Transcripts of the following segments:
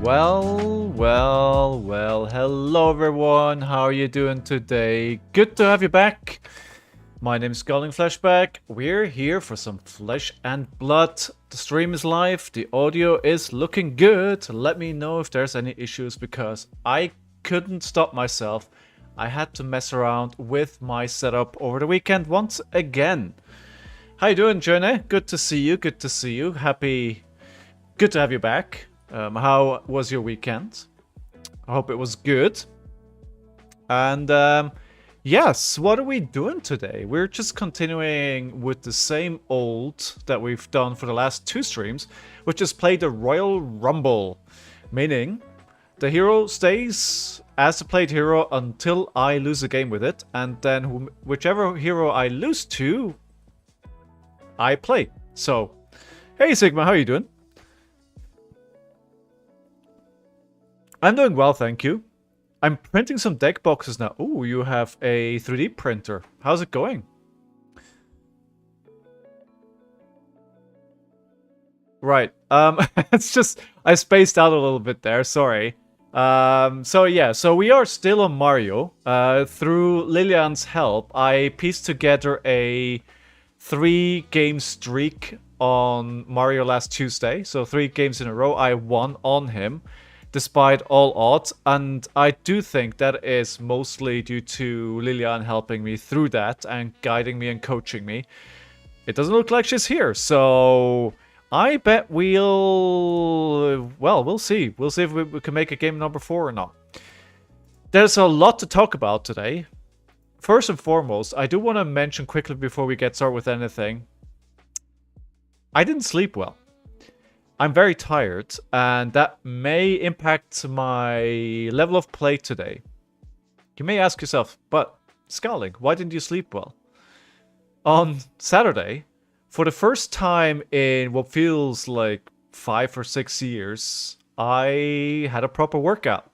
Well, hello everyone, how are you doing today? Good to have you back. My name is ScowlingFleshBag. We're here for some flesh and blood. The stream is live, the audio is looking good. Let me know if there's any issues because I couldn't stop myself. I had to mess around with my setup over the weekend once again. How you doing, Journey? Good to see you, good to see you. Good to have you back. How was your weekend? I hope it was good. And yes, what are we doing today? We're just continuing with the same old that we've done for the last two streams, which is play the Royal Rumble. Meaning, the hero stays as the played hero until I lose a game with it, and then whichever hero I lose to, I play. So, hey Sigma, how are you doing? I'm doing well, thank you. I'm printing some deck boxes now. Ooh, you have a 3D printer. How's it going? Right. It's just I spaced out a little bit there. Sorry. So yeah. So we are still on Mario. Through Lilian's help, I pieced together a 3-game streak on Mario last Tuesday. So 3 games in a row. I won on him, despite all odds, and I do think that is mostly due to Lilian helping me through that and guiding me and coaching me. It doesn't look like she's here, so I bet we'll see. We'll see if we can make a game number 4 or not. There's a lot to talk about today. First and foremost, I do want to mention quickly before we get started with anything, I didn't sleep well. I'm very tired, and that may impact my level of play today. You may ask yourself, but Scowling, why didn't you sleep well? On Saturday, for the first time in what feels like 5 or 6 years, I had a proper workout.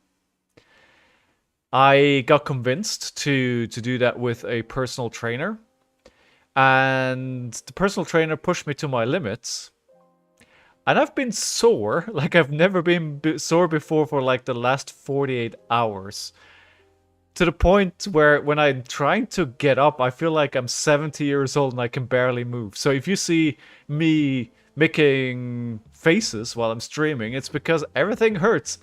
I got convinced to do that with a personal trainer, and the personal trainer pushed me to my limits. And I've been sore, like I've never been sore before for like the last 48 hours. To the point where when I'm trying to get up, I feel like I'm 70 years old and I can barely move. So if you see me making faces while I'm streaming, it's because everything hurts.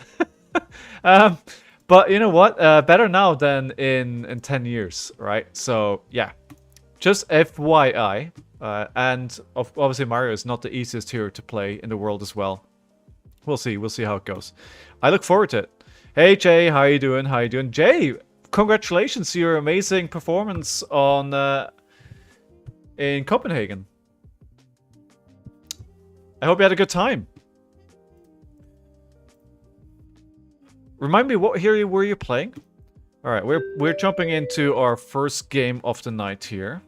But you know what? Better now than in 10 years, right? So yeah, just FYI. And obviously Mario is not the easiest hero to play in the world as well. We'll see how it goes. I look forward to it. Hey Jay, how you doing? How you doing? Jay, congratulations to your amazing performance on in Copenhagen. I hope you had a good time. Remind me, what hero were you playing? All right, we're jumping into our first game of the night here.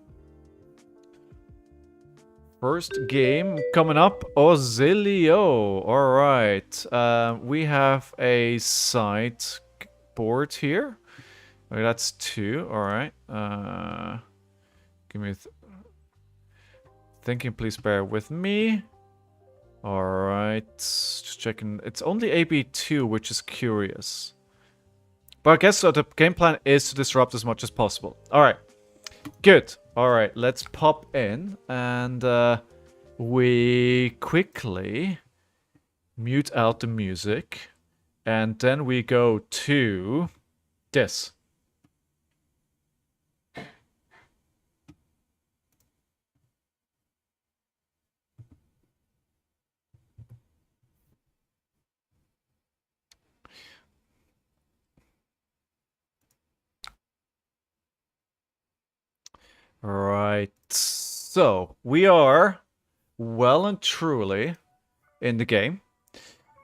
First game coming up, Oscilio. Alright, we have a side board here. Okay, that's 2, alright. Give me thinking, please bear with me. Alright, just checking. It's only AB2, which is curious. But I guess so the game plan is to disrupt as much as possible. Alright, good. Alright, let's pop in and we quickly mute out the music and then we go to this. Right, so we are well and truly in the game.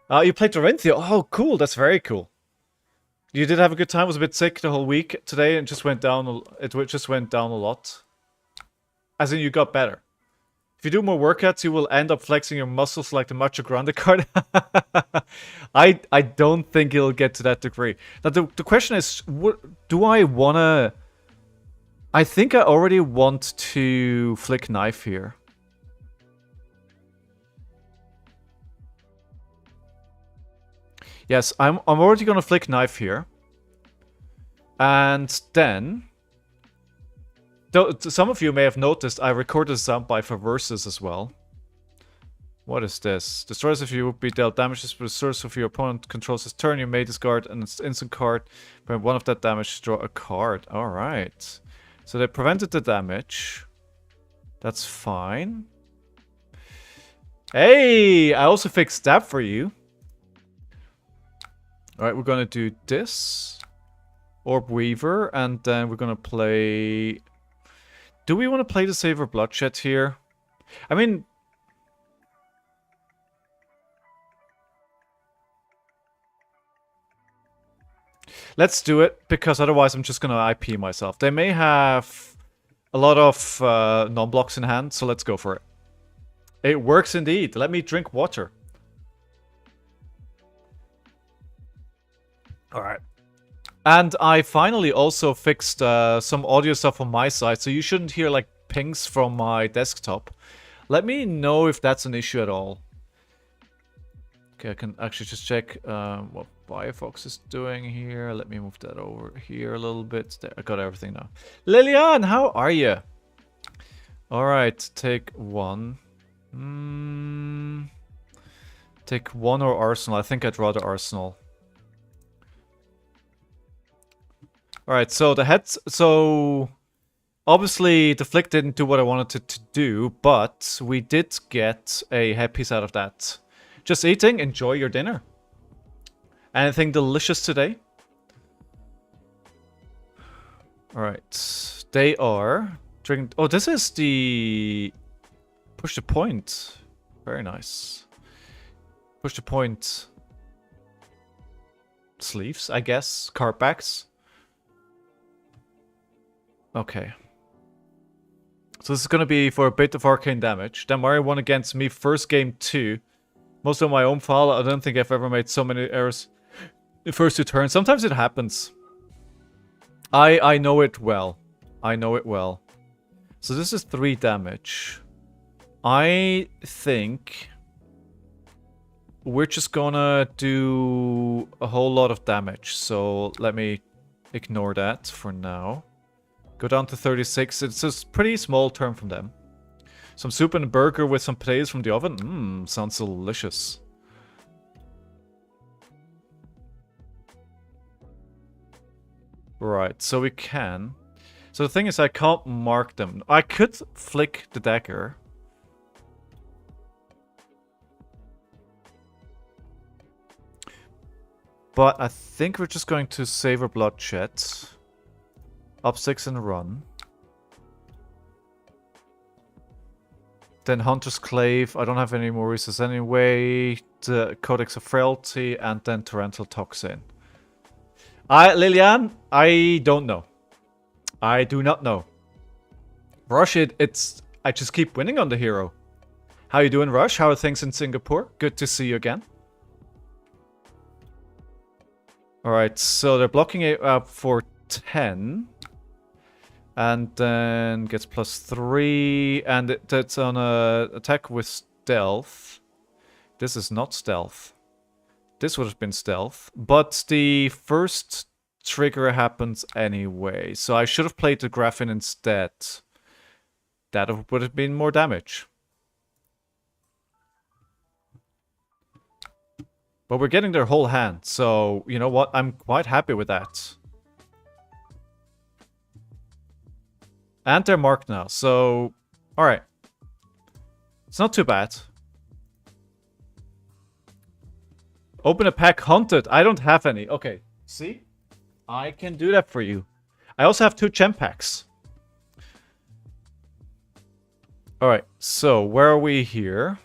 You played Dorinthia. Oh, cool. That's very cool. You did have a good time. Was a bit sick the whole week today and just went down. It just went down a lot. As in, you got better. If you do more workouts, you will end up flexing your muscles like the Macho Grande card. I don't think it'll get to that degree. Now, the question is, do I want to... I think I already want to flick knife here. Yes, I'm already gonna flick knife here. And then... some of you may have noticed I recorded a soundbite for verses as well. What is this? Destroys if you would be dealt damages, but the source of your opponent controls his turn. You may discard an instant card. Prevent one of that damage, draw a card. Alright. So they prevented the damage. That's fine. Hey! I also fixed that for you. Alright, we're gonna do this. Orb Weaver, and then we're gonna play... Do we want to play the Savor Bloodshed here? I mean... Let's do it, because otherwise I'm just gonna IP myself. They may have a lot of non-blocks in hand, so let's go for it. It works indeed. Let me drink water. Alright. And I finally also fixed some audio stuff on my side, so you shouldn't hear like pings from my desktop. Let me know if that's an issue at all. Okay, I can actually just check what Firefox is doing here. Let me move that over here a little bit. There, I got everything now. Lilian, how are you? Alright, take one. Take one or Arsenal. I think I'd rather Arsenal. Alright, so the heads... So... Obviously, the flick didn't do what I wanted it to do, but we did get a headpiece out of that. Just eating, enjoy your dinner. Anything delicious today? Alright, they are... drinking. Oh, this is the... Push the point. Very nice. Push the point. Sleeves, I guess. Card backs. Okay. So this is going to be for a bit of arcane damage. Then Mario won against me first game 2. Most of my own file. I don't think I've ever made so many errors the first 2 turns. Sometimes it happens. I know it well. I know it well. So this is 3 damage. I think we're just gonna do a whole lot of damage. So let me ignore that for now. Go down to 36. It's a pretty small turn from them. Some soup and a burger with some potatoes from the oven. Mmm, sounds delicious. Right, so we can. So the thing is, I can't mark them. I could flick the dagger. But I think we're just going to savor bloodshed. Up 6 and run. Then Hunter's Clave. I don't have any more resources anyway. The Codex of Frailty. And then Torrential Toxin. Lilian, I don't know. I do not know. Rush, I just keep winning on the hero. How you doing, Rush? How are things in Singapore? Good to see you again. Alright, so they're blocking it up for 10. And then gets +3. And that's on a attack with stealth. This is not stealth. This would have been stealth. But the first trigger happens anyway. So I should have played the Graphene instead. That would have been more damage. But we're getting their whole hand. So, you know what? I'm quite happy with that. And they're marked now, so... Alright. It's not too bad. Open a pack hunted. I don't have any. Okay, see? I can do that for you. I also have 2 gem packs. Alright, so where are we here?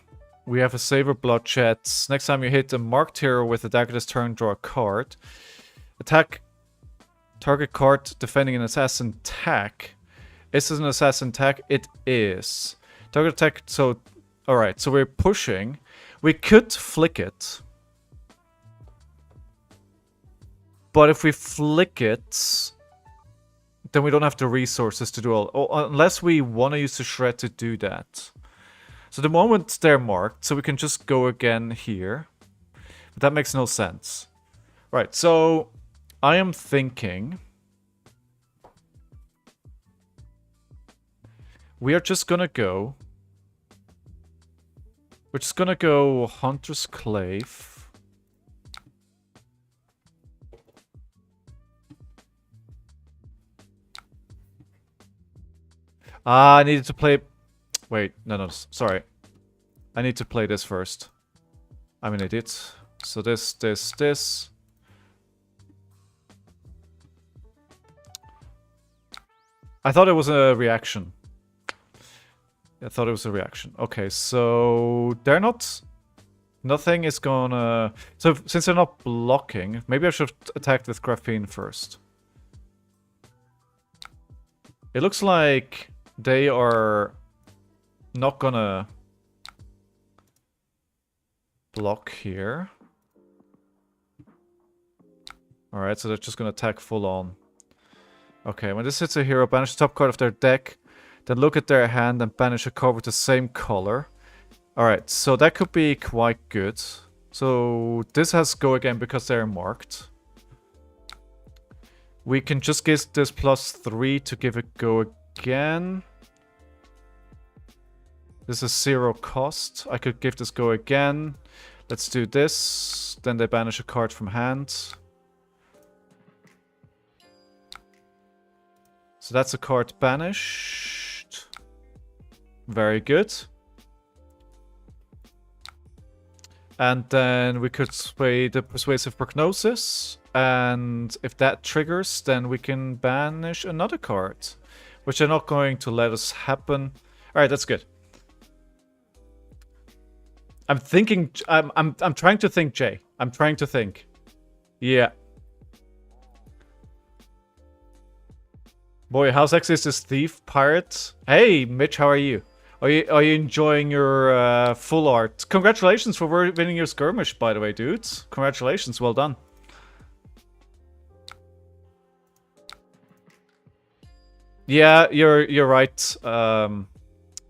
We have a Savor Bloodshed. Next time you hit a marked hero with a dagger this turn, draw a card. Attack target card defending an assassin attack. Is this an assassin attack? It is. Target attack, so... Alright, so we're pushing. We could flick it. But if we flick it... Then we don't have the resources to do all... Oh, unless we want to use the shred to do that. So the moment they're marked, so we can just go again here. But that makes no sense. Right, so I am thinking we are just gonna go. We're just gonna go Hunter's Clave. I needed to play... Wait, no, sorry. I need to play this first. I'm an idiot. So this. I thought it was a reaction. I thought it was a reaction. Okay, so they're not... Nothing is gonna... So since they're not blocking, maybe I should have attacked with Graphene first. It looks like they are not gonna block here. Alright, so they're just gonna attack full on. Okay, when this hits a hero, banish the top card of their deck, then look at their hand and banish a card with the same color. Alright, so that could be quite good. So this has go again because they're marked. We can just give this +3 to give it go again. This is 0 cost. I could give this go again. Let's do this. Then they banish a card from hand. So that's a card banished. Very good. And then we could sway the Persuasive Prognosis. And if that triggers, then we can banish another card. Which they're not going to let us happen. Alright, that's good. I'm thinking... I'm trying to think, Jay. I'm trying to think. Yeah. Boy, how sexy is this thief pirate? Hey, Mitch, how are you? Are you enjoying your full art? Congratulations for winning your skirmish, by the way, dudes. Congratulations, well done. Yeah, you're right. That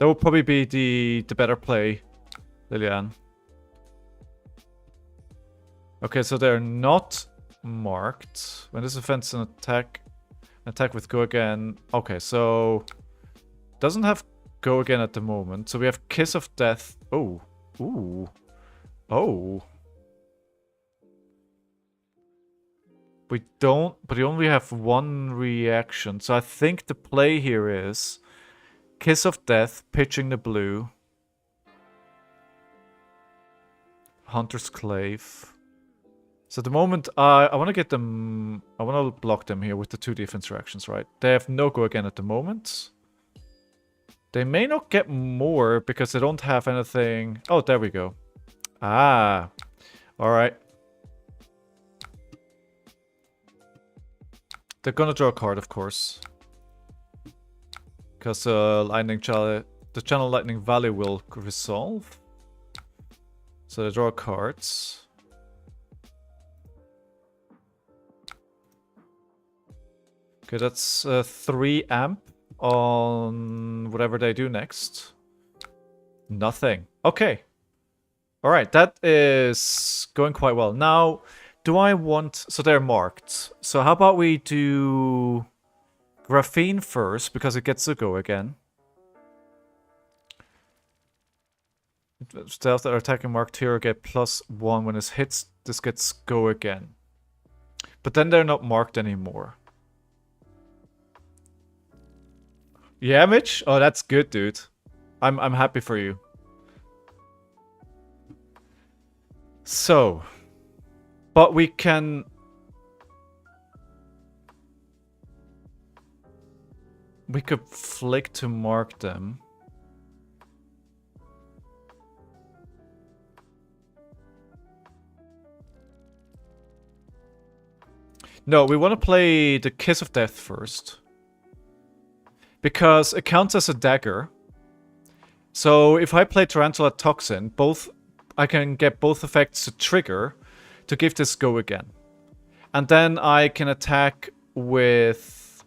will probably be the better play, Lilian. Okay, so they're not marked. When this offends an attack with go again. Okay, so doesn't have go again at the moment. So we have Kiss of Death. Oh. Ooh. Oh. We don't, but we only have one reaction. So I think the play here is Kiss of Death, pitching the blue. Hunter's Clave. So at the moment, I want to get them... I want to block them here with the 2 defense reactions, right? They have no go again at the moment. They may not get more because they don't have anything... Oh, there we go. Ah. Alright. They're gonna draw a card, of course. Because the Channel Lightning Valley will resolve. So they draw cards. Okay, that's 3 amp on whatever they do next. Nothing. Okay. Alright, that is going quite well. Now, do I want... So they're marked. So how about we do Graphene first, because it gets to go again. Stealth that are attacking marked hero get +1 when it hits. This gets go again. But then they're not marked anymore. Yeah, Mitch? Oh, that's good, dude. I'm happy for you. So, but we can... We could flick to mark them. No, we want to play the Kiss of Death first. Because it counts as a dagger. So if I play Tarantula Toxin, I can get both effects to trigger to give this go again. And then I can attack with...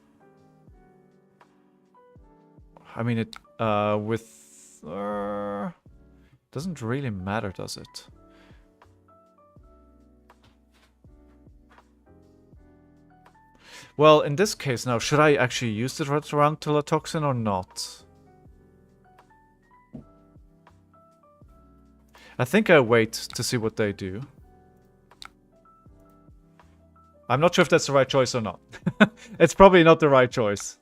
I mean, it with... doesn't really matter, does it? Well, in this case now, should I actually use the Tarantula Toxin or not? I think I wait to see what they do. I'm not sure if that's the right choice or not. It's probably not the right choice.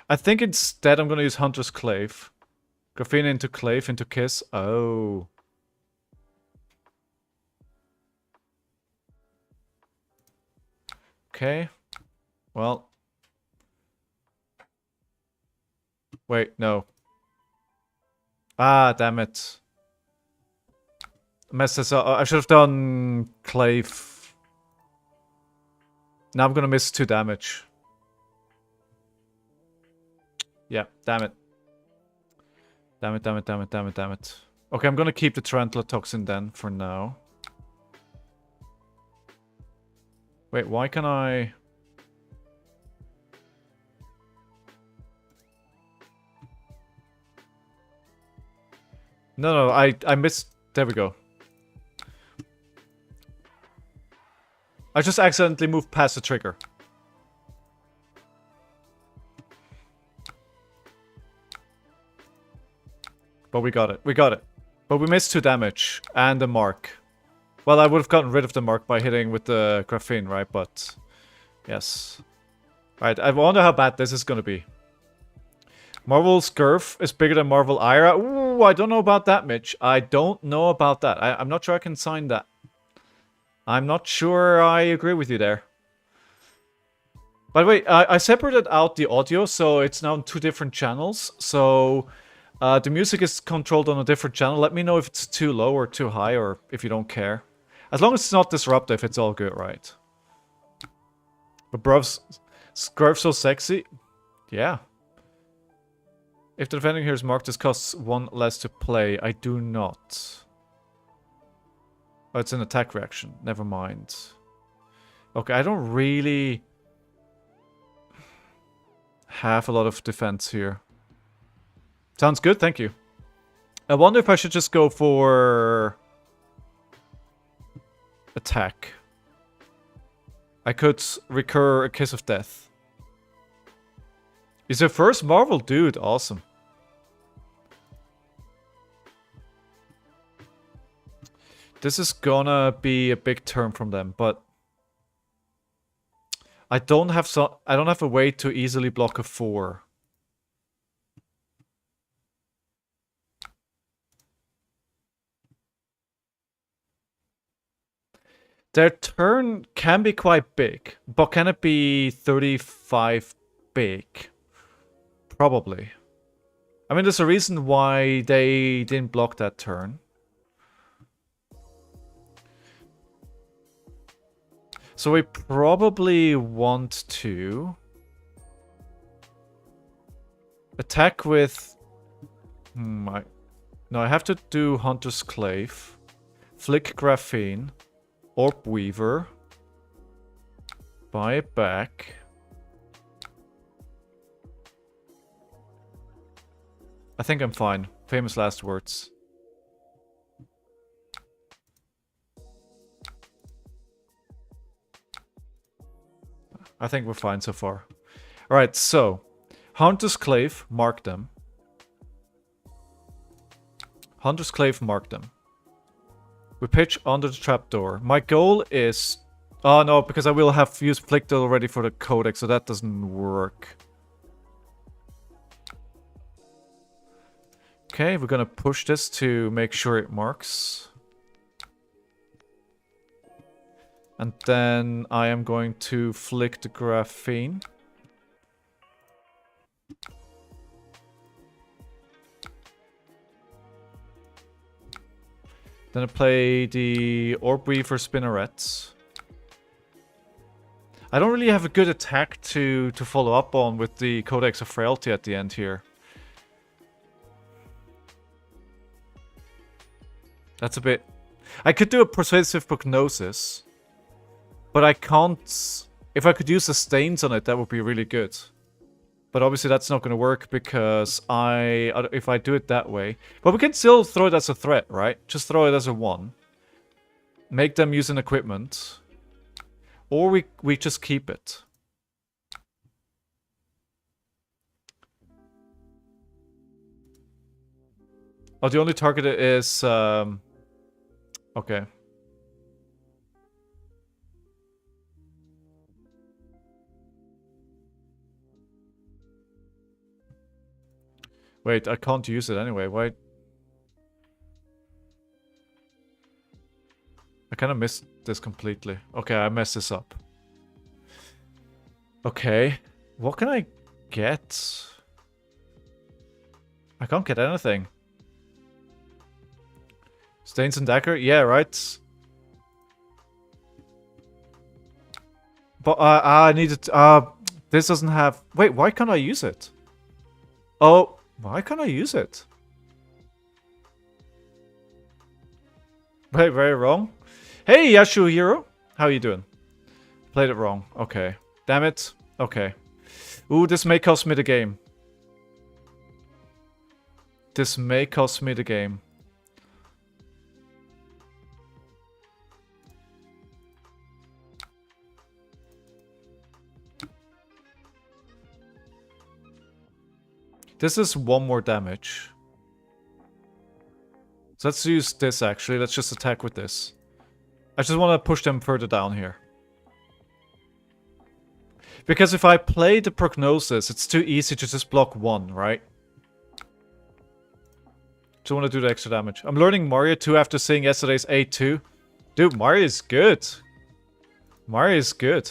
I think instead I'm going to use Hunter's Clave. Graphene into Clave into Kiss. Oh. Okay. Well. Wait, no. Ah, damn it. Messed this up. I should have done Clave. Now I'm gonna miss 2 damage. Yeah, damn it. Damn it, damn it, damn it, damn it, damn it. Okay, I'm gonna keep the Tarantula Toxin then for now. Wait, why can I... No, I missed... There we go. I just accidentally moved past the trigger. But we got it. We got it. But we missed 2 damage. And the mark. Well, I would have gotten rid of the mark by hitting with the graphene, right? But... Yes. Right, I wonder how bad this is gonna be. Marvel Scurf is bigger than Marvel Ira. Ooh, I don't know about that, Mitch. I don't know about that. I'm not sure I can sign that. I'm not sure I agree with you there. By the way, I separated out the audio, so it's now on 2 different channels. So the music is controlled on a different channel. Let me know if it's too low or too high, or if you don't care. As long as it's not disruptive, it's all good, right? But bruv, Scurf so sexy? Yeah. If the defending here is marked, this costs 1 less to play. I do not. Oh, it's an attack reaction. Never mind. Okay, I don't really have a lot of defense here. Sounds good, thank you. I wonder if I should just go for... attack. I could recur a Kiss of Death. He's your first Marvel dude, awesome. This is gonna be a big turn from them, but I don't have a way to easily block a 4. Their turn can be quite big, but can it be 35 big? Probably. I mean, there's a reason why they didn't block that turn. So we probably want to attack with... No, I have to do Hunter's Clave, Flick Graphene, Orb Weaver, buy it back. I think I'm fine. Famous last words. I think we're fine so far. Alright, so Hunter's Clave, mark them. Hunter's Clave, mark them. We pitch under the trapdoor. My goal is... Oh no, because I will have used Flicked already for the Codex, so that doesn't work. Okay, we're gonna push this to make sure it marks. And then I am going to flick the graphene. Then I play the Orb Weaver Spinnerets. I don't really have a good attack to follow up on with the Codex of Frailty at the end here. That's a bit... I could do a Persuasive Prognosis. But I can't... If I could use the stains on it, that would be really good. But obviously that's not going to work because if I do it that way... But we can still throw it as a threat, right? Just throw it as a 1. Make them use an equipment. Or we just keep it. Oh, the only target is... Okay. Wait, I can't use it anyway. Why? I kind of missed this completely. Okay, I messed this up. Okay. What can I get? I can't get anything. Stains and dagger? Yeah, right. But I needed... this doesn't have... Wait, why can't I use it? Oh... Why can't I use it? Wait, very wrong. Hey, Yasuhiro. How are you doing? Played it wrong. Okay. Damn it. Okay. Ooh, this may cost me the game. This may cost me the game. This is 1 more damage. So let's use this actually. Let's just attack with this. I just want to push them further down here. Because if I play the prognosis, it's too easy to just block 1, right? Just want to do the extra damage. I'm learning Mario 2 after seeing yesterday's A2. Dude, Mario is good. Mario is good.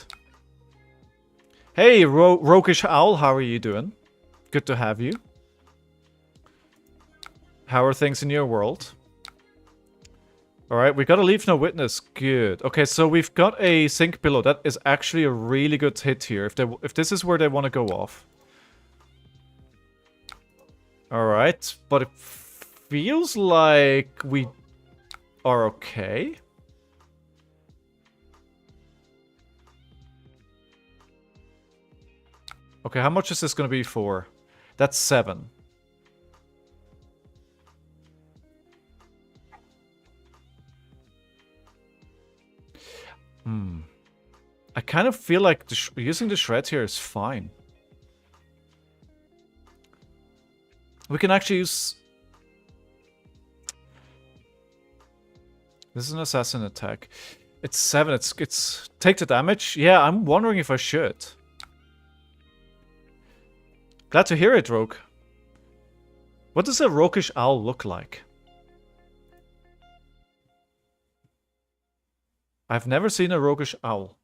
Hey, Roguish Owl, how are you doing? Good to have you. How are things in your world? Alright, we got a Leave No Witness. Good. Okay, so we've got a Sink Pillow. That is actually a really good hit here. If this is where they want to go off. Alright, but it feels like we are okay. Okay, how much is this going to be for? That's 7. I kind of feel like using the shred here is fine. We can actually use... This is an assassin attack. It's 7. It's take the damage. Yeah, I'm wondering if I should. Glad to hear it, Rogue. What does a roguish owl look like? I've never seen a roguish owl.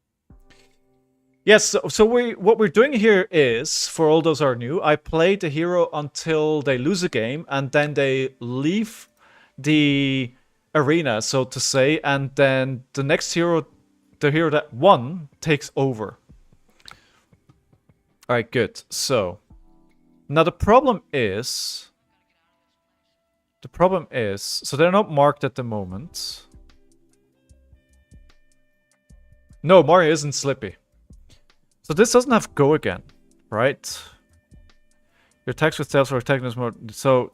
Yes, so what we're doing here is, for all those who are new, I play the hero until they lose a game, and then they leave the arena, so to say, and then the next hero, the hero that won, takes over. Alright, good. So, now the problem is, so they're not marked at the moment. No, Mario isn't Slippy. So this doesn't have go again, right? Your attacks with stealth or attacking is more... So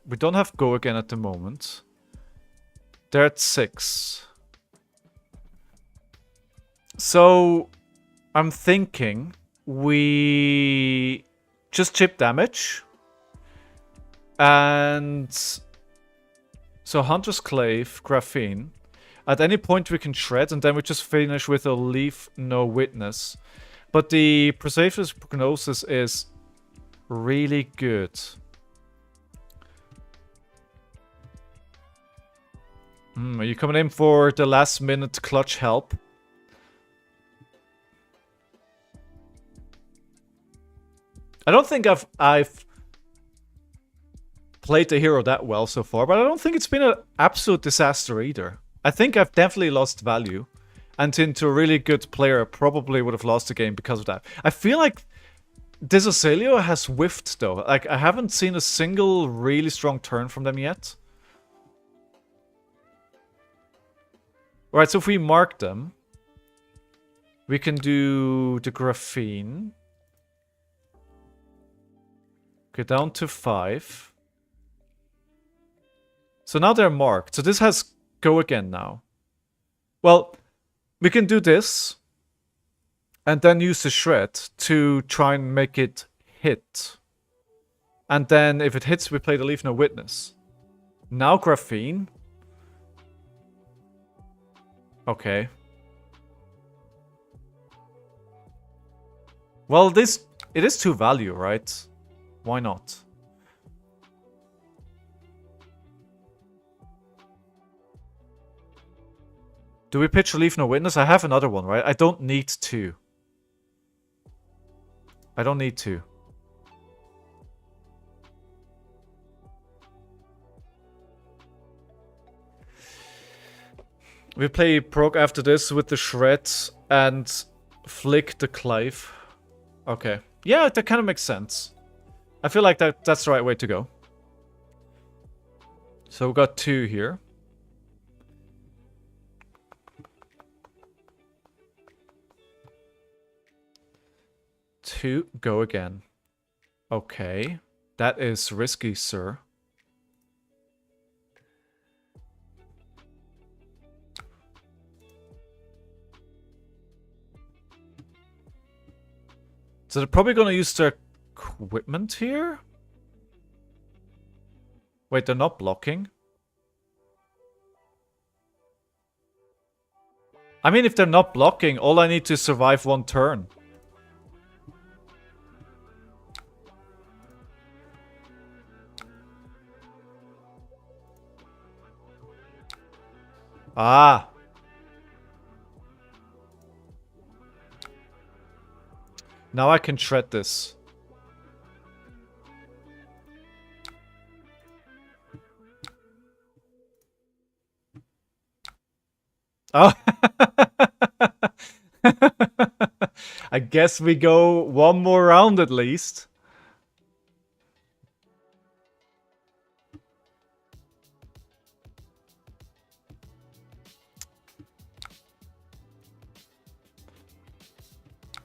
we don't have go again at the moment. They're at 6. So I'm thinking we just chip damage. And so Hunter's Clave, Graphene. At any point we can shred, and then we just finish with a Leave No Witness. But the Presavious Prognosis is really good. Are you coming in for the last minute clutch help? I don't think I've played the hero that well so far, but I don't think it's been an absolute disaster either. I think I've definitely lost value. And into a really good player, I probably would have lost the game because of that. I feel like this Oscilio has whiffed though. Like, I haven't seen a single really strong turn from them yet. Alright, so if we mark them, we can do the Graphene. Okay, down to 5. So now they're marked. So this has go again now. Well, we can do this. And then use the shred to try and make it hit. And then if it hits, we play the Leave No Witness. Now graphene. Okay. Well, it is 2 value, right? Why not? Do we pitch Leave No Witness? I have another one, right? I don't need 2. I don't need 2. We play Proc after this with the shred and flick the Clive. Okay. Yeah, that kind of makes sense. I feel like that's the right way to go. So we got 2 here. To go again. Okay. That is risky, sir. So they're probably going to use their equipment here? Wait, they're not blocking? I mean, if they're not blocking, all I need to survive 1 turn. Ah. Now I can shred this. Oh. I guess we go 1 more round at least.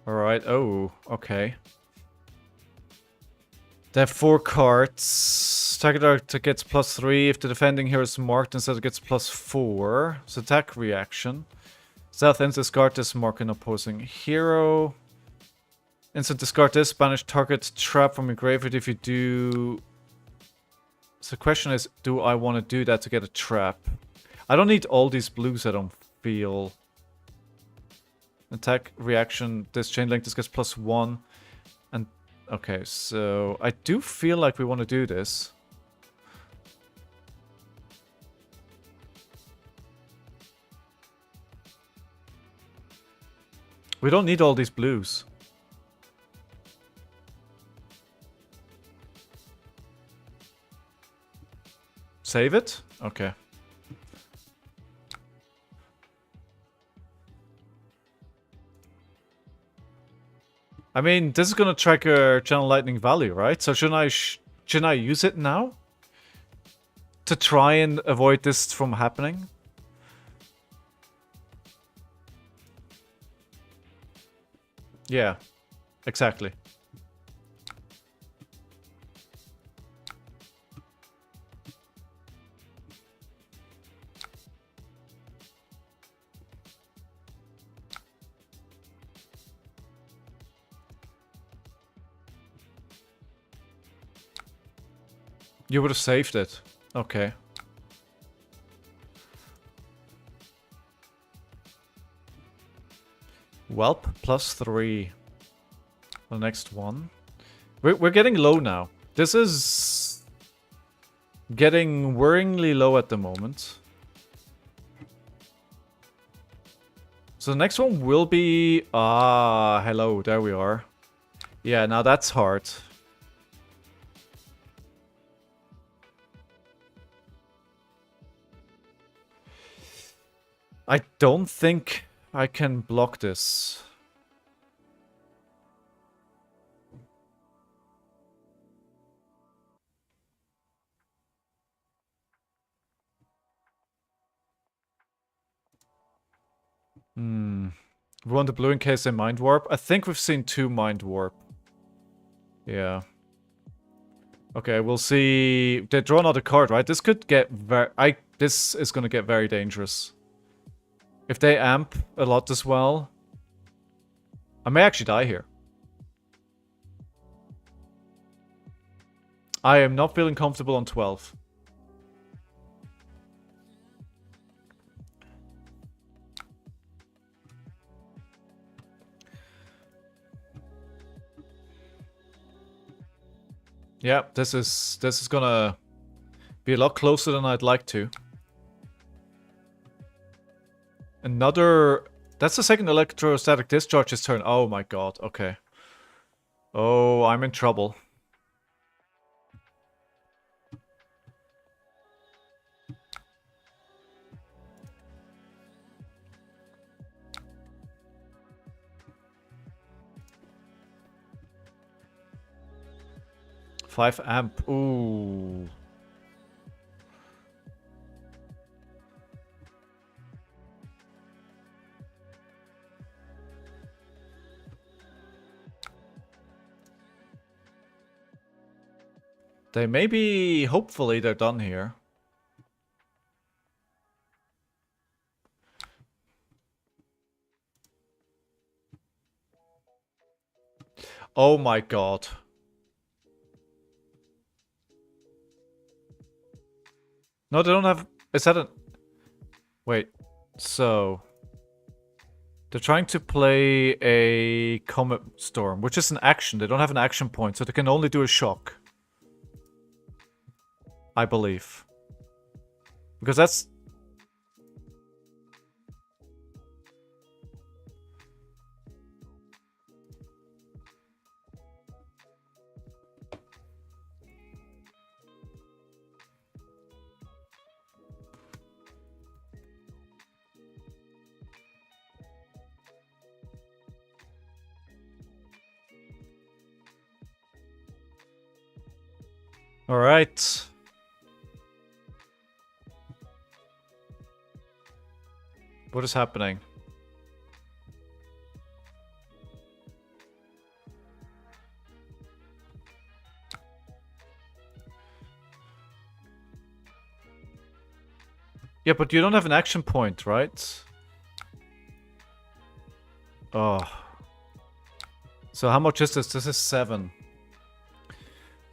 Alright, oh, okay. They have 4 cards. Target gets +3. If the defending hero is marked, instead it gets +4. So attack reaction. Stealth ends discard this mark an opposing hero. Instant discard this. Banish target trap from your graveyard if you do... So the question is, do I want to do that to get a trap? I don't need all these blues, I don't feel. Attack reaction, this chain link, this gets +1. And okay, so I do feel like we want to do this. We don't need all these blues. Save it? Okay. I mean, this is gonna track a Channel Lightning value, right? So shouldn't I use it now? To try and avoid this from happening? Yeah, exactly. You would have saved it. Okay. Whelp +3. The next one. We're getting low now. This is getting worryingly low at the moment. So the next one will be... Ah, hello, there we are. Yeah, now that's hard. I don't think I can block this. We want the blue in case they mind warp. I think we've seen 2 mind warp. Yeah. Okay, we'll see. They draw another card, right? This could get very... This is gonna get very dangerous. If they amp a lot as well, I may actually die here. I am not feeling comfortable on 12. Yeah, this is gonna be a lot closer than I'd like to. Another... That's the second electrostatic discharge this turn. Oh my god, okay. Oh, I'm in trouble. Five amp. Ooh. They may be... Hopefully they're done here. Oh my god. No, they don't have... Is that a... Wait. So... They're trying to play a Comet Storm, which is an action. They don't have an action point, so they can only do a shock. I believe. Because that's... Alright. What is happening? Yeah, but you don't have an action point, right? Oh. So how much is this? This is 7.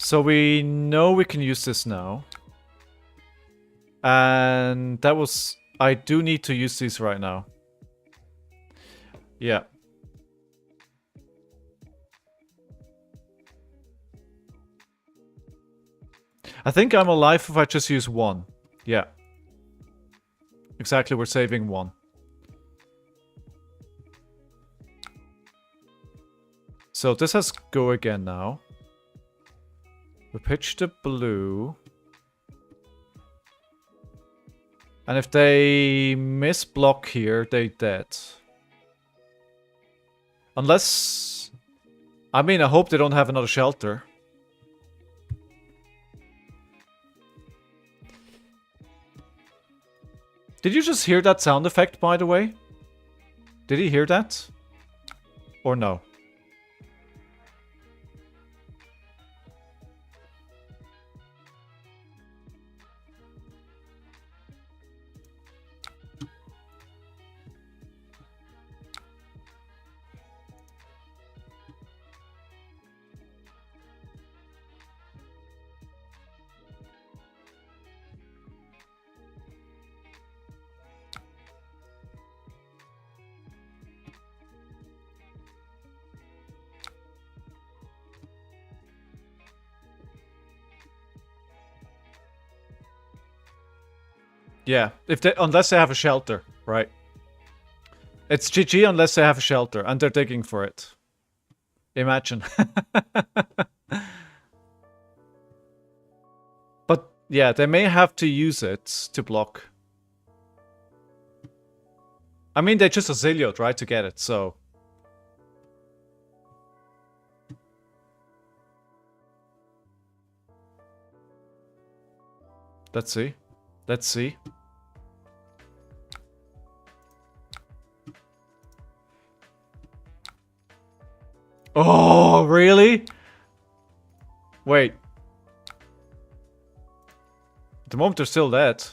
So we know we can use this now. And that was... I do need to use these right now. Yeah. I think I'm alive if I just use 1. Yeah. Exactly, we're saving 1. So this has go again now. We pitch the blue. And if they miss block here, they dead. Unless... I mean, I hope they don't have another shelter. Did you just hear that sound effect, by the way? Did he hear that? Or no? Yeah, unless they have a shelter, right? It's GG unless they have a shelter, and they're digging for it. Imagine. But yeah, they may have to use it to block. I mean, they just Oscilioed, right, to get it, so... Let's see. Let's see. Oh, really? Wait. At the moment, they're still dead.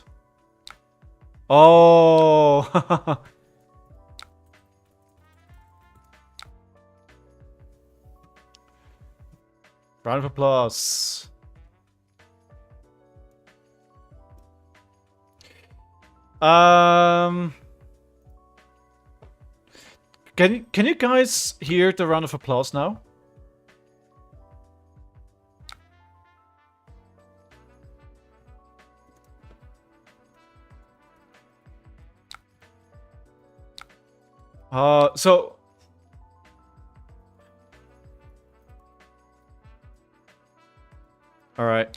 Oh! Round of applause. Can you guys hear the round of applause now? So all right.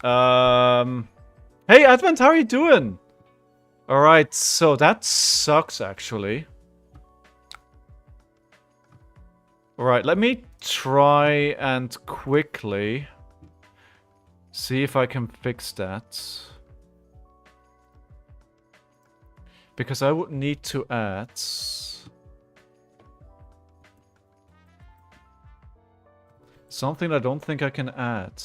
Hey Advent, how are you doing? All right, so that sucks actually. All right, let me try and quickly see if I can fix that. Because I would need to add something I don't think I can add.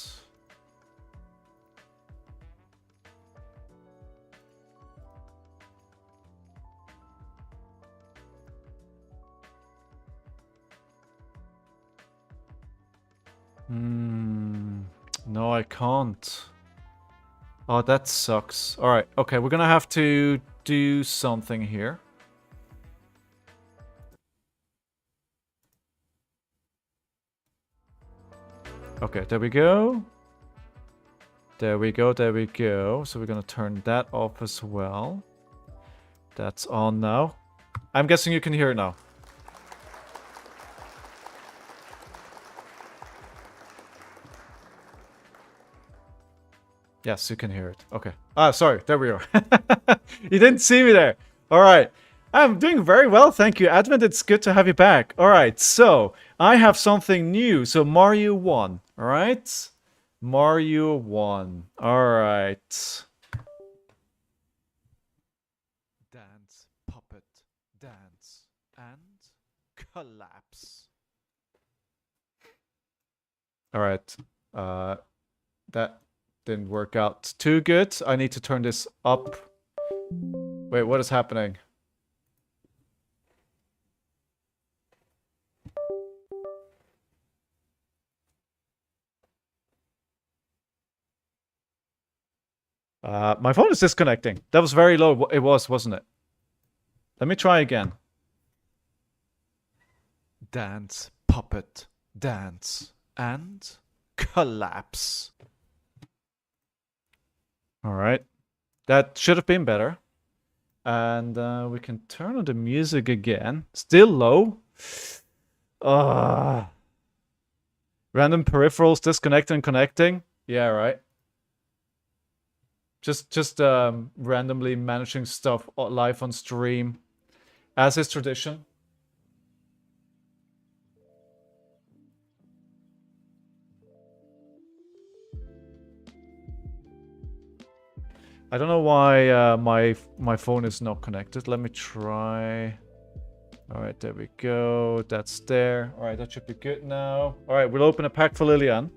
No, I can't. Oh, that sucks. Alright, okay, we're gonna have to do something here. Okay, there we go. There we go, there we go. So we're gonna turn that off as well. That's on now. I'm guessing you can hear it now. Yes, you can hear it. Okay. Ah, sorry. There we are. You didn't see me there. All right. I'm doing very well, thank you, Advent. It's good to have you back. All right. So I have something new. So Mario 1. All right. Mario 1. All right. Dance, puppet, dance, and collapse. All right. That didn't work out too good. I need to turn this up. Wait, what is happening? My phone is disconnecting. That was very low. It was, wasn't it? Let me try again. Dance, puppet, dance, and collapse. All right. That should have been better. And we can turn on the music again. Still low. Random peripherals disconnecting and connecting. Yeah, right. Just randomly managing stuff live on stream, as is tradition. I don't know why my phone is not connected. Let me try. All right, there we go. That's there. All right, that should be good now. All right, we'll open a pack for Lillian.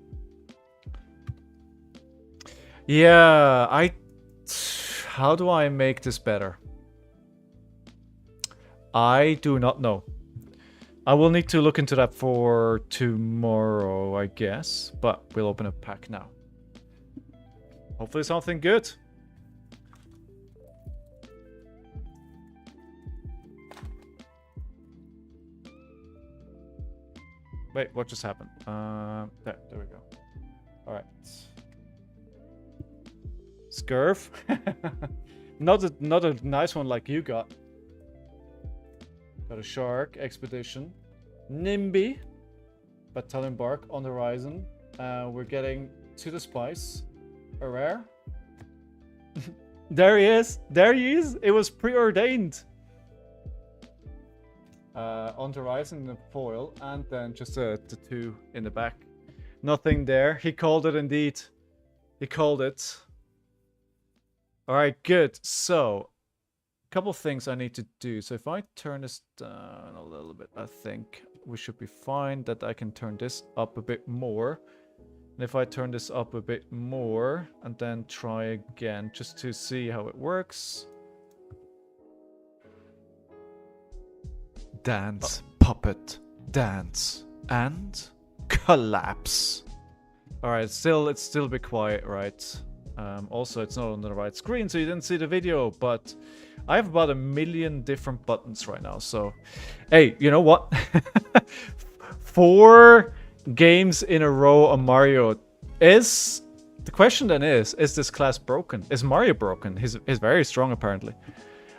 Yeah, how do I make this better? I do not know. I will need to look into that for tomorrow, I guess. But we'll open a pack now. Hopefully something good. Wait, what just happened? There we go. All right. Scurf. not a nice one like you got. Got a shark expedition. Nimby. Battalion Bark on the horizon. We're getting to the spice. A rare. There he is. There he is. It was preordained. On the horizon in the foil, and then just the two in the back. Nothing there. He called it indeed. He called it. Alright, good. So, a couple things I need to do. So if I turn this down a little bit, I think we should be fine. That I can turn this up a bit more. And if I turn this up a bit more and then try again just to see how it works. Dance, puppet, dance, and collapse. Alright, it's still a bit quiet, right? Also, it's not on the right screen, so you didn't see the video, but I have about 1 million different buttons right now, so... Hey, you know what? 4 games in a row on Mario. The question then is this class broken? Is Mario broken? He's very strong, apparently.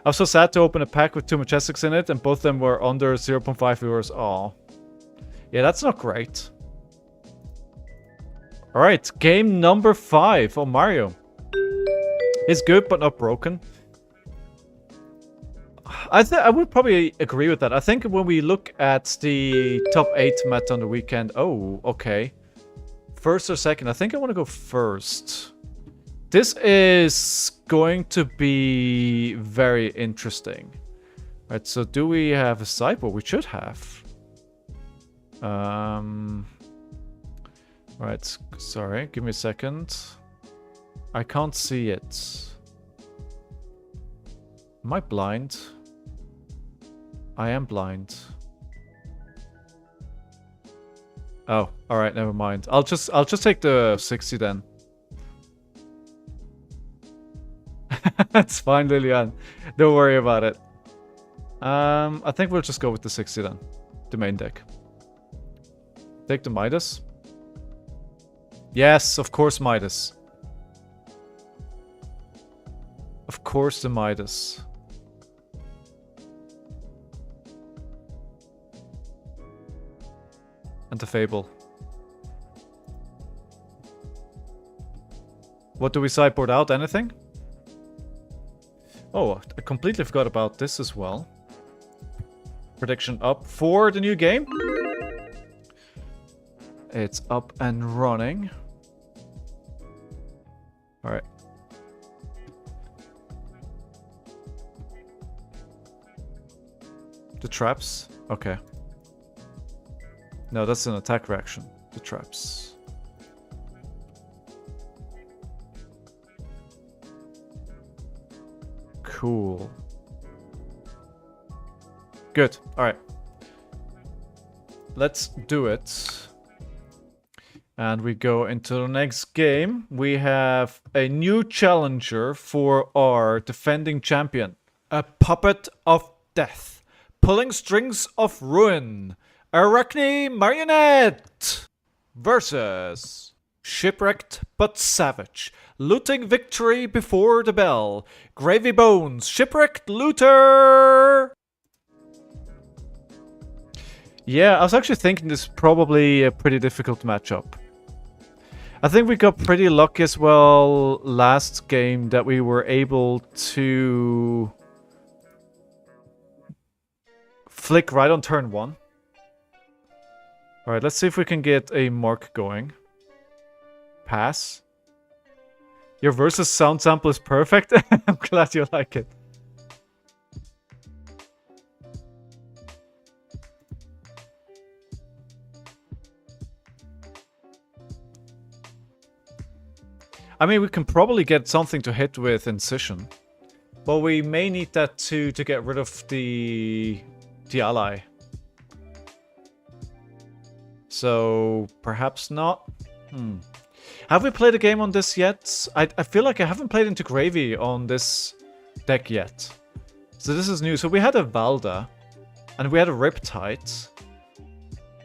I was so sad to open a pack with 2 Majestics in it, and both of them were under 0.5 euros. Aw. Yeah, that's not great. Alright, game number 5 on Mario. It's good, but not broken. I would probably agree with that. I think when we look at the top 8 meta on the weekend... Oh, okay. First or second? I think I want to go first. This is going to be very interesting. Right, so do we have a sideboard? We should have. Right, sorry, give me a second. I can't see it. Am I blind? I am blind. Oh, alright, never mind. I'll just take the 60 then. It's fine, Lilian. Don't worry about it. I think we'll just go with the 60 then. The main deck. Take the Midas. Yes, of course Midas. Of course the Midas. And the Fable. What do we sideboard out? Anything? Oh, I completely forgot about this as well. Prediction up for the new game. It's up and running. Alright. The traps? Okay. No, that's an attack reaction. The traps. Cool. Good. Alright. Let's do it. And we go into the next game. We have a new challenger for our defending champion. A puppet of death. Pulling strings of ruin. Arakni Marionette. Versus Shipwrecked but savage. Looting victory before the bell. Gravy Bones. Shipwrecked looter. Yeah, I was actually thinking this is probably a pretty difficult matchup. I think we got pretty lucky as well last game that we were able to flick right on turn 1. Alright, let's see if we can get a mark going. Pass. Your versus sound sample is perfect. I'm glad you like it. I mean, we can probably get something to hit with Incision. But we may need that too to get rid of the ally. So, perhaps not. Have we played a game on this yet? I feel like I haven't played into Gravy on this deck yet. So this is new. So we had a Valda. And we had a Riptide.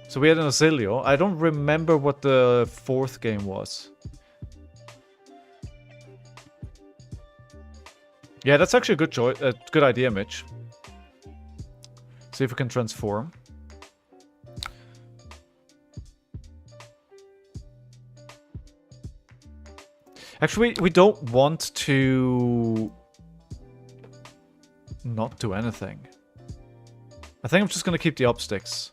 So we had an Oscilio. I don't remember what the 4th game was. Yeah, that's actually a good choice, good idea, Mitch. See if we can transform. Actually, we don't want to not do anything. I think I'm just gonna keep the upsticks.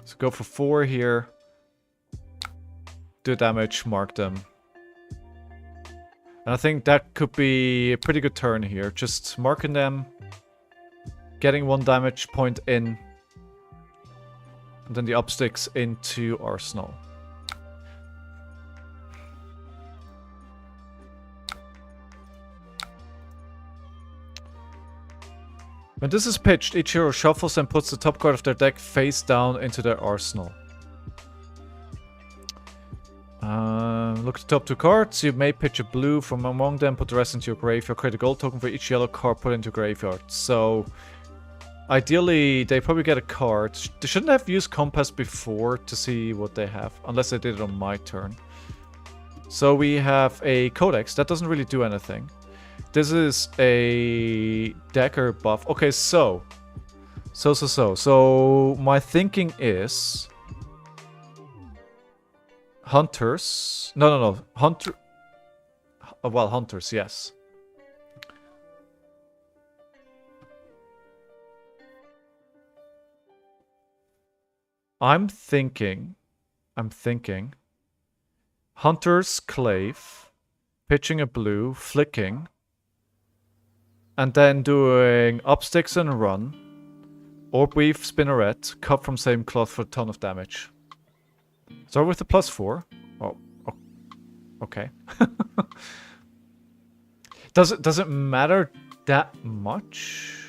So go for 4 here. Do damage, mark them. And I think that could be a pretty good turn here. Just marking them. Getting 1 damage point in. And then the upsticks into Arsenal. When this is pitched, each hero shuffles and puts the top card of their deck face down into their arsenal. Look at the top 2 cards. You may pitch a blue from among them, put the rest into your graveyard. Create a gold token for each yellow card put into your graveyard. So, ideally, they probably get a card. They shouldn't have used Compass before to see what they have, unless they did it on my turn. So we have a Codex. That doesn't really do anything. This is a Dagger buff. Okay, so my thinking is Hunters. No. Well, Hunters, yes. I'm thinking Hunter's Clave, pitching a blue, flicking, and then doing upsticks and run. Orb Weave, Spinneret, cut from same cloth for a ton of damage. Start with the +4. Oh, okay. Does it matter that much?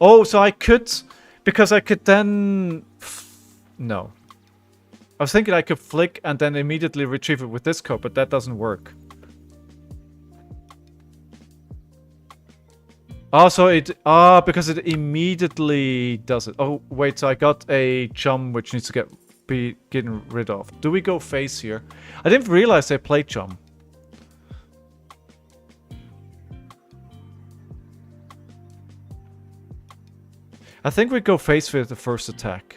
Oh, so I could, because I could then... No. I was thinking I could flick and then immediately retrieve it with this card, but that doesn't work. Oh, so it... because it immediately does it. Oh, wait, so I got a Chum which needs to be getting rid of. Do we go face here? I didn't realize they played Chum. I think we go face with the first attack.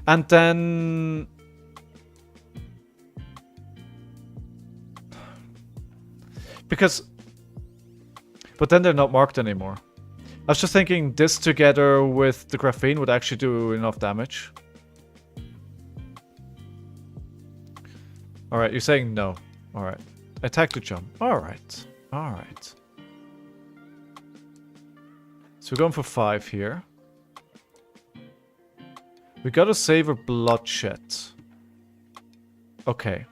And then... Because... But then they're not marked anymore. I was just thinking this together with the Graphene would actually do enough damage. Alright, you're saying no. Alright. Attack to jump. Alright. Alright. So we're going for 5 here. We gotta savor Bloodshed. Okay.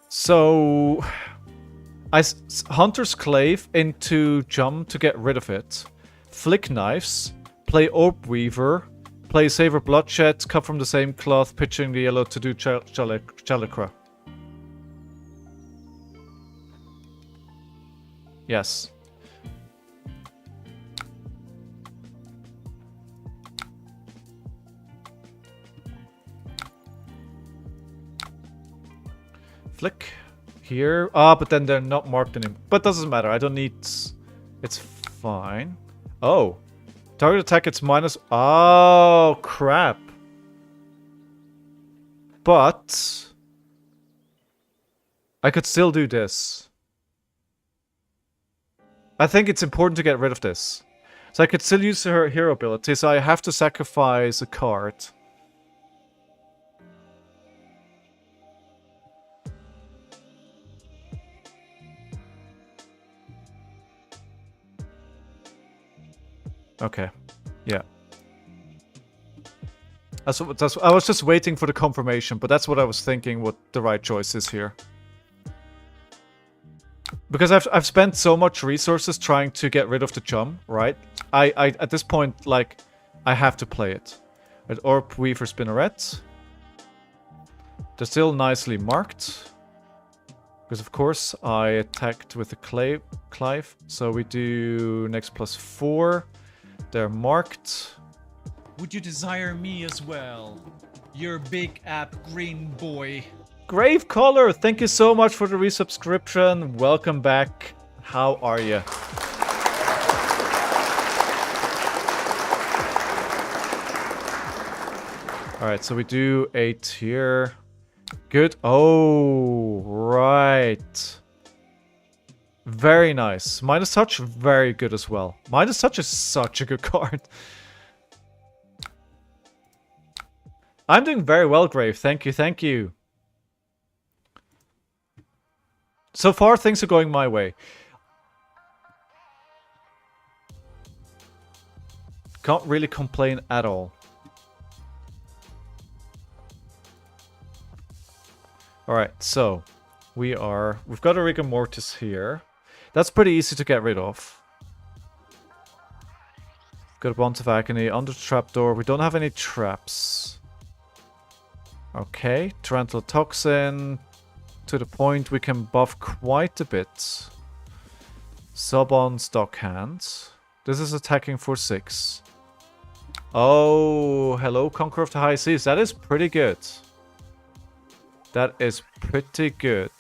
So... Hunter's Clave into Jump to get rid of it. Flick Knives. Play Orb Weaver. Play Savor Bloodshed. Cut from the same cloth. Pitching the yellow to do Chaliqua. Yes. Flick. Here. But then they're not marked anymore. But doesn't matter. I don't need... It's fine. Oh. Target attack, it's minus... Oh, crap. But... I could still do this. I think it's important to get rid of this. So I could still use her hero ability, so I have to sacrifice a card. Okay. Yeah. I was just waiting for the confirmation, but that's what I was thinking what the right choice is here. Because I've spent so much resources trying to get rid of the Chum, right? I at this point, like, I have to play it. Right, Orb, Weaver, Spinneret. They're still nicely marked. Because of course I attacked with the Clive. So we do next +4. They're marked. Would you desire me as well? Your big app green boy. Gravecaller, thank you so much for the resubscription. Welcome back. How are you? Alright, so we do 8 here. Good. Oh, right. Very nice. Minus Touch, very good as well. Minus Touch is such a good card. I'm doing very well, Grave. Thank you, thank you. So far, things are going my way. Can't really complain at all. Alright, so we've got a Rigor Mortis here. That's pretty easy to get rid of. Got a bunch of Agony under the trapdoor. We don't have any traps. Okay, Tarantula Toxin. To the point we can buff quite a bit. Sub on Stock Hand. This is attacking for 6. Oh, hello, Conqueror of the High Seas. That is pretty good. That is pretty good.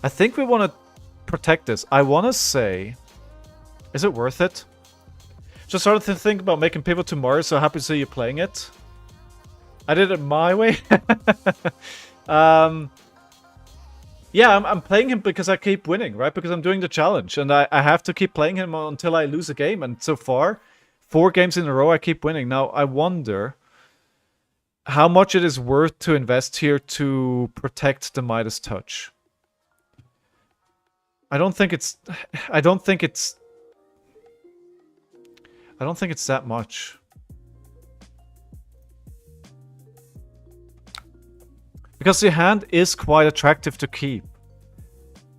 I think we want to protect this. I want to say... Is it worth it? Just started to think about making Pivot to Mars, so happy to see you playing it. I did it my way. Yeah, I'm playing him because I keep winning, right? Because I'm doing the challenge, and I have to keep playing him until I lose a game. And so far, 4 games in a row, I keep winning. Now, I wonder how much it is worth to invest here to protect the Midas Touch. I don't think it's that much. Because the hand is quite attractive to keep.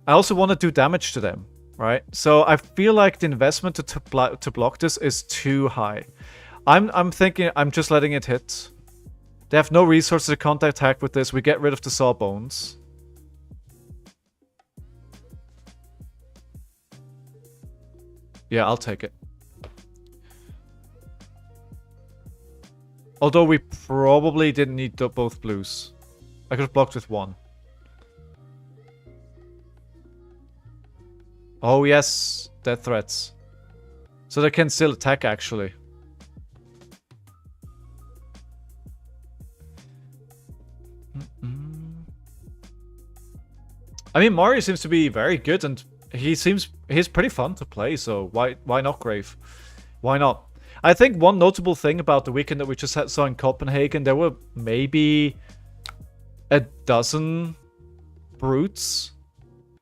I also want to do damage to them, right? So I feel like the investment to block this is too high. I'm thinking I'm just letting it hit. They have no resources to contact attack with this. We get rid of the Sawbones. Yeah, I'll take it. Although we probably didn't need both blues. I could have blocked with 1. Oh yes, death threats. So they can still attack actually. I mean, Mario seems to be very good, and he's pretty fun to play, so why not Grave? Why not? I think one notable thing about the weekend that we just saw in Copenhagen, there were maybe a dozen brutes,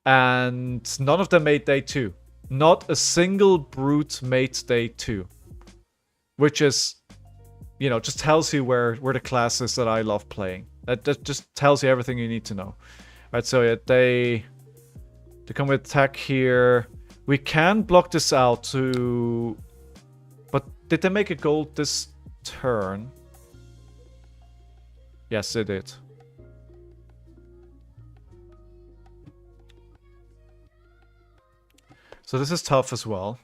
and none of them made day 2. Not a single brute made day 2. Which is, you know, just tells you where the class is that I love playing. That just tells you everything you need to know. Right, so yeah, they come with attack here. We can block this out to... But did they make a gold this turn? Yes, they did. So this is tough as well.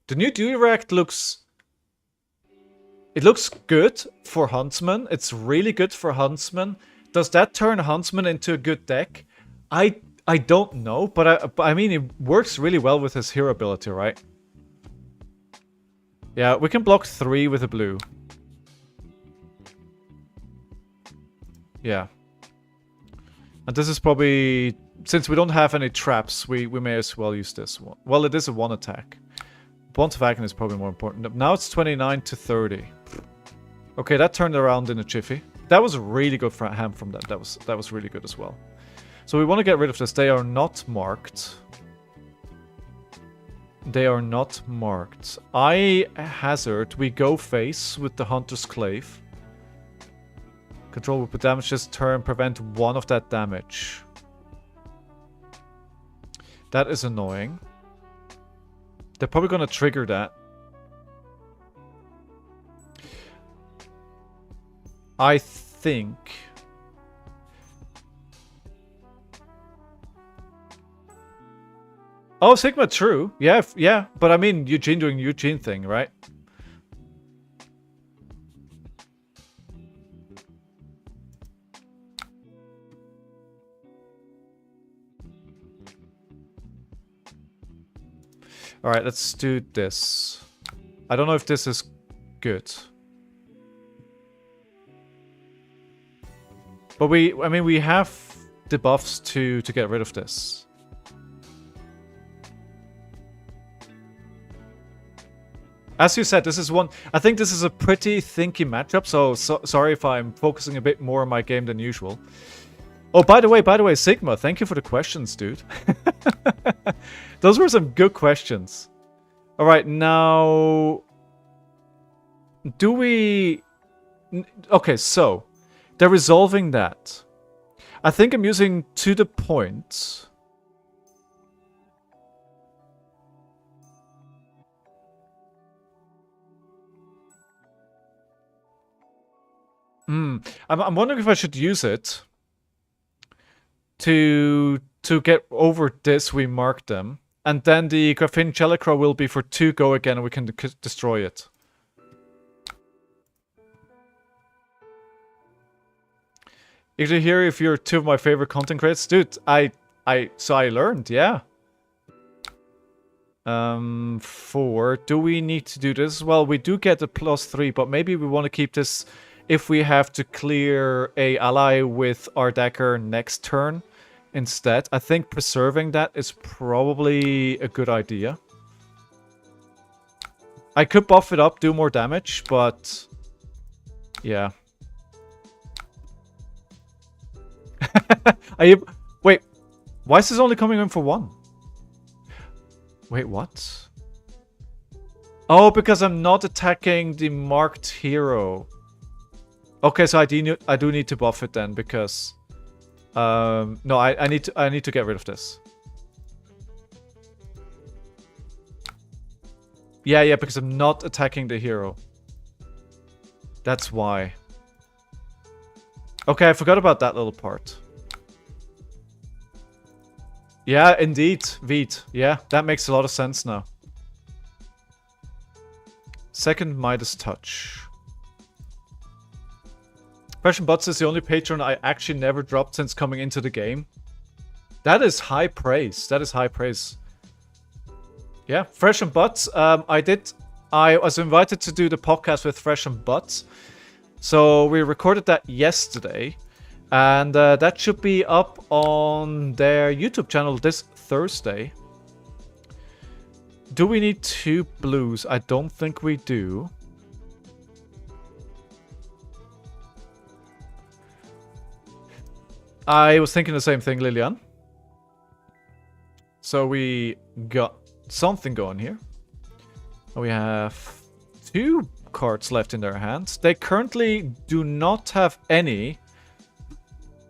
The new Direct looks... It looks good for Huntsman. It's really good for Huntsman. Does that turn Huntsman into a good deck? I don't know, but I mean, it works really well with his hero ability, right? Yeah, we can block 3 with a blue. Yeah. And this is probably... Since we don't have any traps, we may as well use this one. Well, it is a 1 attack. Bond of Agony is probably more important. Now it's 29 to 30. Okay, that turned around in a jiffy. That was a really good hand from them. That was really good as well. So we want to get rid of this. They are not marked. They are not marked. I hazard. We go face with the Hunter's Clave. Control will put damage this turn. Prevent 1 of that damage. That is annoying. They're probably going to trigger that. I think... Oh, Sigma, true. Yeah, yeah. But I mean, Eugene doing Eugene thing, right? Alright, let's do this. I don't know if this is good. But I mean, we have the buffs to get rid of this. As you said, this is one... I think this is a pretty thinky matchup, so sorry if I'm focusing a bit more on my game than usual. Oh, by the way, Sigma, thank you for the questions, dude. Those were some good questions. All right, now... Do we... Okay, so... They're resolving that. I think I'm using to the point... I'm wondering if I should use it to get over this. We mark them, and then the Graphene Jellicrow will be for 2 go again, and we can destroy it. You can hear if you're 2 of my favorite content creators, dude. So I learned, yeah. 4. Do we need to do this? Well, we do get a +3, but maybe we want to keep this. If we have to clear a ally with our dagger next turn instead, I think preserving that is probably a good idea. I could buff it up, do more damage, but yeah. Wait, why is this only coming in for 1? Wait, what? Oh, because I'm not attacking the marked hero. Okay, so I do need to buff it then, because no, I need to get rid of this. Yeah, because I'm not attacking the hero. That's why. Okay, I forgot about that little part. Yeah, indeed, Veet. Yeah, that makes a lot of sense now. Second Midas Touch. Fresh and Butts is the only patron I actually never dropped since coming into the game. That is high praise. That is high praise. Yeah, Fresh and Butts. I was invited to do the podcast with Fresh and Butts. So we recorded that yesterday. And that should be up on their YouTube channel this Thursday. Do we need 2 blues? I don't think we do. I was thinking the same thing, Lilian. So we got something going here. We have 2 cards left in their hands. They currently do not have any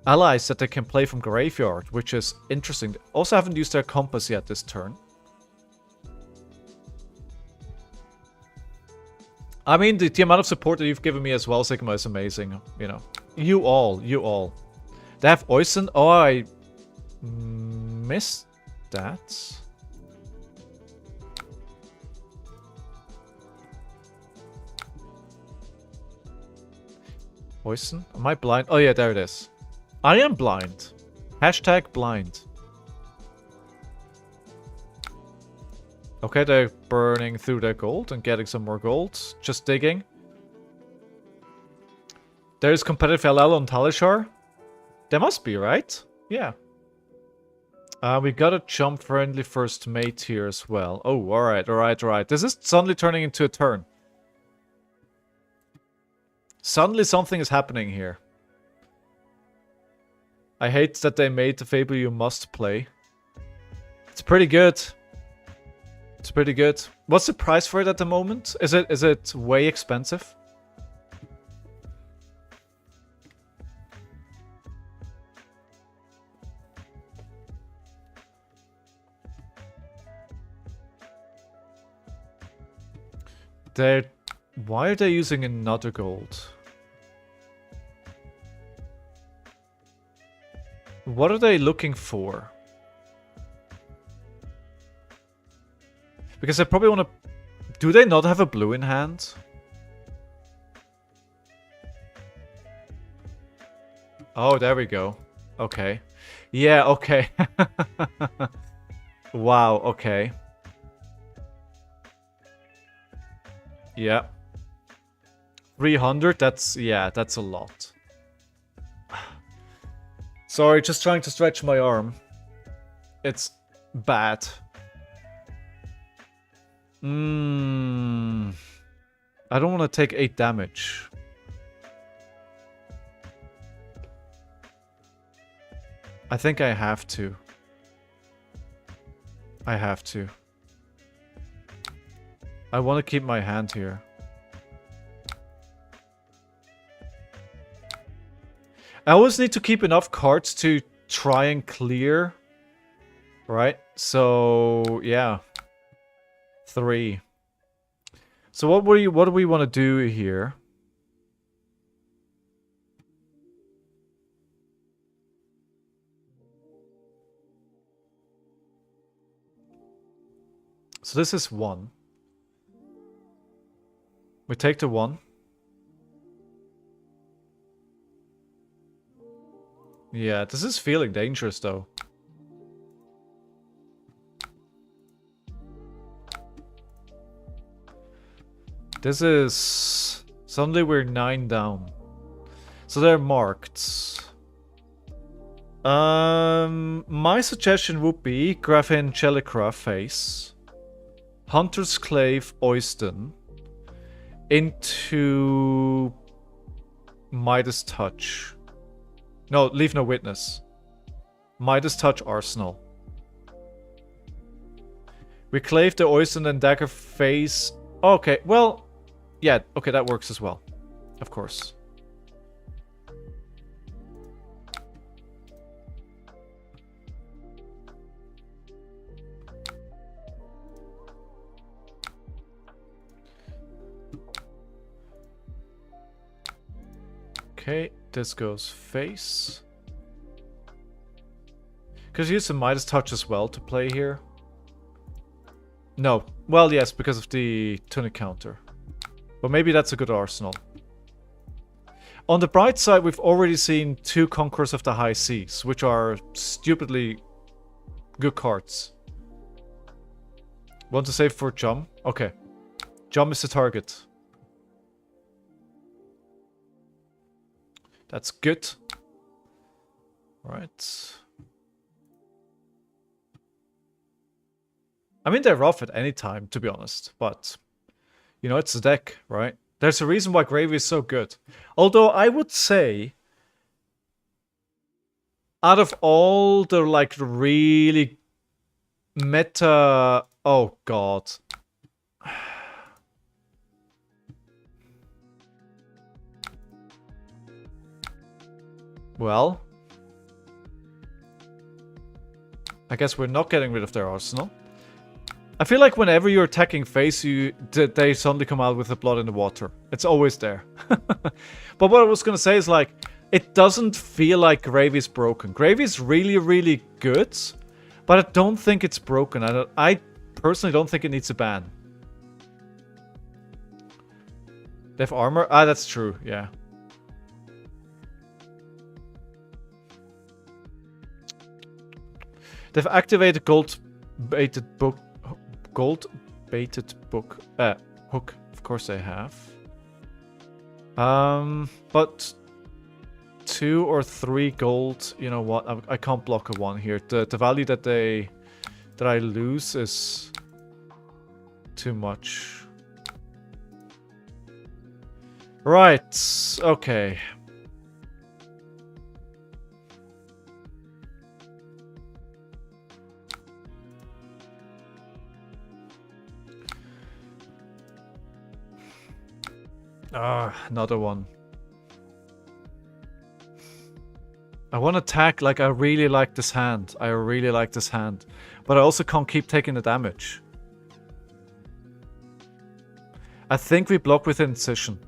allies that they can play from graveyard, which is interesting. They also haven't used their compass yet this turn. I mean, the amount of support that you've given me as well, Sigma, is amazing. You know, you all. They have Oisin. Oh, I missed that. Oisin? Am I blind? Oh yeah, there it is. I am blind. Hashtag blind. Okay, they're burning through their gold and getting some more gold. Just digging. There's competitive LL on Talishar. There must be, right? Yeah. We got a jump friendly first mate here as well. Oh, alright. This is suddenly turning into a turn. Suddenly something is happening here. I hate that they made the Fable you must play. It's pretty good. It's pretty good. What's the price for it at the moment? Is it way expensive? Why are they using another gold? What are they looking for? Because I probably want to... Do they not have a blue in hand? Oh, there we go. Okay. Yeah, okay. Wow, okay. Yeah. 300, that's a lot. Sorry, just trying to stretch my arm. It's bad. I don't want to take 8 damage. I think I have to. I have to. I want to keep my hand here. I always need to keep enough cards to try and clear. Right? So, yeah. 3. So what do we want to do here? So this is 1. We take the 1. Yeah, this is feeling dangerous though. This is... Suddenly we're 9 down. So they're marked. My suggestion would be Grafin Chelicra face. Hunter's Clave Oyston. Into... Midas Touch. No, Leave No Witness. Midas Touch Arsenal. We clave the Oyston and Dagger face. Okay, well... Yeah, okay, that works as well. Of course. Okay, this goes face. Could use the Midas Touch as well to play here. No. Well, yes, because of the tunic counter. But maybe that's a good arsenal. On the bright side, we've already seen 2 Conquerors of the High Seas, which are stupidly good cards. Want to save for Jum? Okay. Jum is the target. That's good. Right. I mean, they're rough at any time, to be honest, but... You know, it's a deck, right? There's a reason why Gravy is so good. Although, I would say... Out of all the, like, really... Meta... Oh, God. Well... I guess we're not getting rid of their arsenal. I feel like whenever you're attacking face, they suddenly come out with the blood in the water. It's always there. But what I was gonna say is, like, it doesn't feel like Gravy's broken. Gravy's really, really good, but I don't think it's broken. I personally don't think it needs a ban. They have armor? Ah, that's true, yeah. They've activated gold-baited book. Gold-baited book. Hook. Of course they have. But 2 or 3 gold. You know what? I can't block a 1 here. The value that I lose is too much. Right. Okay. Another one. I want to attack, like, I really like this hand. I really like this hand. But I also can't keep taking the damage. I think we block with Incision.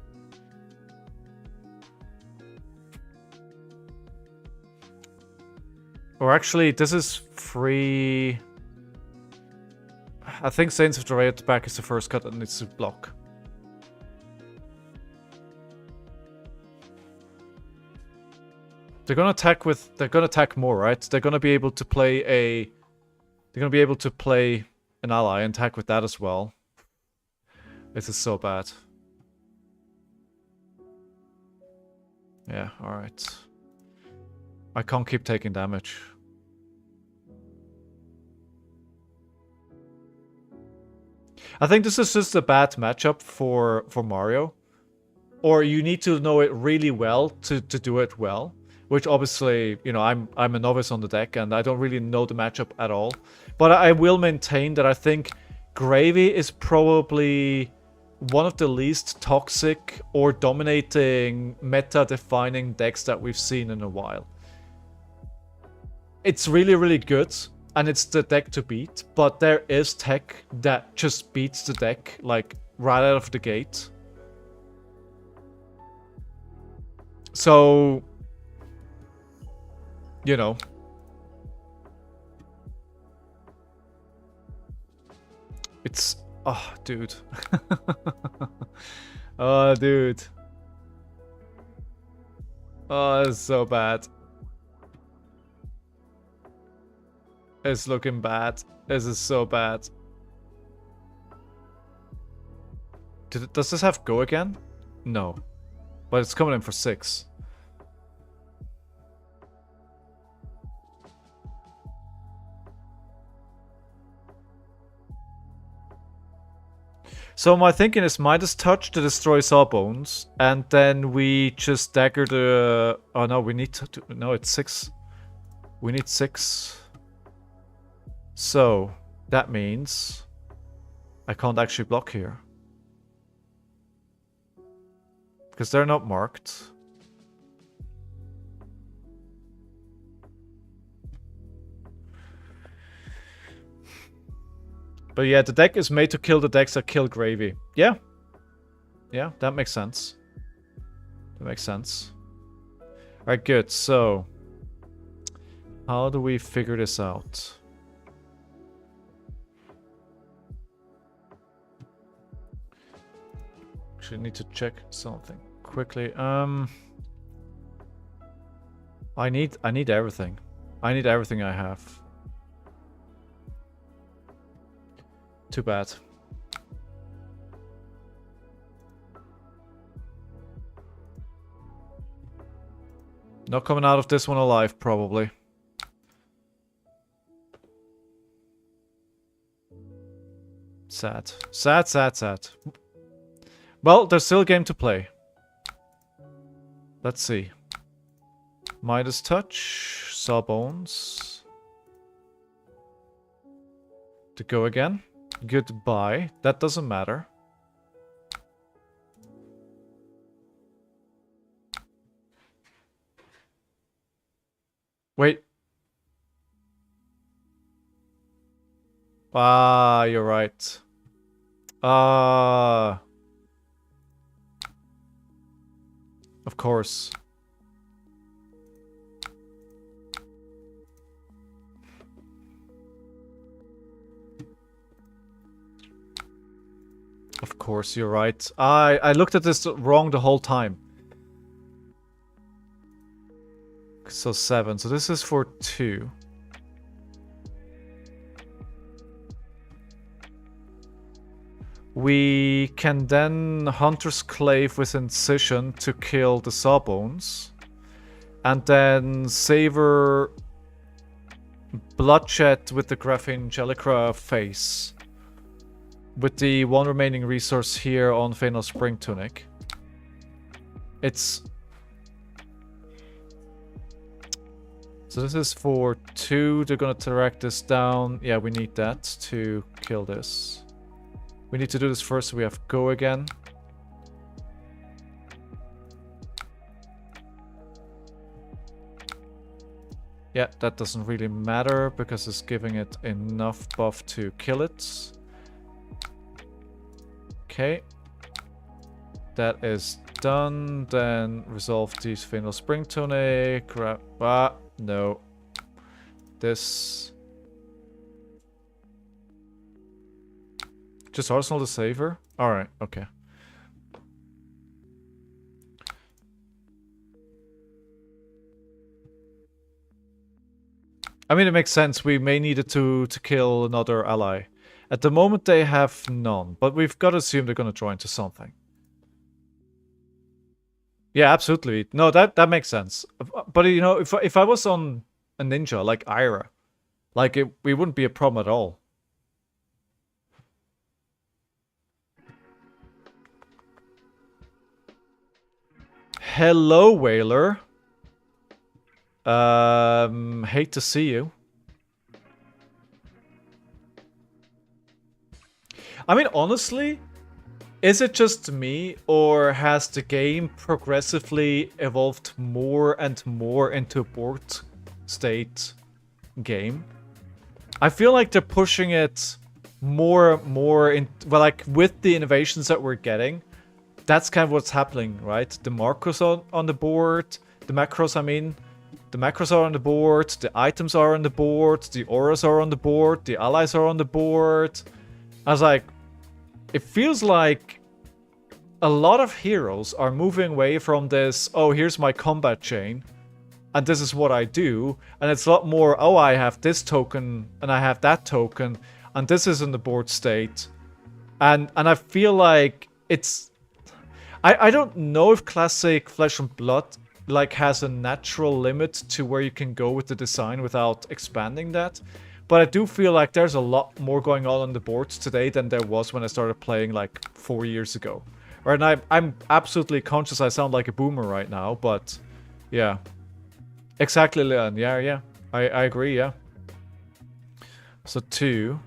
Or actually, this is free... I think Saints of the Ray at the back is the first cut that needs to block. They're gonna attack with... They're gonna attack more, right? They're gonna be able to play a... They're gonna be able to play an ally and attack with that as well. This is so bad. Yeah, alright. I can't keep taking damage. I think this is just a bad matchup for Mario. Or you need to know it really well to do it well. which obviously, you know, I'm a novice on the deck and I don't really know the matchup at all. But I will maintain that I think Gravy is probably one of the least toxic or dominating meta-defining decks that we've seen in a while. It's really, really good, and it's the deck to beat, but there is tech that just beats the deck, like, right out of the gate. So, you know. It's... oh, dude. Oh, dude. Oh, it's so bad. It's looking bad. This is so bad. Does this have go again? No. But it's coming in for 6. So my thinking is Midas Touch to destroy Sawbones, and then we just dagger the... oh no, we need to... no, it's 6. We need 6. So, that means I can't actually block here. Because they're not marked. But yeah, the deck is made to kill the decks that kill Gravy. Yeah. Yeah, that makes sense. That makes sense. Alright, good. So, how do we figure this out? Actually, need to check something quickly. I need everything. I need everything I have. Too bad. Not coming out of this one alive, probably. Sad. Sad, sad, sad. Well, there's still a game to play. Let's see. Midas Touch. Sawbones. To go again. Goodbye. That doesn't matter. Wait. Ah, you're right. Of course. Of course, you're right. I looked at this wrong the whole time. So 7. So this is for 2. We can then Hunter's Clave with Incision to kill the Sawbones. And then Savor Bloodshed with the Graphene Jellicra face. With the one remaining resource here on Fatal Spring Tunic. It's... so this is for 2. They're gonna track this down. Yeah, we need that to kill this. We need to do this first, so we have go again. Yeah, that doesn't really matter because it's giving it enough buff to kill it. Okay. That is done. Then resolve these Fatal Spring Tunic. Grab... ah, no. This... just Arsenal the Saver? Alright, okay. I mean, it makes sense. We may need it to kill another ally. At the moment, they have none. But we've got to assume they're going to draw into something. Yeah, absolutely. No, that makes sense. But, you know, if I was on a ninja like Ira, like, it wouldn't be a problem at all. Hello, Whaler. Hate to see you. I mean, honestly, is it just me, or has the game progressively evolved more and more into a board state game? I feel like they're pushing it more in, well, like with the innovations that we're getting, that's kind of what's happening, right? The macros on the board, the macros, I mean, the macros are on the board, the items are on the board, the auras are on the board, the allies are on the board. I was like, it feels like a lot of heroes are moving away from this, oh, here's my combat chain, and this is what I do, and it's a lot more, oh, I have this token, and I have that token, and this is in the board state. And I feel like it's... I don't know if classic Flesh and Blood like has a natural limit to where you can go with the design without expanding that. But I do feel like there's a lot more going on the boards today than there was when I started playing like 4 years ago. Right, and I'm absolutely conscious I sound like a boomer right now, but yeah. Exactly, Leon. Yeah. I agree, yeah. So 2.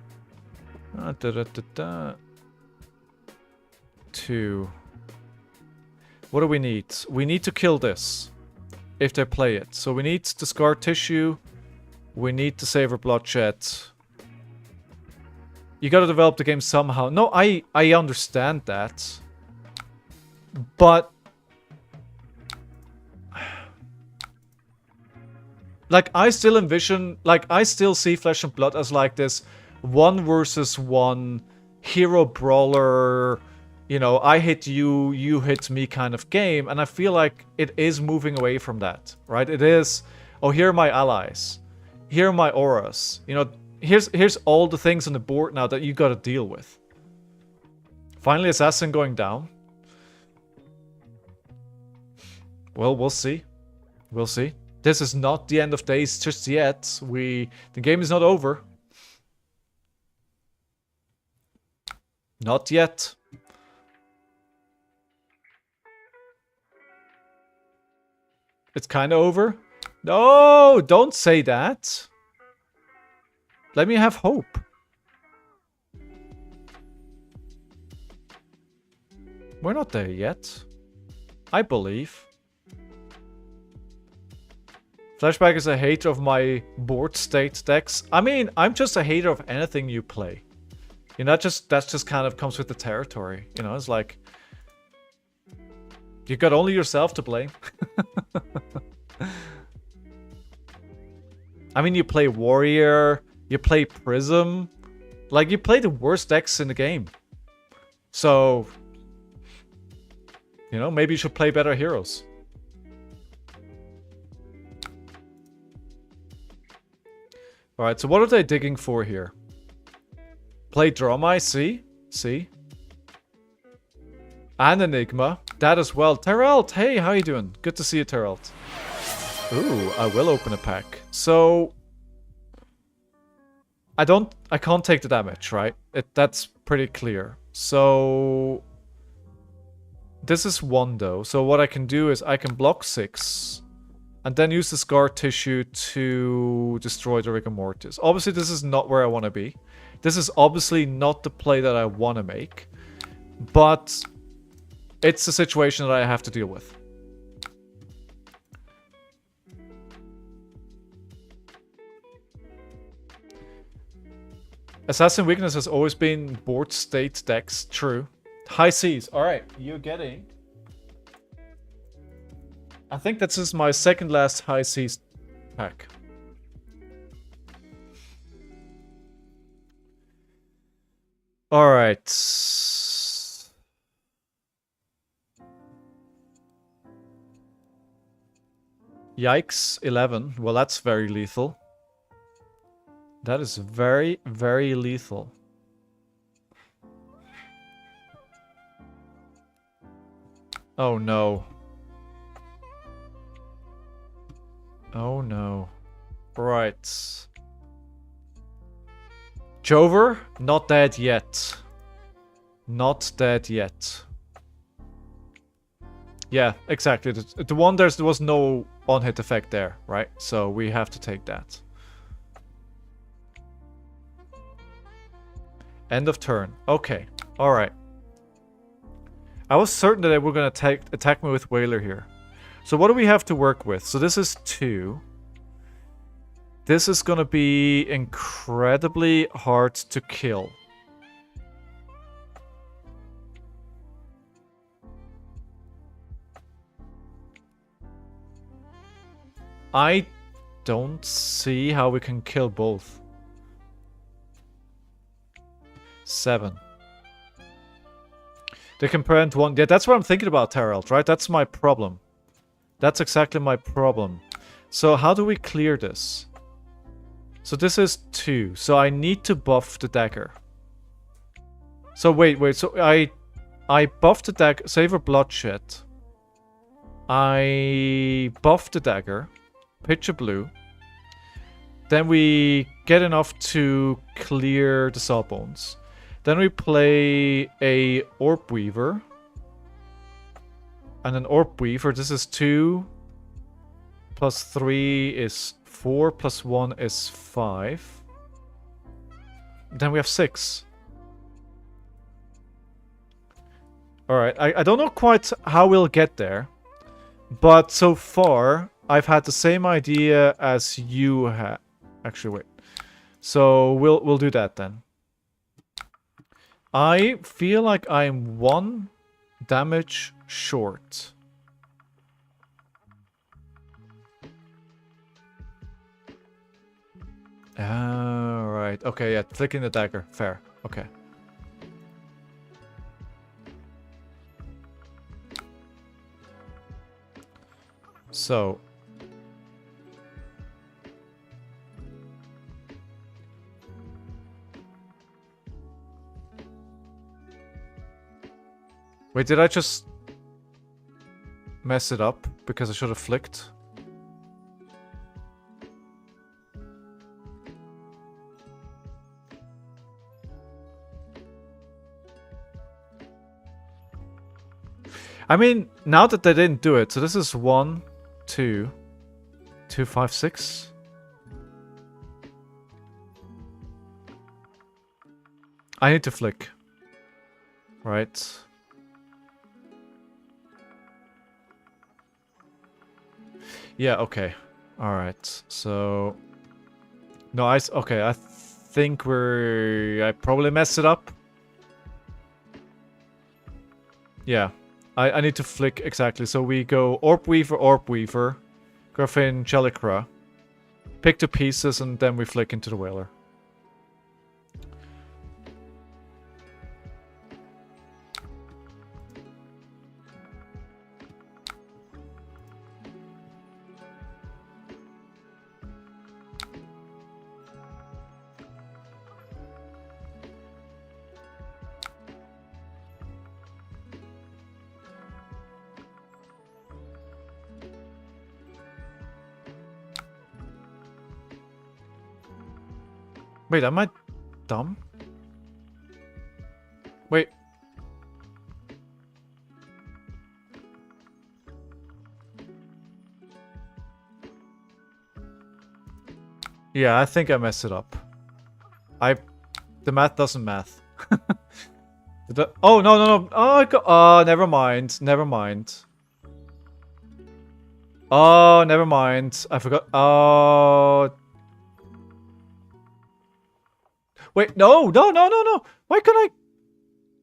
2. What do we need? We need to kill this if they play it. So we need the scar tissue. We need to savor bloodshed. You gotta develop the game somehow. No, I understand that. But... like, I still envision... like, I still see Flesh and Blood as like this 1 versus 1 hero brawler... you know, I hit you, you hit me kind of game. And I feel like it is moving away from that, right? It is, oh, here are my allies. Here are my auras. You know, here's all the things on the board now that you gotta deal with. Finally, Assassin going down. Well, we'll see. We'll see. This is not the end of days just yet. The game is not over. Not yet. It's kind of over? No, don't say that. Let me have hope. We're not there yet. I believe. Fleshbag is a hater of my board state decks. I mean, I'm just a hater of anything you play. You know, that just kind of comes with the territory. You know, it's like... you got only yourself to blame. I mean, you play Warrior, you play Prism. Like, you play the worst decks in the game. So, you know, maybe you should play better heroes. Alright, so what are they digging for here? Play Dracai, see? And Enigma. That as well. Terrelt, hey, how you doing? Good to see you, Terrelt. Ooh, I will open a pack. So... I can't take the damage, right? That's pretty clear. So... this is 1 though. So what I can do is I can block 6. And then use the scar tissue to destroy the rigor mortis. Obviously, this is not where I want to be. This is obviously not the play that I want to make. But... it's a situation that I have to deal with. Assassin weakness has always been board state decks. True. High seas. Alright, you're getting... I think this is my second last high seas pack. Alright. Yikes, 11. Well, that's very lethal. That is very, very lethal. Oh no. Oh no. Right. Jover, not dead yet. Not dead yet. Yeah, exactly. The one there was no on-hit effect there, right? So we have to take that. End of turn. Okay. Alright. I was certain that they were going to attack me with Whaler here. So what do we have to work with? So this is 2. This is going to be incredibly hard to kill. I don't see how we can kill both. 7. They can prevent 1. Yeah, that's what I'm thinking about, Terrell, right? That's my problem. That's exactly my problem. So how do we clear this? So this is 2. So I need to buff the dagger. So wait. So I buffed the dagger. Savor bloodshed. I buffed the dagger. Picture blue. Then we get enough to clear the sawbones. Then we play a Orb Weaver. And an Orb Weaver. This is 2. Plus 3 is 4. Plus 1 is 5. Then we have 6. Alright, I don't know quite how we'll get there. But so far, I've had the same idea as you had. Actually, wait. So we'll do that then. I feel like I'm 1 damage short. Alright. Okay, yeah. Flicking the dagger. Fair. Okay. So. Wait, did I just mess it up? Because I should have flicked? I mean, now that they didn't do it, so this is 1, 2, 2, 5, 6. I need to flick. Right. Yeah, okay. Alright, so... No, okay, I think I probably messed it up. Yeah. I need to flick exactly. So we go Orb Weaver, Griffin, Chelicra. Pick the pieces and then we flick into the Whaler. Wait, am I dumb? Wait. Yeah, I think I messed it up. The math doesn't math. Oh, no. Oh, never mind. Never mind. Oh, never mind. I forgot. Oh... Wait, no. Why could I...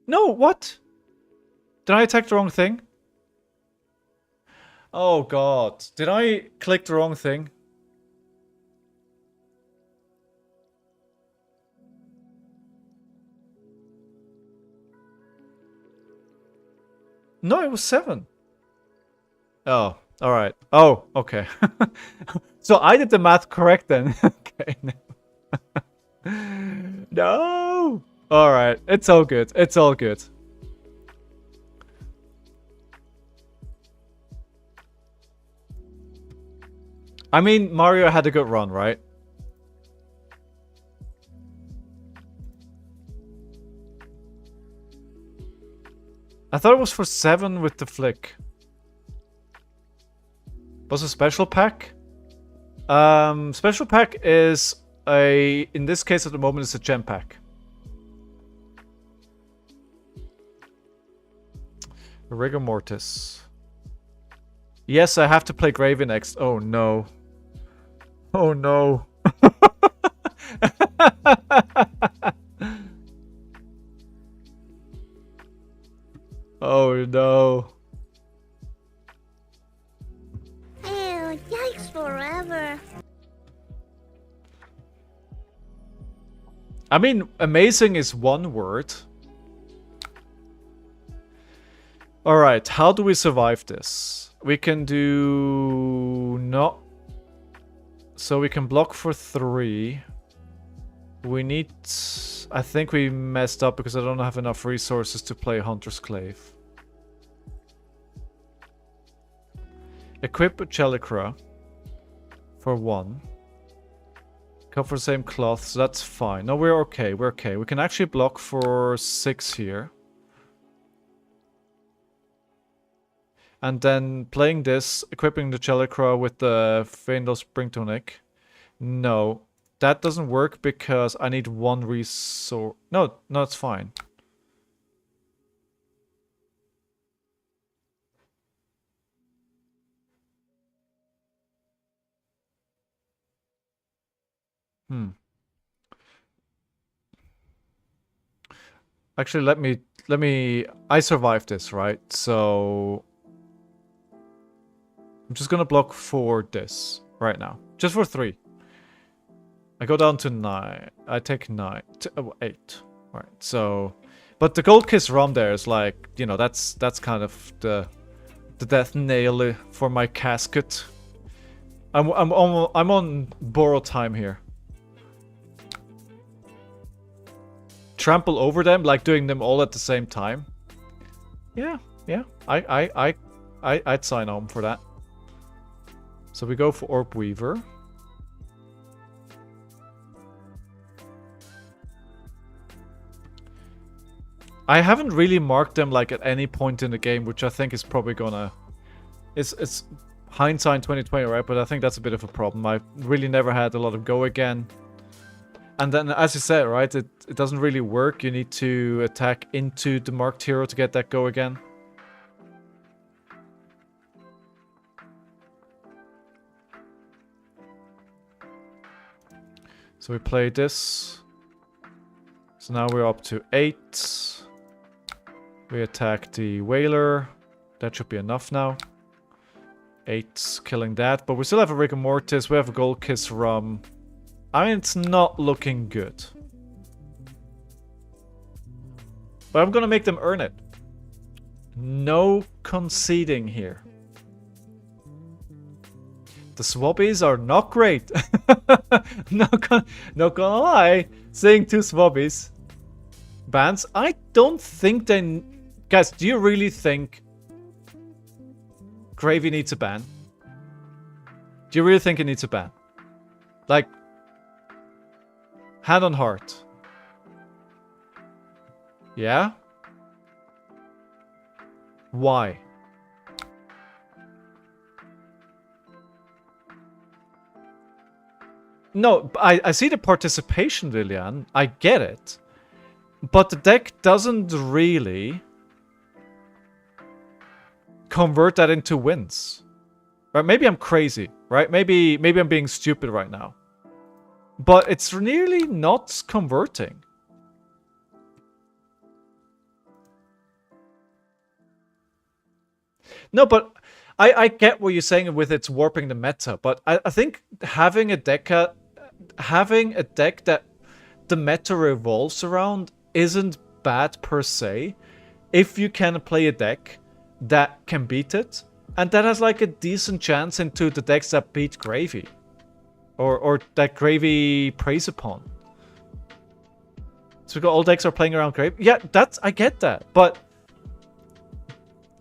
No, what? Did I attack the wrong thing? Oh, God. Did I click the wrong thing? No, it was 7. Oh, alright. Oh, okay. So I did the math correct then. Okay. No! Alright, it's all good. It's all good. I mean, Mario had a good run, right? I thought it was for 7 with the flick. What's a special pack? Special pack is in this case at the moment, it's a gem pack. Rigor Mortis. Yes, I have to play Gravy next. Oh no. Oh no. Oh no. Ew, yikes forever. I mean, amazing is one word. Alright, how do we survive this? We can do... no. So we can block for 3. We need... I think we messed up because I don't have enough resources to play Hunter's Clave. Equip a Chelicra for 1. Cover the same cloth, so that's fine. No, we're okay, we're okay. We can actually block for 6 here. And then playing this, equipping the Chelicra with the Faendal Spring Tonic. No, that doesn't work because I need 1 resource. No, it's fine. Actually, let me. I survived this, right? So I'm just gonna block for this right now, just for 3. I go down to 9. I take 9, 8. All right. So, but the Gold Kiss Rum there is like, you know, that's kind of the death nail for my casket. I'm on borrowed time here. Trample over them, like doing them all at the same time. Yeah. I'd sign on for that. So we go for Orb Weaver. I haven't really marked them like at any point in the game, which I think is probably gonna... It's hindsight 2020, right? But I think that's a bit of a problem. I really never had a lot of go again. And then, as you said, right, it doesn't really work. You need to attack into the marked hero to get that go again. So we play this. So now we're up to 8. We attack the Whaler. That should be enough now. 8 killing that. But we still have a Rigor Mortis. We have a Gold Kiss Rum. I mean, it's not looking good. But I'm gonna make them earn it. No conceding here. The Swabbies are not great. Not gonna lie. Saying 2 Swabbies. Bans. I don't think they... Guys, do you really think Gravy needs a ban? Do you really think it needs a ban? Like... Hand on heart. Yeah? Why? No, I see the participation, Lilian. I get it. But the deck doesn't really convert that into wins. Right? Maybe I'm crazy, right? Maybe I'm being stupid right now. But it's nearly not converting. No, but I get what you're saying with it's warping the meta, but I think having a deck that the meta revolves around isn't bad per se, if you can play a deck that can beat it, and that has like a decent chance into the decks that beat Gravy. Or that Gravy preys upon. So all decks are playing around Gravy. Yeah, I get that. But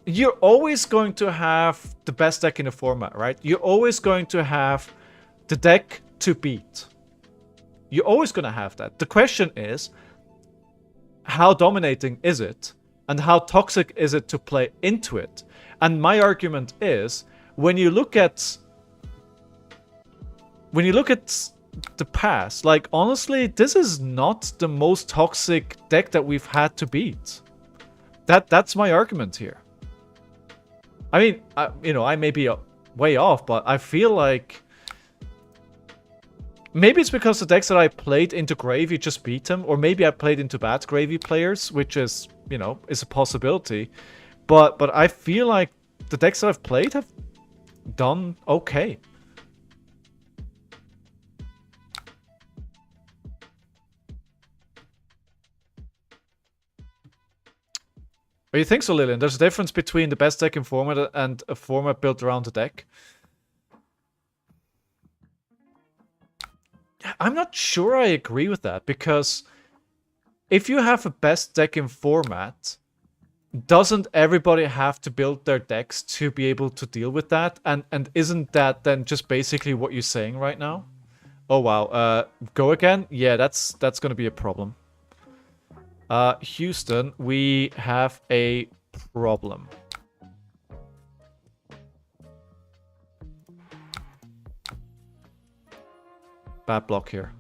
you're always going to have the best deck in the format, right? You're always going to have the deck to beat. You're always going to have that. The question is, how dominating is it? And how toxic is it to play into it? And my argument is, when you look at the past, like honestly, this is not the most toxic deck that we've had to beat. That's my argument here. I mean, I may be way off, but I feel like maybe it's because the decks that I played into Gravy just beat them, or maybe I played into bad Gravy players, which is, is a possibility. But I feel like the decks that I've played have done okay. Oh, you think so, Lillian? There's a difference between the best deck in format and a format built around the deck. I'm not sure I agree with that, because if you have a best deck in format, doesn't everybody have to build their decks to be able to deal with that? And isn't that then just basically what you're saying right now? Oh wow, go again? Yeah, that's gonna be a problem. Houston, we have a problem. Bad block here.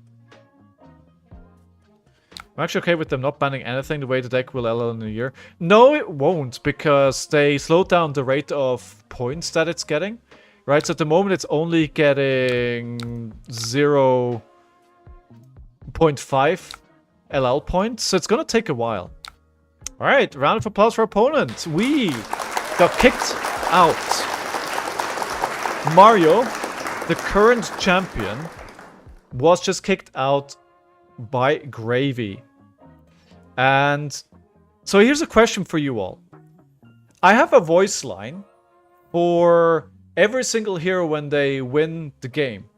I'm actually okay with them not banning anything the way the deck will LL in a year. No, it won't, because they slowed down the rate of points that it's getting. Right, so at the moment it's only getting 0.5 LL points, so it's gonna take a while. Alright, round of applause for opponent. We got kicked out. Mario, the current champion, was just kicked out by Gravy. And so here's a question for you all. I have a voice line for every single hero when they win the game.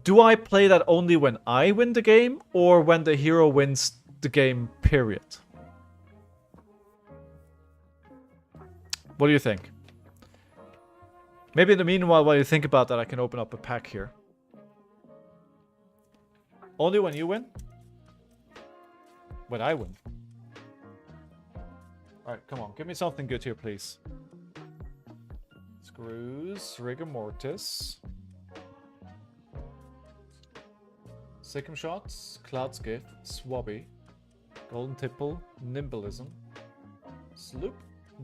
Do I play that only when I win the game, or when the hero wins the game, period? What do you think? Maybe in the meanwhile, while you think about that, I can open up a pack here. Only when you win? When I win. Alright, come on. Give me something good here, please. Screws, Rigor Mortis. Sikkim Shots, Cloud's Gift, Swabby, Golden Tipple, Nimblism, Sloop,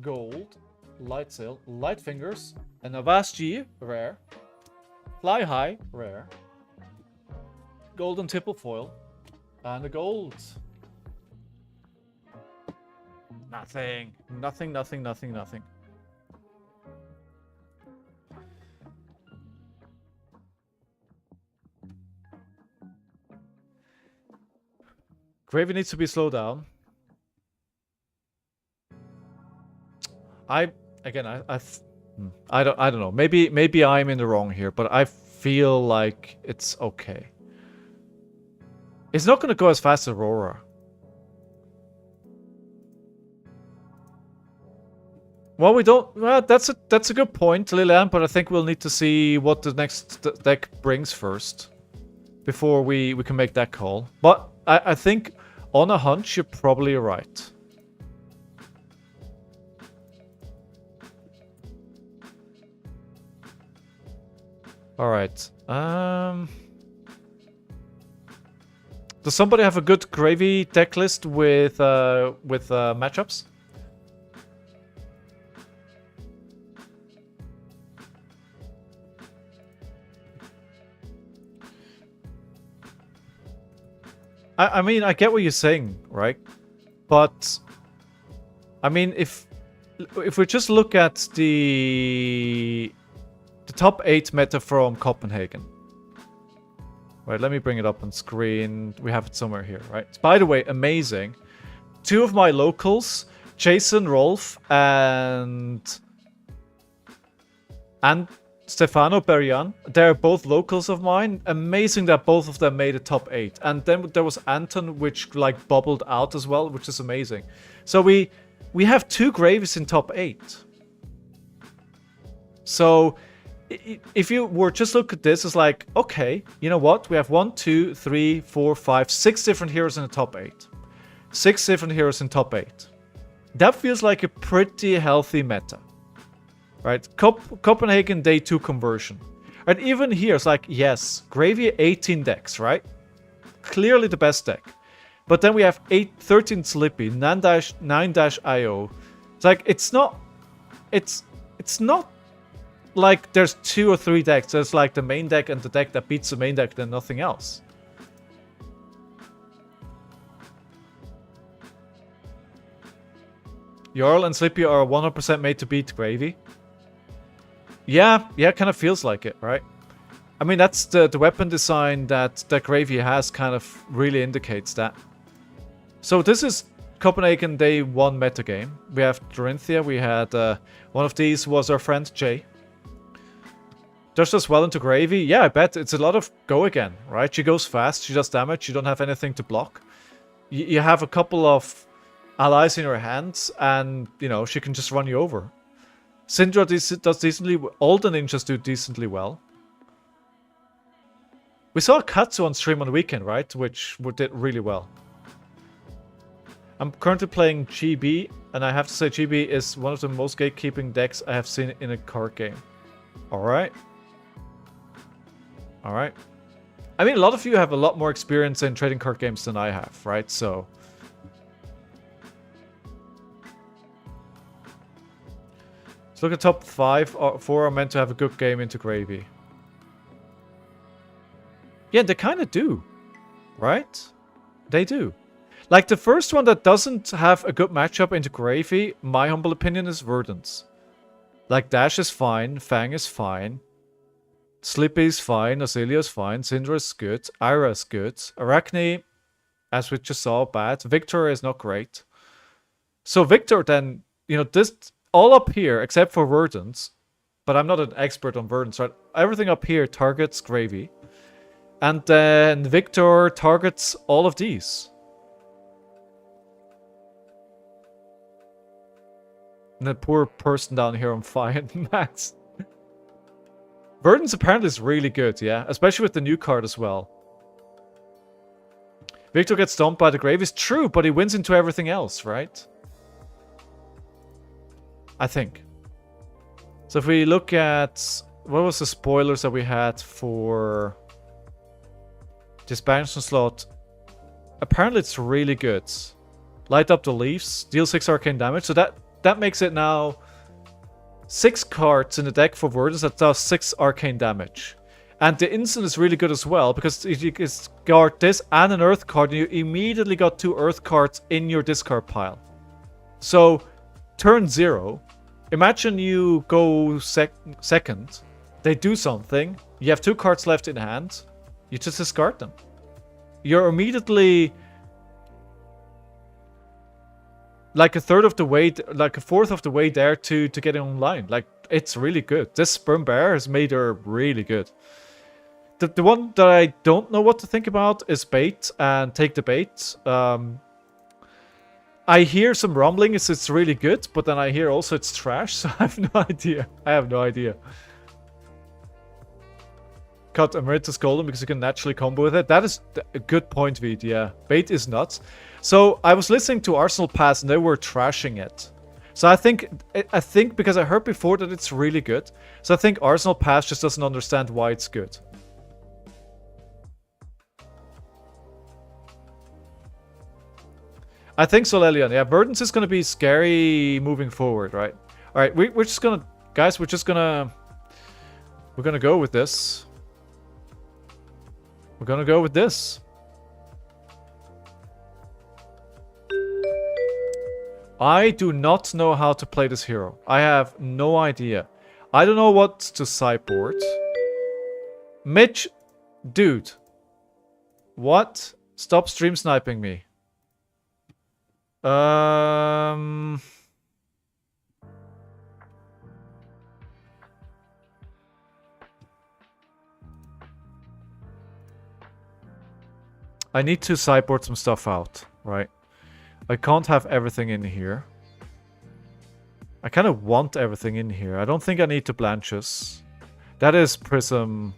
Gold, Light Sail, Light Fingers, an Avast-G, rare, Fly High, rare, Golden Tipple foil, and a gold. Nothing. Nothing, nothing, nothing, nothing. Gravy needs to be slowed down. I don't know. Maybe I'm in the wrong here, but I feel like it's okay. It's not going to go as fast as Aurora. Well, we don't. Well, that's a good point, Lilian. But I think we'll need to see what the next deck brings first before we can make that call. But I think on a hunch, you're probably right. All right. Does somebody have a good Gravy deck list with matchups? I mean, I get what you're saying, right? But I mean, if we just look at the top 8 meta from Copenhagen. Right, let me bring it up on screen. We have it somewhere here, right? By the way, amazing. 2 of my locals, Jason, Rolf, and Stefano Berian, they're both locals of mine. Amazing that both of them made a top 8. And then there was Anton, which like bubbled out as well, which is amazing. So we have 2 Gravies in top 8. So if you were just look at this, it's like, okay, you know what? We have 1, 2, 3, 4, 5, 6 different heroes in the top 8. 6 different heroes in top 8. That feels like a pretty healthy meta. Right? Copenhagen Day 2 conversion. And even here, it's like, yes, Gravy 18 decks, right? Clearly the best deck. But then we have 13 Slippy, 9-IO. It's like, it's not like there's 2 or 3 decks. There's like the main deck and the deck that beats the main deck, then nothing else. Jarl and Slippy are 100% made to beat Gravy. Yeah, kind of feels like it, right? I mean, that's the weapon design that Gravy has kind of really indicates that. So this is Copenhagen Day 1 metagame. We have Dorinthia, we had one of these was our friend Jay. Does well into Gravy? Yeah, I bet it's a lot of go again, right? She goes fast, she does damage, you don't have anything to block. You have a couple of allies in your hands, and, you know, she can just run you over. Syndra does decently, all the ninjas do decently well. We saw Katsu on stream on the weekend, right? Which did really well. I'm currently playing GB, and I have to say GB is one of the most gatekeeping decks I have seen in a card game. Alright. Alright. I mean, a lot of you have a lot more experience in trading card games than I have, right? So... let's look at top 5 or 4 are meant to have a good game into Gravy. Yeah, they kind of do. Right? They do. Like, the first one that doesn't have a good matchup into Gravy, my humble opinion, is Verdance. Like, Dash is fine, Fang is fine, Slippy is fine, Oscilio is fine, Syndra is good, Ira is good, Arakni, as we just saw, bad, Victor is not great. So Victor then, you know, this... all up here, except for Verdance, but I'm not an expert on Verdance, right? Everything up here targets Gravy. And then Victor targets all of these. And the poor person down here on fire, Max. Verdance apparently is really good, yeah? Especially with the new card as well. Victor gets stomped by the Grave is true, but he wins into everything else, right? I think. So if we look at... what was the spoilers that we had for... the expansion slot? Apparently it's really good. Light up the leaves, deal 6 arcane damage. So that makes it now 6 cards in the deck for Verdance that does 6 arcane damage. And the instant is really good as well, because you can guard this and an earth card, and you immediately got 2 earth cards in your discard pile. So, turn 0, imagine you go second, they do something, you have 2 cards left in hand, you just discard them. You're immediately like a third of the way, like a fourth of the way there to get it online. Like, it's really good. This Sperm Bear has made her really good. The one that I don't know what to think about is bait and take the bait. I hear some rumbling, it's really good, but then I hear also it's trash, so I have no idea. I have no idea. Cut Emeritus Golem because you can naturally combo with it. That is a good point, Veed, yeah. Bait is nuts. So I was listening to Arsenal Pass and they were trashing it. So I think because I heard before that it's really good. So I think Arsenal Pass just doesn't understand why it's good. I think so, Lelian. Yeah, Verdance is going to be scary moving forward, right? Alright, we're just going to... guys, we're going to go with this. We're going to go with this. I do not know how to play this hero. I have no idea. I don't know what to sideboard. Mitch, dude. What? Stop stream sniping me. I need to sideboard some stuff out, right? I can't have everything in here. I kind of want everything in here. I don't think I need to blanches. That is Prism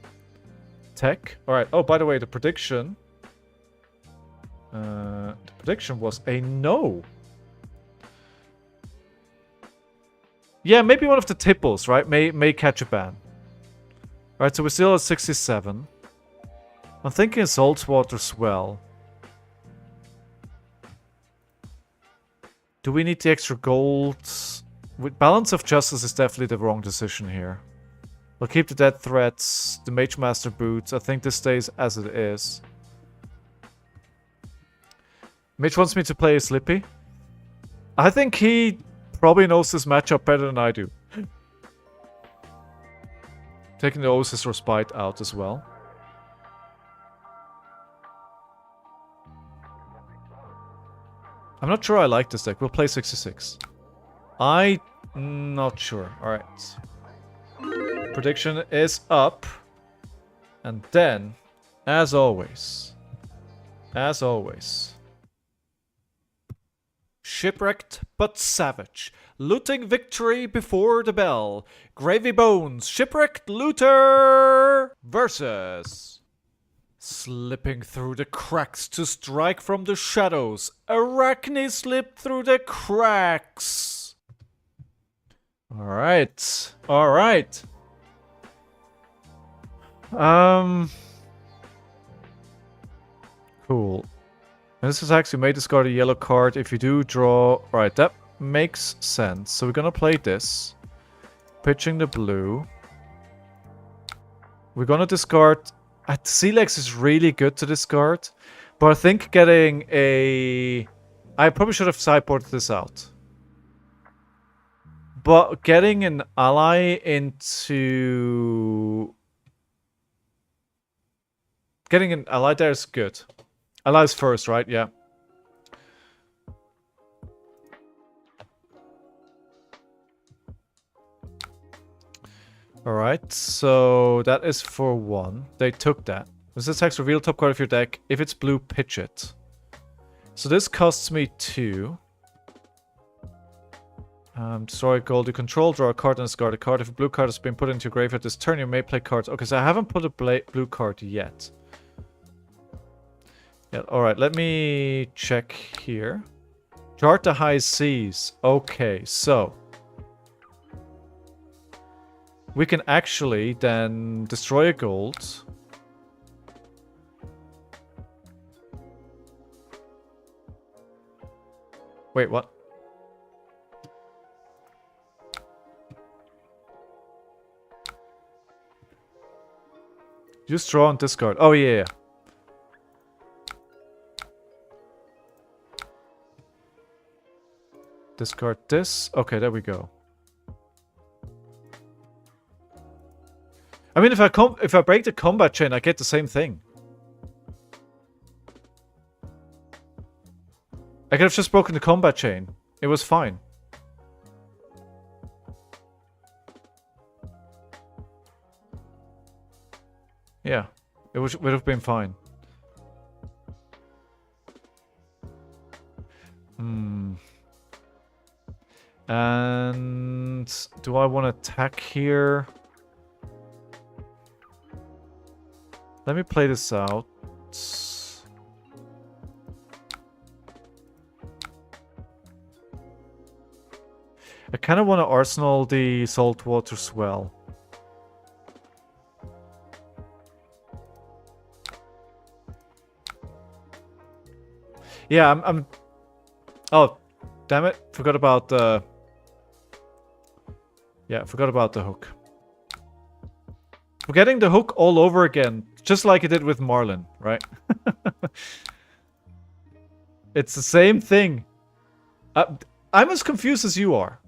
Tech. Alright, oh, by the way, the prediction... the prediction was a no. Yeah, maybe one of the tipples, right? May catch a ban. Alright, so we're still at 67. I'm thinking Saltwater Swell. Do we need the extra gold? With Balance of Justice is definitely the wrong decision here. We'll keep the Dead Threats, the Mage Master Boots. I think this stays as it is. Mitch wants me to play a Slippy. I think he probably knows this matchup better than I do. Taking the Oasis Respite out as well. I'm not sure I like this deck. We'll play 66. I'm not sure. Alright. Prediction is up. And then, as always, Shipwrecked but savage. Looting victory before the bell. Gravy Bones, Shipwrecked Looter versus slipping through the cracks to strike from the shadows. Arakni slipped through the cracks. Alright. Alright. Cool. And this is actually may discard a yellow card if you do draw. Right, that makes sense. So we're gonna play this. Pitching the blue. We're gonna discard. Celex is really good to discard. But I think getting a... I probably should have sideboarded this out. But getting an ally into... Getting an ally there is good. Allies first, right? Yeah. Alright, so that is for 1. They took that. This attacks reveal top card of your deck. If it's blue, pitch it. So this costs me 2. Destroy gold you control, draw a card and discard a card. If a blue card has been put into your graveyard this turn, you may play cards. Okay, so I haven't put a blue card yet. Yeah, alright, let me check here. Chart the high seas. Okay, so we can actually then destroy a gold. Wait, what? Just draw and discard. Oh, yeah. Discard this. Okay, there we go. I mean, if I break the combat chain, I get the same thing. I could have just broken the combat chain. It was fine. Yeah, it would have been fine. And do I want to attack here? Let me play this out. I kind of want to arsenal the Saltwater Swell. Yeah, I'm... Oh, damn it. Forgot about the... Yeah, forgot about the hook. We're getting the hook all over again. Just like it did with Marlin, right? It's the same thing. I'm as confused as you are.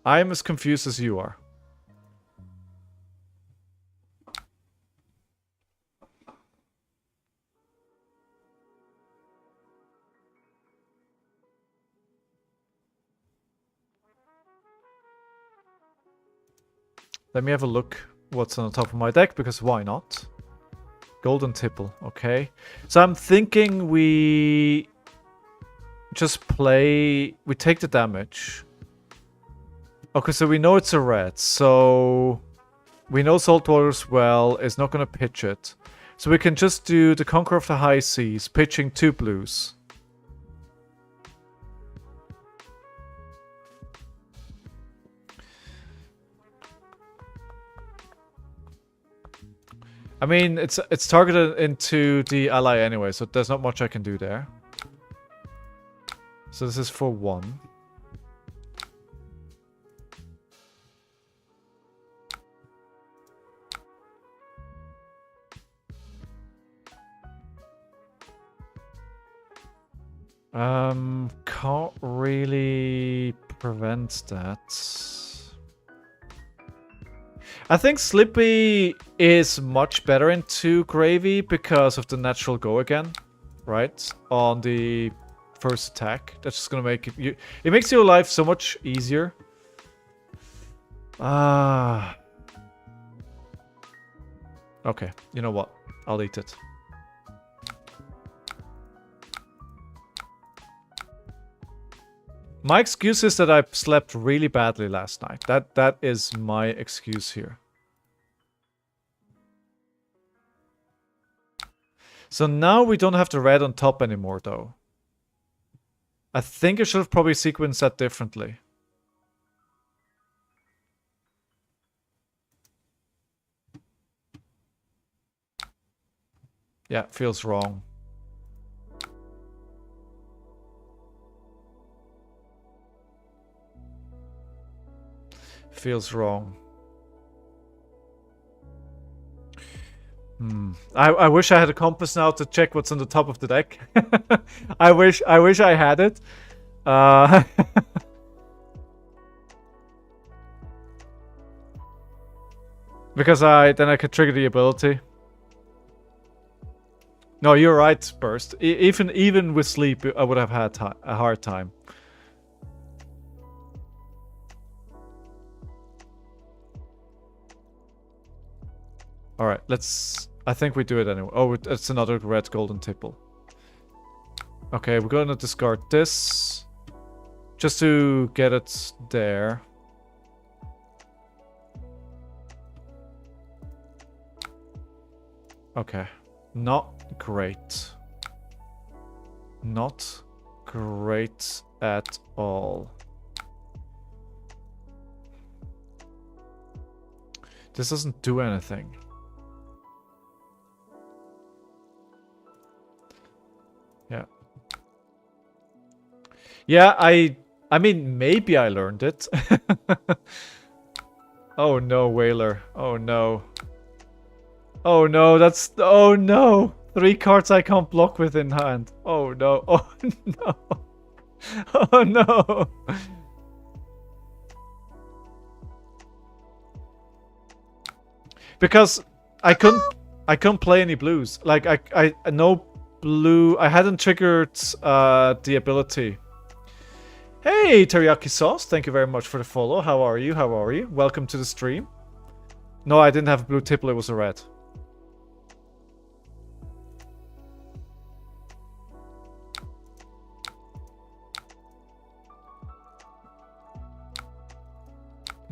I'm as confused as you are. Let me have a look what's on the top of my deck, because why not? Golden Tipple, okay. So I'm thinking we just play... We take the damage. Okay, so we know it's a red, so... We know Saltwater Swell is not going to pitch it. So we can just do the Conqueror of the High Seas, pitching 2 blues. I mean, it's targeted into the ally anyway, so there's not much I can do there. So this is for 1. Can't really prevent that. I think Slippy is much better into Gravy because of the natural go again, right? On the first attack. That's just gonna make it... It makes your life so much easier. Okay, you know what? I'll eat it. My excuse is that I slept really badly last night. That is my excuse here. So now we don't have the red on top anymore, though. I think I should have probably sequenced that differently. Yeah, feels wrong. Feels wrong. I wish I had a compass now to check what's on the top of the deck. I wish I had it. Because then I could trigger the ability. No, you're right, Burst. Even with sleep, I would have had a hard time. Alright, let's... I think we do it anyway. Oh, it's another red golden tipple. Okay, we're gonna discard this. Just to get it there. Okay. Not great. Not great at all. This doesn't do anything. Yeah. Yeah, I mean, maybe I learned it. Oh no, Whaler. Oh no. Oh no, that's... Oh no! 3 cards I can't block with in hand. Oh no. Oh no. Oh no. Because I couldn't play any blues. Like I no blue. I hadn't triggered the ability. Hey, Teriyaki Sauce, thank you very much for the follow. How are you? How are you? Welcome to the stream. No, I didn't have a blue tipple, it was a red.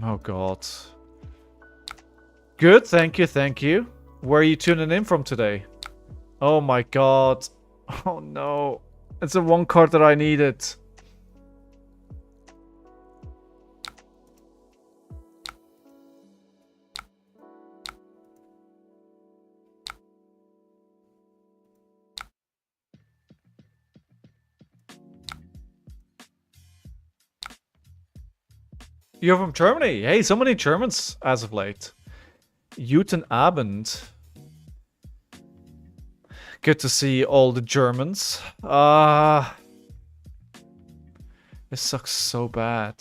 Oh god. Good, thank you, thank you. Where are you tuning in from today? Oh my god. Oh no. It's the one card that I needed. You're from Germany? Hey, so many Germans as of late. Guten Abend. Good to see all the Germans. This sucks so bad.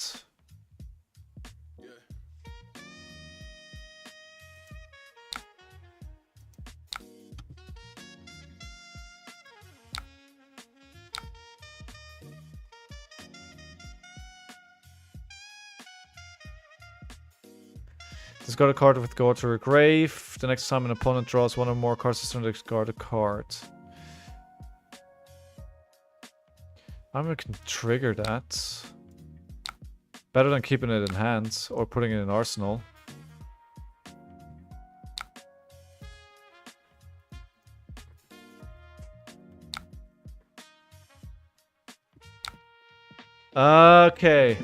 Discard a card with go to a grave. The next time an opponent draws one or more cards, discard a card. I'm gonna trigger that. Better than keeping it in hand or putting it in arsenal. Okay.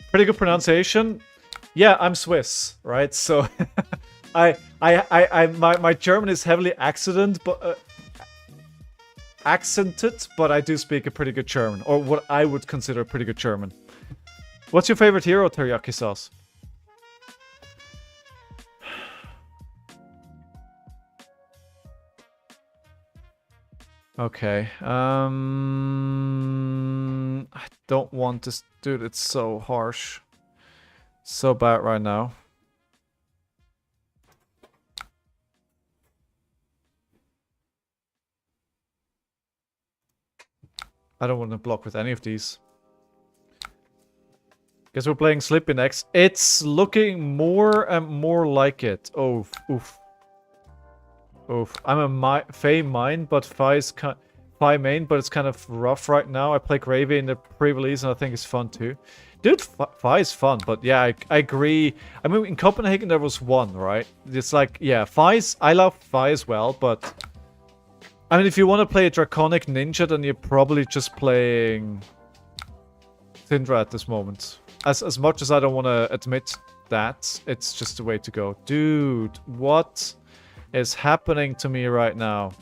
Pretty good pronunciation. Yeah, I'm Swiss, right? So I My German is heavily accented, but I do speak a pretty good German, or what I would consider a pretty good German. What's your favorite hero, teriyaki sauce? Okay. I don't want this, dude. It's so harsh, so bad right now. I don't want to block with any of these. Guess we're playing Slippy next. It's looking more and more like it. Oh, oof. Oof. I'm a Fae main, but Fae main, but it's kind of rough right now. I play Gravy in the pre-release, and I think it's fun too. Dude, Fae is fun, but yeah, I agree. I mean, in Copenhagen there was one, right? It's like, yeah, I love Fae as well, but... I mean, if you want to play a Draconic Ninja, then you're probably just playing Syndra at this moment. As much as I don't want to admit that, it's just the way to go. Dude, what is happening to me right now?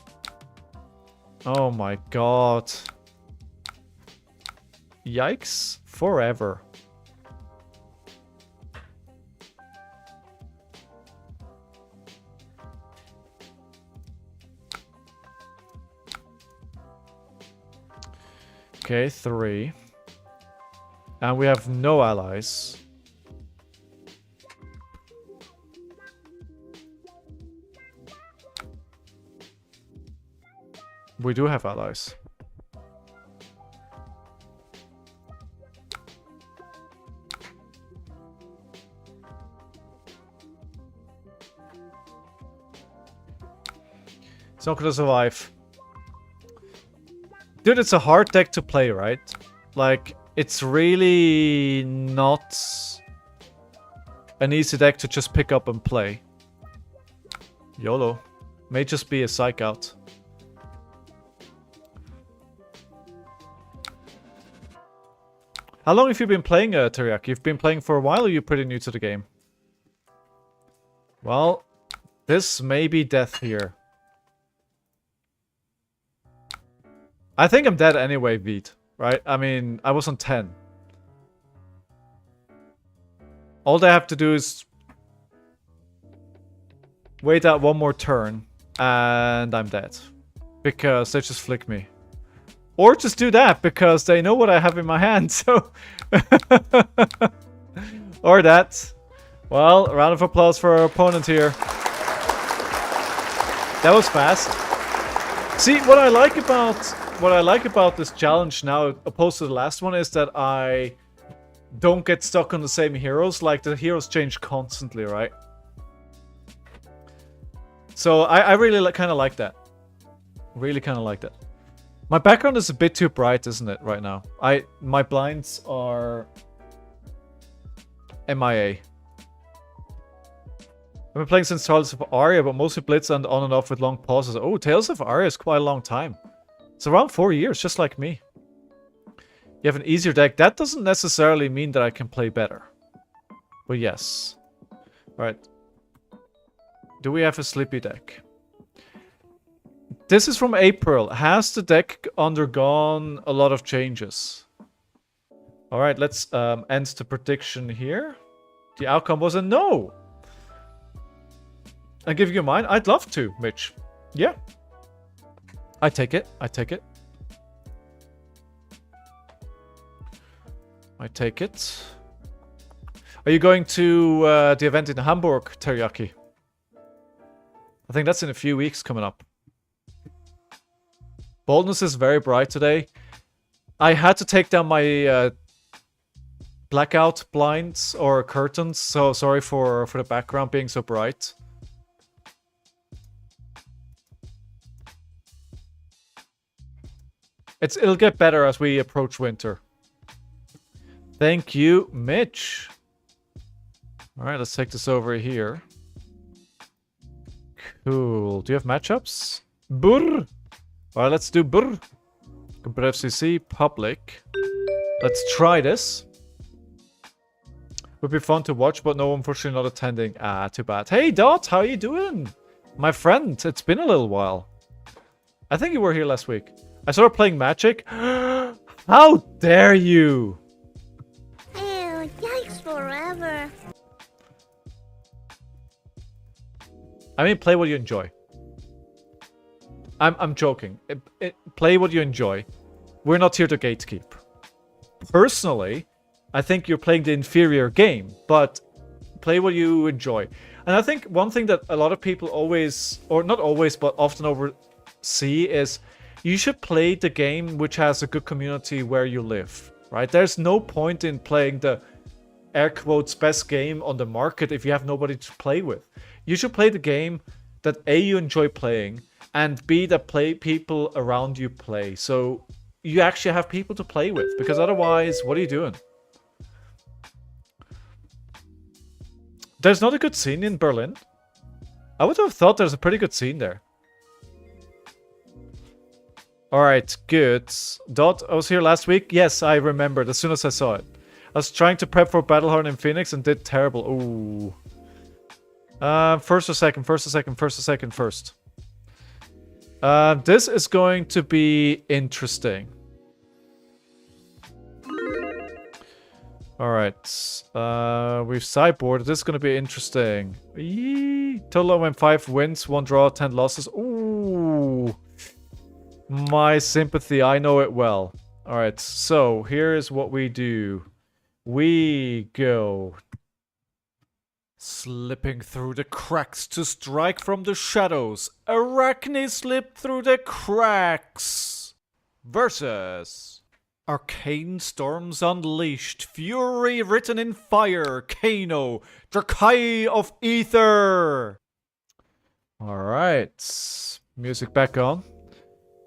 Oh my god. Yikes. Forever. Okay, 3. And we have no allies. We do have allies. It's not gonna survive. Dude, it's a hard deck to play, right? Like, it's really not an easy deck to just pick up and play. YOLO. May just be a psych out. How long have you been playing Teriyaki? You've been playing for a while, or you're pretty new to the game? Well, this may be death here. I think I'm dead anyway, Veet. Right? I mean, I was on 10. All they have to do is wait out one more turn, and I'm dead. Because they just flick me. Or just do that, because they know what I have in my hand, so... Or that. Well, a round of applause for our opponent here. That was fast. See, what I like about this challenge now, opposed to the last one, is that I don't get stuck on the same heroes. Like, the heroes change constantly, right? So I really kind of like that. Really kind of like that. My background is a bit too bright, isn't it, right now? My blinds are MIA. I've been playing since Tales of Aria, but mostly Blitz and on and off with long pauses. Oh, Tales of Aria is quite a long time. It's around 4 years, just like me. You have an easier deck. That doesn't necessarily mean that I can play better. But yes. Alright. Do we have a sleepy deck? This is from April. Has the deck undergone a lot of changes? Alright, let's end the prediction here. The outcome was a no! I'll give you mine. I'd love to, Mitch. Yeah. I take it. I take it. I take it. Are you going to the event in Hamburg, Teriyaki? I think that's in a few weeks coming up. Boldness is very bright today. I had to take down my blackout blinds or curtains, so sorry for the background being so bright. It'll get better as we approach winter. Thank you, Mitch. Alright, let's take this over here. Cool. Do you have matchups? Burr! Alright, let's do Burr. Competitive CC, public. Let's try this. Would be fun to watch, but no, unfortunately not attending. Ah, too bad. Hey, Dot, how you doing? My friend, it's been a little while. I think you were here last week. I started playing Magic. How dare you? Ew, yikes forever. I mean, play what you enjoy. I'm joking. Play what you enjoy. We're not here to gatekeep. Personally, I think you're playing the inferior game, but play what you enjoy. And I think one thing that a lot of people always, or not always, but often oversee is you should play the game which has a good community where you live, right? There's no point in playing the air quotes best game on the market if you have nobody to play with. You should play the game that A, you enjoy playing, and B, that people around you play. So you actually have people to play with, because otherwise, what are you doing? There's not a good scene in Berlin. I would have thought there's a pretty good scene there. Alright, good. Dot, I was here last week. Yes, I remembered as soon as I saw it. I was trying to prep for Battlehorn in Phoenix and did terrible. Ooh. First or second, first or second, first or second, first. This is going to be interesting. Alright. We've sideboarded. This is going to be interesting. Eee. Total went 5 wins, 1 draw, 10 losses. Ooh. My sympathy. I know it well. Alright, so here's what we do. We go slipping through the cracks to strike from the shadows. Arakni slip through the cracks. Versus Arcane Storms Unleashed. Fury written in fire. Kano. Dracai of Aether. Alright. Music back on.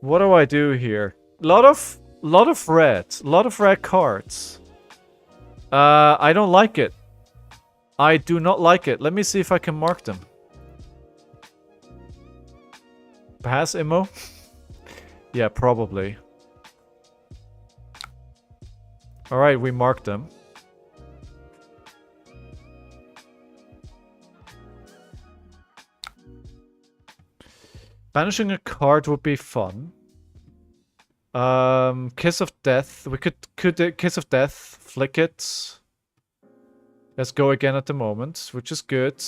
What do I do here? Lot of red. A lot of red cards. I don't like it. I do not like it. Let me see if I can mark them. Pass, Immo? Yeah, probably. Alright, we marked them. Banishing a card would be fun. Kiss of Death. We could Kiss of Death, flick it. Let's go again at the moment, which is good.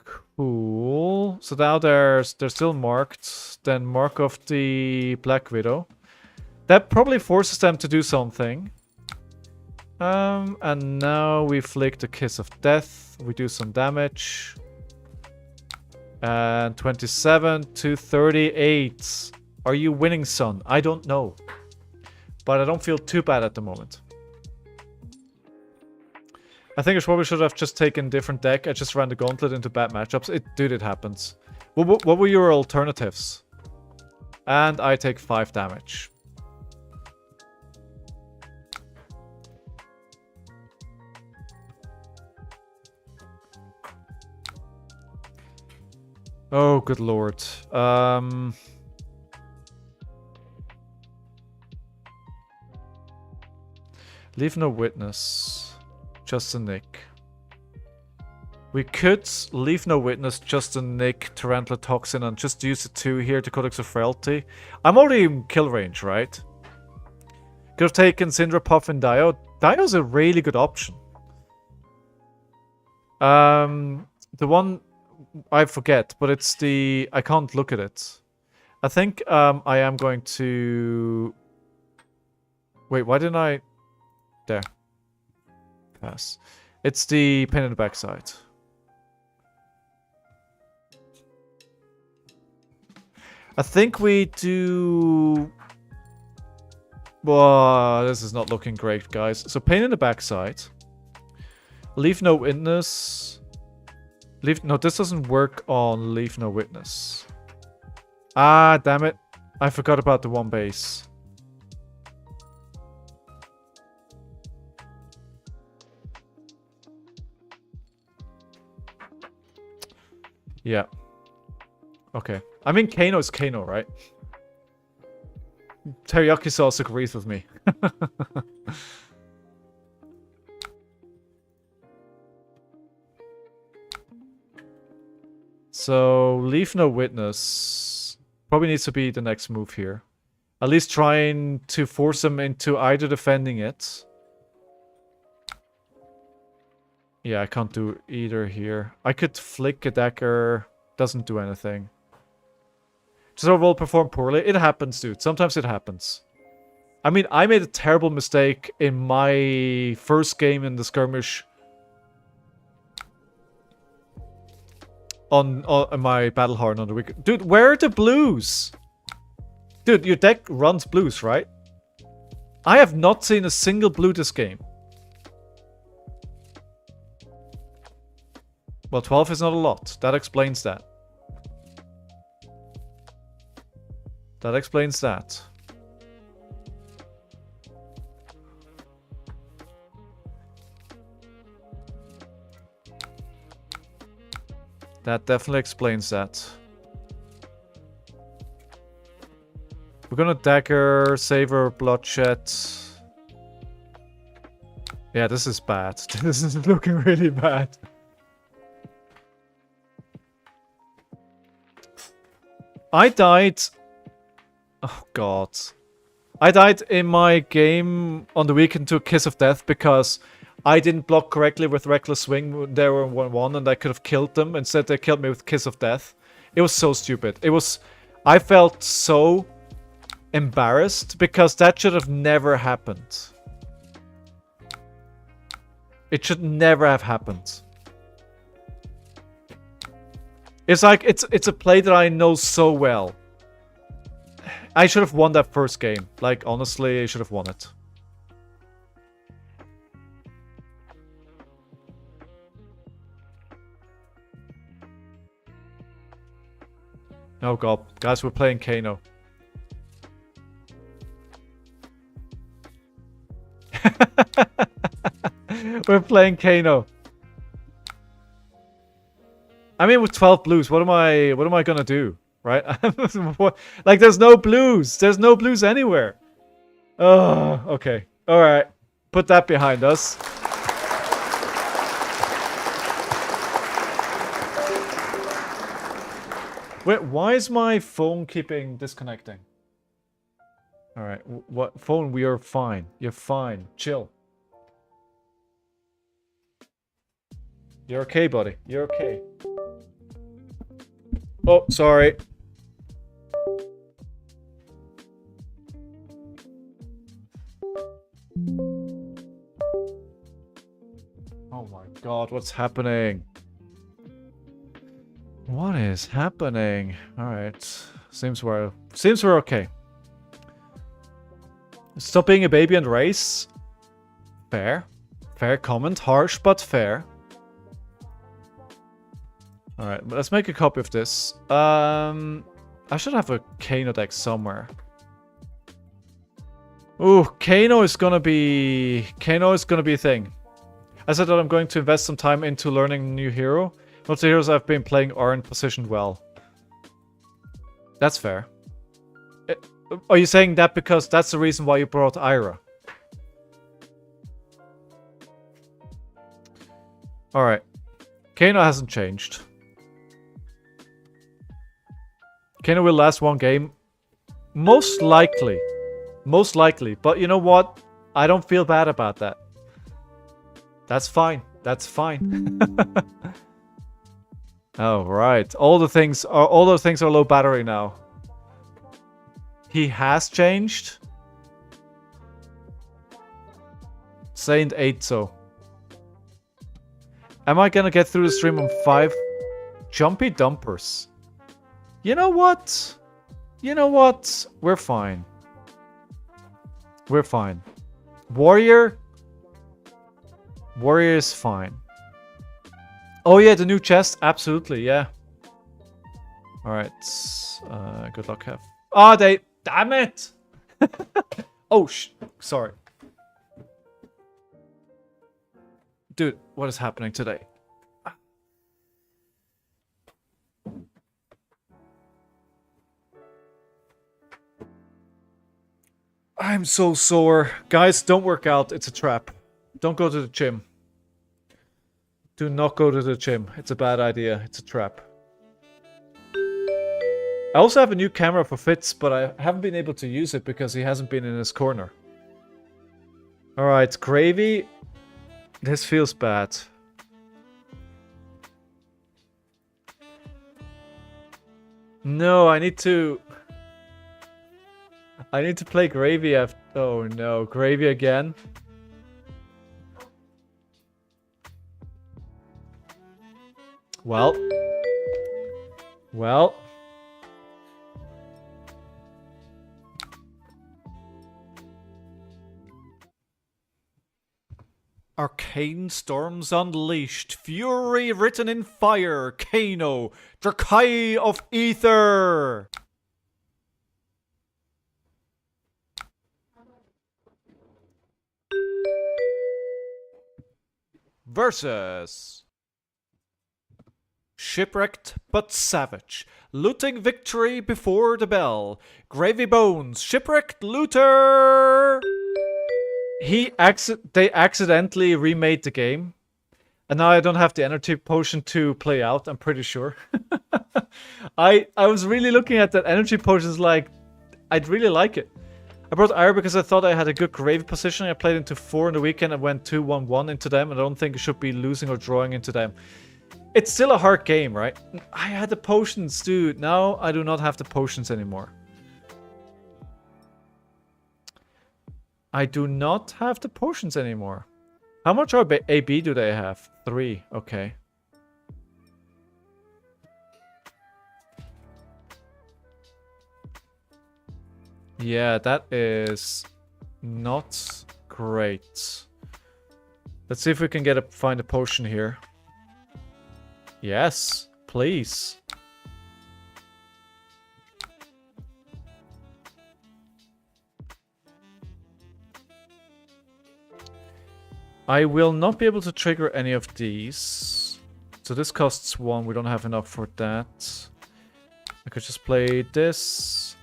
Cool. So now they're still marked. Then mark off the Black Widow. That probably forces them to do something. And now we flick the Kiss of Death. We do some damage. And 27 to 38. Are you winning, son? I don't know. But I don't feel too bad at the moment. I think I probably should have just taken a different deck. I just ran the gauntlet into bad matchups. It happens. What were your alternatives? And I take 5 damage. Oh, good lord. Leave no witness. Just a nick. We could leave no witness, just a nick, Tarantula Toxin, and just use the 2 here to Codex of Frailty. I'm already in kill range, right? Could have taken Syndra, Puff, and Dio. Dio's a really good option. The one I forget, but it's the... I can't look at it. I think I am going to... Wait, why didn't I... There. Pass. It's the pin in the backside. I think we do... Whoa, this is not looking great, guys. So pain in the backside. Leave no witness. No, this doesn't work on leave no witness. Ah, damn it. I forgot about the 1 base. Yeah. Okay. I mean, Kano is Kano, right? Teriyaki sauce agrees with me. So, leave no witness. Probably needs to be the next move here. At least trying to force them into either defending it. Yeah, I can't do either here. I could flick a dagger. Doesn't do anything. Just overall perform poorly. It happens, dude. Sometimes it happens. I mean, I made a terrible mistake in my first game in the skirmish. On my battle harden on the weekend. Dude, where are the blues? Dude, your deck runs blues, right? I have not seen a single blue this game. Well, 12 is not a lot. That explains that. That explains that. That definitely explains that. We're gonna dagger, savor, bloodshed. Yeah, this is bad. This is looking really bad. I died... Oh god. I died in my game on the weekend to a Kiss of Death because I didn't block correctly with Reckless Swing. They were 1-1 and I could have killed them. Instead they killed me with Kiss of Death. It was so stupid. It was... I felt so embarrassed because that should have never happened. It should never have happened. It's like, it's a play that I know so well. I should have won that first game. Like, honestly, I should have won it. Oh god. Guys, we're playing Kano. We're playing Kano. I mean, with 12 blues, what am I gonna do? Right? Like, there's no blues. There's no blues anywhere. Oh, okay. Alright. Put that behind us. Wait, why is my phone keeping disconnecting? Alright, what phone? We are fine. You're fine. Chill. You're okay, buddy. You're okay. Oh, sorry. Oh my god, what's happening? What is happening? Alright. Seems we're okay. Stop being a baby and race. Fair. Fair comment. Harsh, but fair. Alright, let's make a copy of this. I should have a Kano deck somewhere. Ooh, Kano is gonna be a thing. I said that I'm going to invest some time into learning a new hero. Most of the heroes I've been playing aren't positioned well. That's fair. Are you saying that because that's the reason why you brought Ira? Alright. Kano hasn't changed. Kano will last one game. Most likely. Most likely. But you know what? I don't feel bad about that. That's fine. That's fine. Oh, right. All those things are low battery now. He has changed. Saint 8 so. Am I gonna get through the stream on 5 jumpy dumpers? You know what? You know what? We're fine. We're fine. Warrior? Warrior is fine. Oh yeah, the new chest? Absolutely, yeah. Alright. Good luck, Kev. Oh, they... Damn it! Oh, sorry. Dude, what is happening today? I'm so sore. Guys, don't work out. It's a trap. Don't go to the gym. Do not go to the gym. It's a bad idea. It's a trap. I also have a new camera for Fitz, but I haven't been able to use it because he hasn't been in his corner. Alright, Gravy. This feels bad. No, I need to play Gravy after... Oh no, Gravy again. Well. Arcane Storms Unleashed. Fury written in fire. Kano. Dracai of Aether. Versus Shipwrecked but Savage. Looting victory before the bell. Gravy Bones. Shipwrecked Looter. They accidentally remade the game. And now I don't have the energy potion to play out, I'm pretty sure. I was really looking at that energy potions like, I'd really like it. I brought Ire because I thought I had a good Gravy position. I played into 4 in the weekend and went 2-1-1 into them. And I don't think I should be losing or drawing into them. It's still a hard game, right? I had the potions, dude. Now I do not have the potions anymore. I do not have the potions anymore. How much AB do they have? 3. Okay. Yeah, that is not great. Let's see if we can find a potion here. Yes, please. I will not be able to trigger any of these. So this costs 1. We don't have enough for that. I could just play this.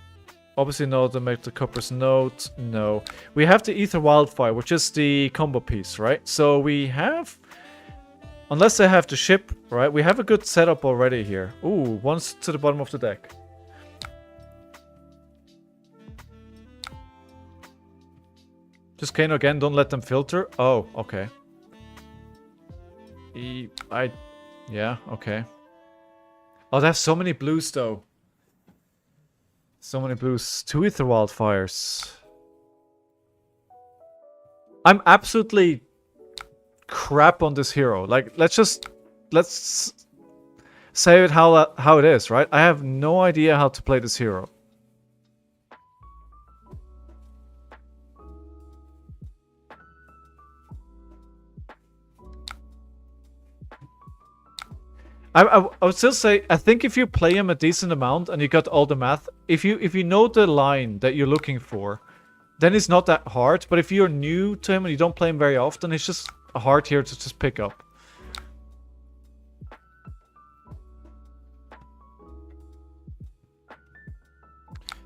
Obviously no to make the Copper's Note. No. We have the Aether Wildfire, which is the combo piece, right? So we have... Unless I have the ship, right? We have a good setup already here. Ooh, one's to the bottom of the deck. Just Kano again, don't let them filter. Oh, okay. Yeah, okay. Oh, they have so many blues though. So many blues. 2 Aether Wildfires. I'm absolutely crap on this hero. Like, let's say it how it is, right? I have no idea how to play this hero. I would still say, I think if you play him a decent amount and you got all the math, if you know the line that you're looking for, then it's not that hard. But if you're new to him and you don't play him very often, it's just hard here to just pick up.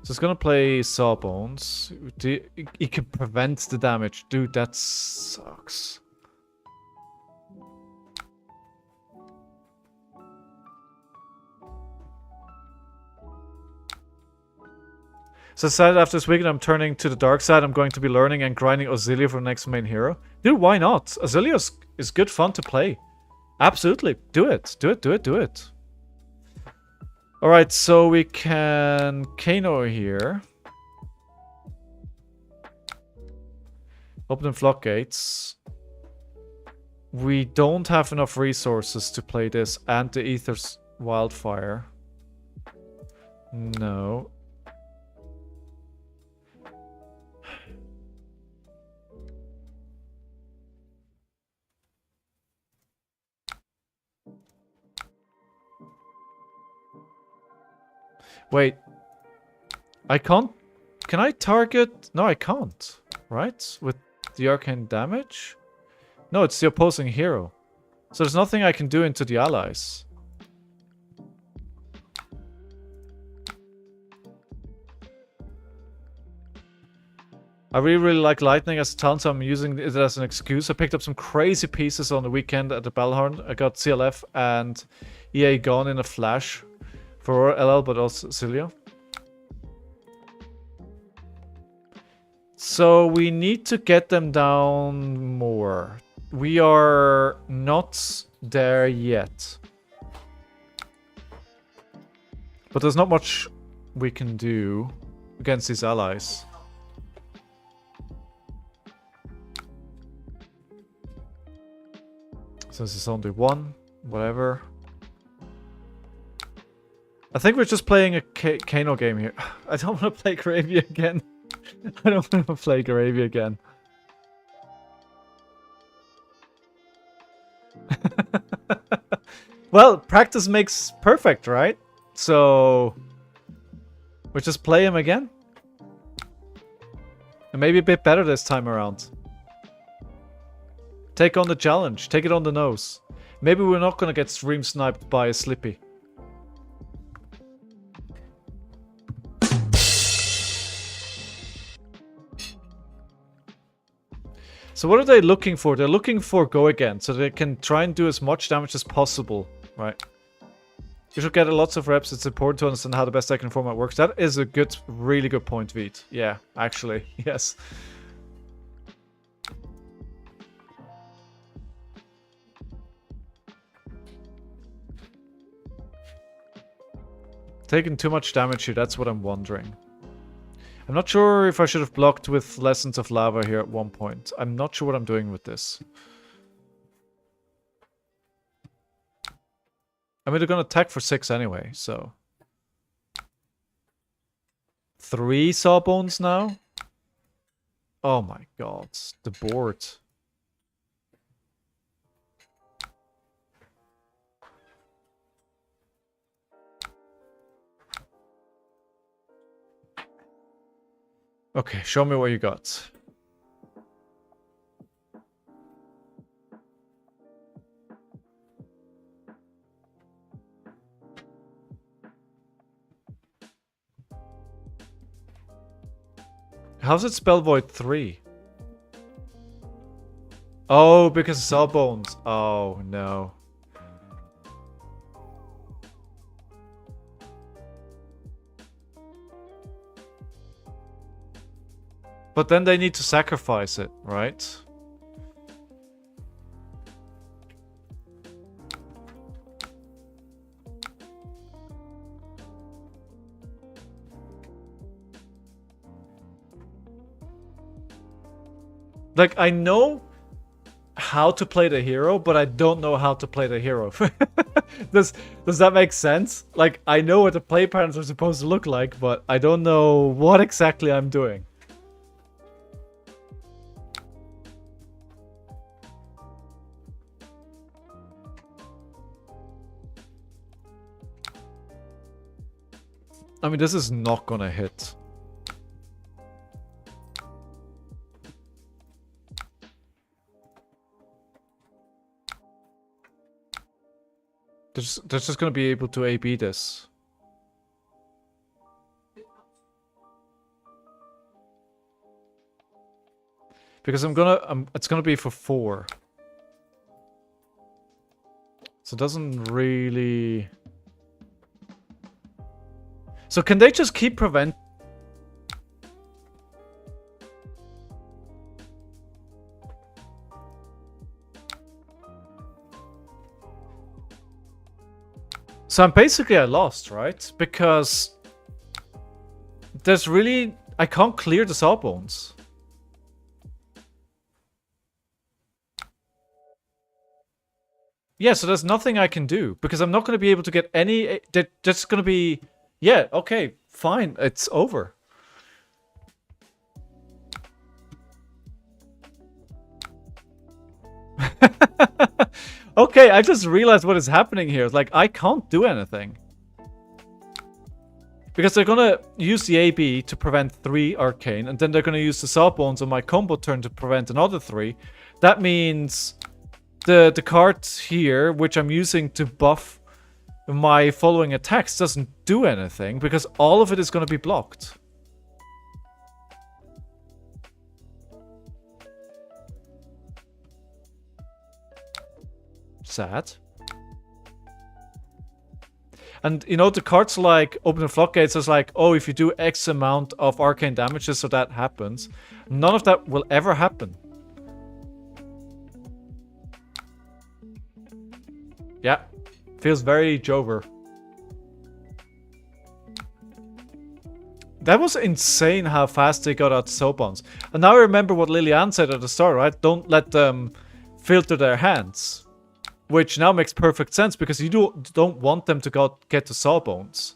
So it's gonna play Sawbones. He can prevent the damage. Dude, that sucks. So I decided after this weekend I'm turning to the dark side. I'm going to be learning and grinding Oscilio for the next main hero. Dude, why not? Oscilio is good fun to play. Absolutely. Do it. Do it, do it, do it. Alright, so we can Kano here. Open the floodgates. We don't have enough resources to play this and the Aether's Wildfire. No. Wait. I can't... Can I target... No, I can't. Right? With the arcane damage? No, it's the opposing hero. So there's nothing I can do into the allies. I really like Lightning as a talent, so I'm using it as an excuse. I picked up some crazy pieces on the weekend at the Bellhorn. I got CLF and EA gone in a flash For LL, but also Oscilio. So we need to get them down more. We are not there yet. But there's not much we can do against these allies. Since it's only one, whatever. I think we're just playing a Kano game here. I don't want to play Gravy again. I don't want to play Gravy again. Well, practice makes perfect, right? So we'll just play him again. And maybe a bit better this time around. Take on the challenge. Take it on the nose. Maybe we're not gonna get stream sniped by a Slippy. So what are they looking for? They're looking for go again, so they can try and do as much damage as possible, right? You should get lots of reps. It's important to understand how the best deck and format works. That is a good, really good point, Veet. Yeah, actually, yes. Taking too much damage here, that's what I'm wondering. I'm not sure if I should have blocked with Lessons of Lava here at one point. I'm not sure what I'm doing with this. I mean, they're gonna attack for 6 anyway, so... 3 Sawbones now? Oh my god, the board. Okay, show me what you got. How's it spell Void 3? Oh, because of Sawbones. Oh, no. But then they need to sacrifice it, right? Like, I know how to play the hero, but I don't know how to play the hero. Does that make sense? Like, I know what the play patterns are supposed to look like, but I don't know what exactly I'm doing. I mean, this is not gonna hit. They're just gonna be able to AB this. Because it's gonna be for 4. So it doesn't really... So can they just keep prevent... So I'm basically at lost, right? Because there's really... I can't clear the Sawbones. Yeah, so there's nothing I can do. Because I'm not going to be able to get any... They're just going to be... Yeah, okay, fine. It's over. Okay, I just realized what is happening here. Like, I can't do anything. Because they're gonna use the AB to prevent 3 Arcane, and then they're gonna use the Sawbones on my combo turn to prevent another 3. That means the card here, which I'm using to buff my following attacks, doesn't do anything, because all of it is gonna be blocked. Sad. And, you know, the cards like Open the Floodgates is like, oh, if you do X amount of arcane damages, so that happens. None of that will ever happen. Yeah. Feels very Jover. That was insane how fast they got out soul bonds. And now I remember what Liliane said at the start, right? Don't let them filter their hands. Which now makes perfect sense because you don't want them to get to Sawbones.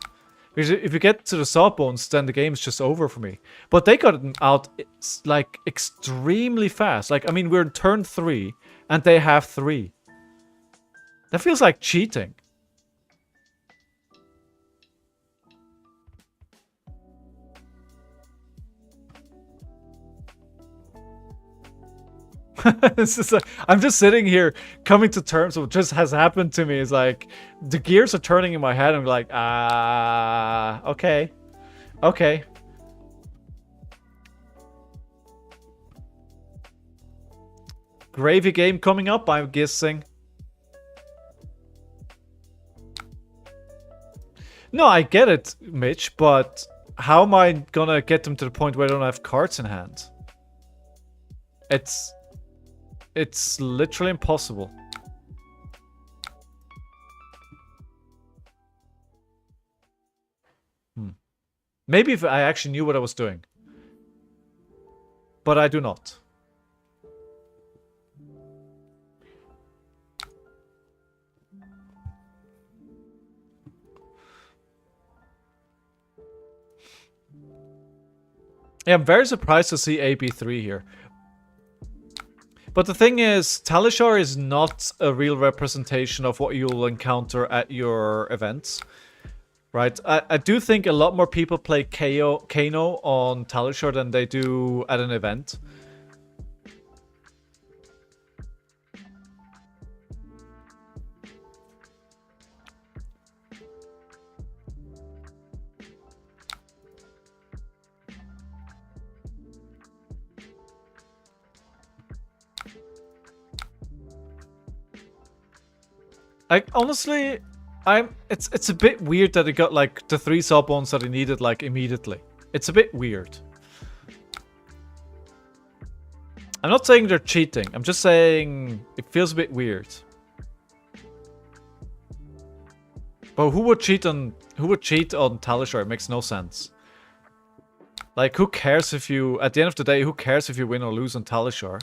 Because if you get to the Sawbones, then the game's just over for me. But they got it out like extremely fast. Like, I mean, we're in turn 3 and they have 3. That feels like cheating. This is I'm just sitting here coming to terms with what just has happened to me. Is like the gears are turning in my head. I'm like, okay, okay. Gravy game coming up, I'm guessing. No, I get it, Mitch, but how am I gonna get them to the point where I don't have cards in hand? It's literally impossible. Maybe if I actually knew what I was doing. But I do not. Yeah, I'm very surprised to see AB3 here. But the thing is, Talishar is not a real representation of what you'll encounter at your events. Right? I do think a lot more people play Kano on Talishar than they do at an event. Honestly, it's a bit weird that it got like the 3 Sawbones that it needed like immediately. It's a bit weird. I'm not saying they're cheating. I'm just saying it feels a bit weird. But who would cheat on Talishar? It makes no sense. Like, who cares if you at the end of the day, who cares if you win or lose on Talishar?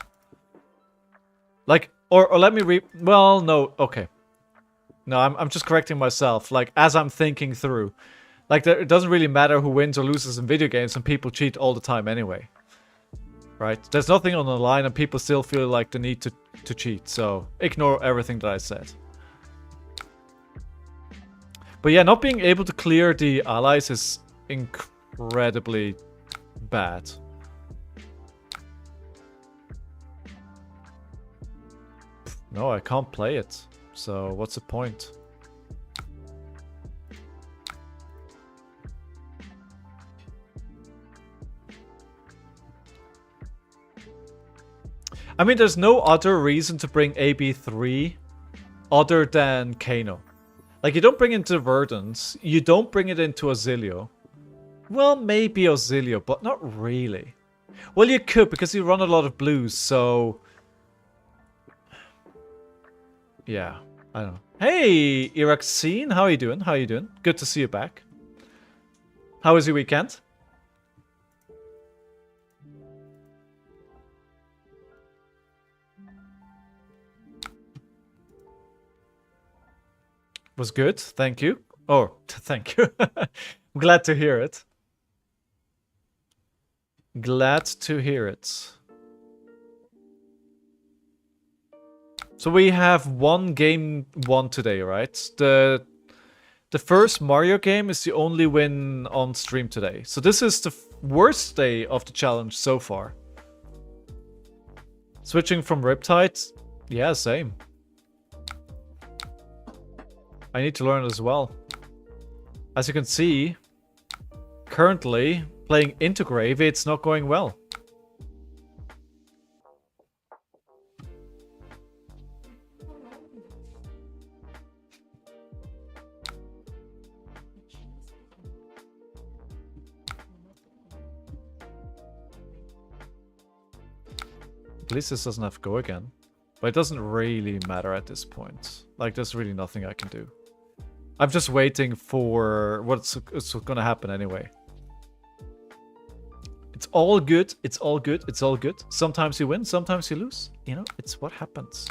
Like, or let me well, no, okay. No, I'm just correcting myself, like, as I'm thinking through. Like, it doesn't really matter who wins or loses in video games, and people cheat all the time anyway. Right? There's nothing on the line, and people still feel like the need to cheat, so ignore everything that I said. But yeah, not being able to clear the allies is incredibly bad. No, I can't play it. So, what's the point? I mean, there's no other reason to bring AB3 other than Kano. Like, you don't bring it into Verdance, you don't bring it into Oscilio. Well, maybe Oscilio, but not really. Well, you could, because you run a lot of blues, so... yeah, I don't know. Hey, Iraxine, how are you doing? How are you doing? Good to see you back. How was your weekend? Was good, thank you. Oh, thank you. I'm glad to hear it. Glad to hear it. So we have one game won today, right? The first Mario game is the only win on stream today. So this is the worst day of the challenge so far. Switching from Riptide? Yeah, same. I need to learn it as well. As you can see, currently playing into Gravy, it's not going well. At least this doesn't have to go again. But it doesn't really matter at this point. Like, there's really nothing I can do. I'm just waiting for what's going to happen anyway. It's all good. It's all good. It's all good. Sometimes you win, sometimes you lose. You know, it's what happens.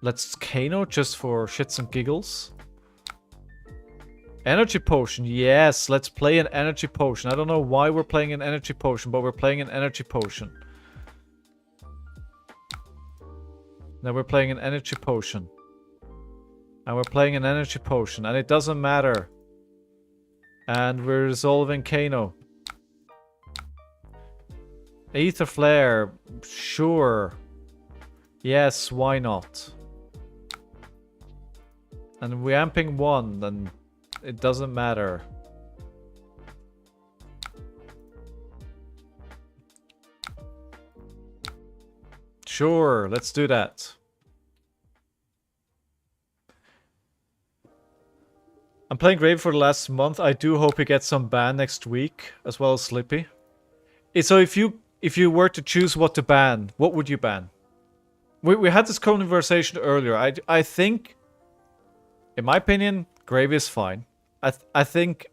Let's Kano just for shits and giggles. Energy potion. Yes, let's play an energy potion. I don't know why we're playing an energy potion, but we're playing an energy potion. Now we're playing an energy potion. And we're playing an energy potion. And it doesn't matter. And we're resolving Kano. Aether Flare. Sure. Yes, why not? And we're amping 1, then it doesn't matter. Sure, let's do that. I'm playing Gravy for the last month. I do hope he gets some ban next week, as well as Slippy. So if you were to choose what to ban, what would you ban? We had this conversation earlier. I think, in my opinion, Gravy is fine. I think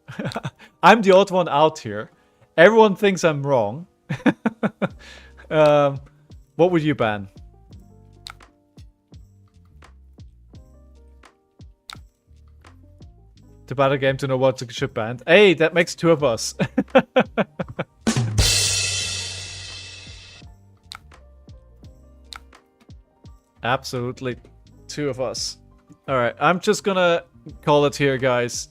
I'm the odd one out here. Everyone thinks I'm wrong. What would you ban? To ban a game to know what to should ban. Hey, that makes 2 of us. Absolutely 2 of us. Alright, I'm just gonna call it here, guys.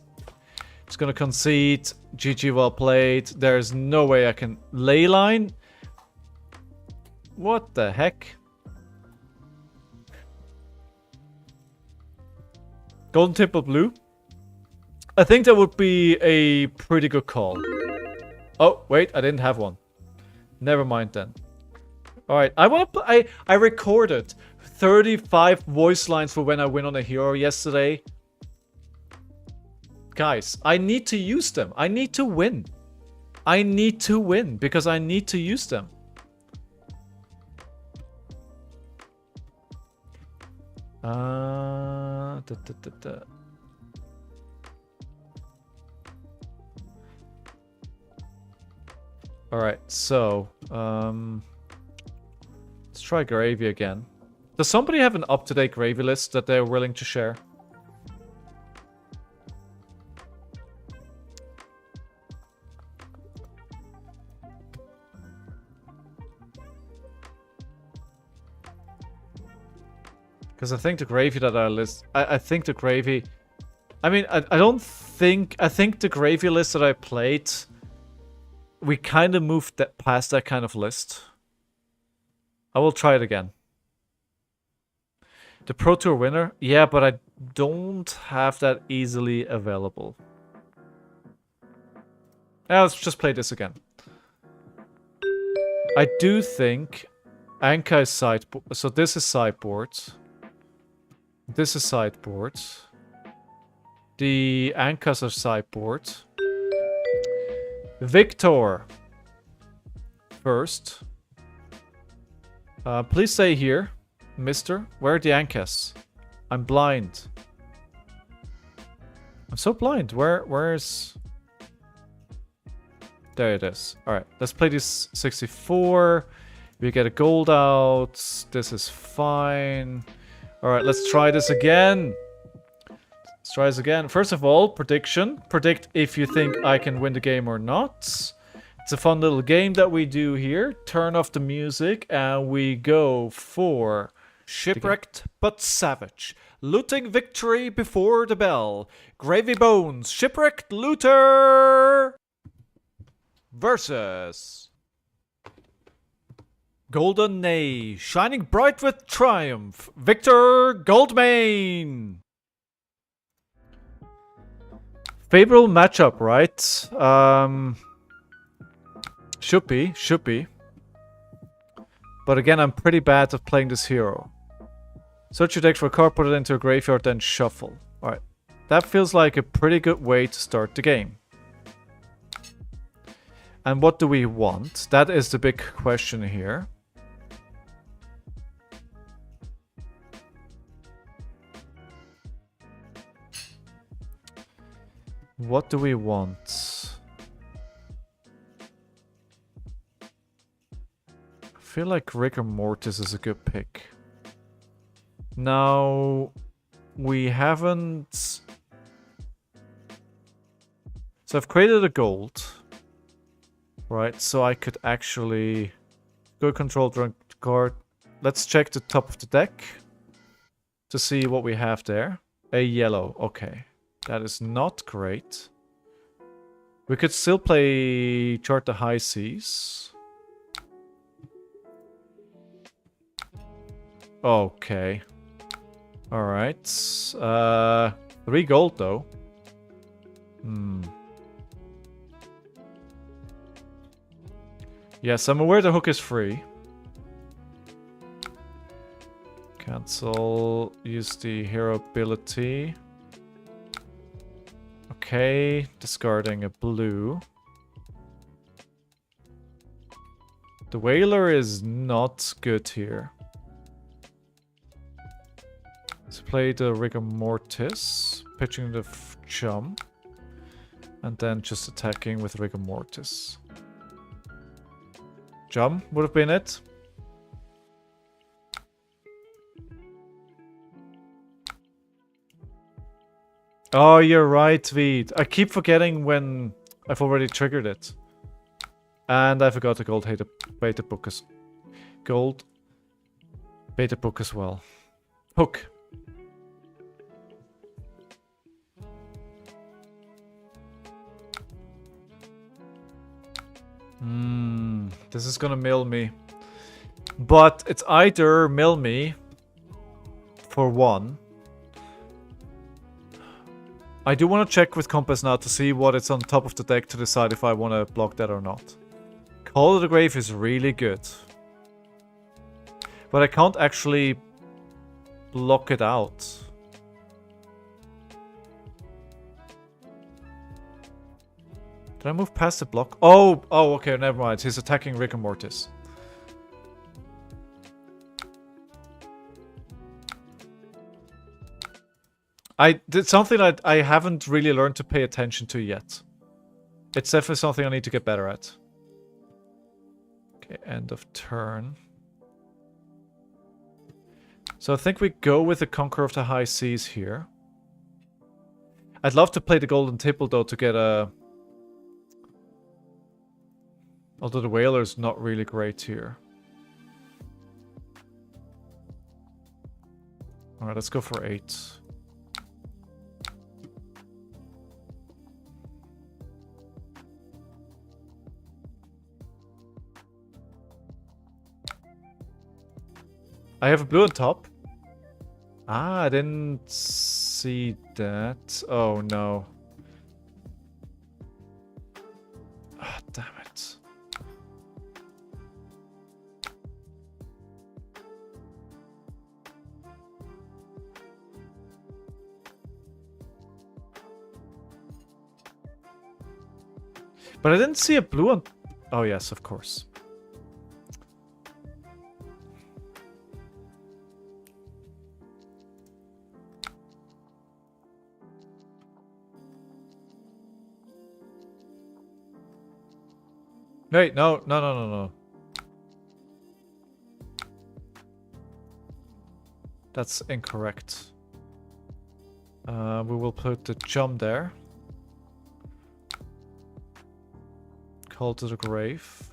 Just gonna concede. GG, well played. There's no way I can leyline. What the heck? Golden Temple Blue? I think that would be a pretty good call. Oh, wait, I didn't have one. Never mind then. Alright, I recorded 35 voice lines for when I win on a hero yesterday. Guys, I need to use them. I need to win. I need to win because I need to use them. Alright, so let's try Gravy again. Does somebody have an up-to-date Gravy list that they're willing to share? Because I think the Gravy that I list... I think the Gravy... I mean, I don't think... I think the Gravy list that I played... We kind of moved that past that kind of list. I will try it again. The Pro Tour winner? Yeah, but I don't have that easily available. Let's just play this again. I do think Anka is sideboard. So this is sideboard. This is sideboard. The Ankas are sideboard. Victor. First. Please stay here. Mister, where are the Ankas? I'm blind. I'm so blind. Where's... There it is. Alright, let's play this 64. We get a gold out. This is fine. Alright, let's try this again. Let's try this again. First of all, prediction. Predict if you think I can win the game or not. It's a fun little game that we do here. Turn off the music and we go for... Shipwrecked but savage. Looting victory before the bell. Gravy Bones. Shipwrecked looter. Versus... Golden Nay. Shining bright with triumph. Victor Goldmane. Favorable matchup, right? Should be. But again, I'm pretty bad at playing this hero. Search your deck for a card, put it into a graveyard, then shuffle. Alright. That feels like a pretty good way to start the game. And what do we want? That is the big question here. What do we want? I feel like Rigor Mortis is a good pick. Now, we haven't... So I've created a gold. Right, so I could actually go control drunk card. Let's check the top of the deck to see what we have there. A yellow, okay. That is not great. We could still play Chart the High Seas. Okay. Alright. 3 gold though. Yes, I'm aware the hook is free. Cancel. Use the hero ability. Okay, discarding a blue. The Whaler is not good here. Let's play the Rigor Mortis, pitching the jump, and then just attacking with Rigor Mortis. Jump would have been it. Oh, you're right, Veed. I keep forgetting when I've already triggered it. And I forgot the gold beta book as gold beta book as well. Hook. This is gonna mill me. But it's either mill me for 1. I do want to check with Compass now to see what it's on top of the deck to decide if I want to block that or not. Call of the Grave is really good. But I can't actually block it out. Did I move past the block? Oh, okay, never mind. He's attacking Rigor Mortis. I did something that I haven't really learned to pay attention to yet. It's definitely something I need to get better at. Okay, end of turn. So I think we go with the Conqueror of the High Seas here. I'd love to play the Golden Tipple though to get a... Although the Whaler's not really great here. Alright, let's go for 8. I have a blue on top. Ah, I didn't see that. Oh no. Ah, damn it. But I didn't see a blue on... Oh yes, of course. Wait, no. That's incorrect. We will put the jump there. Call to the Grave.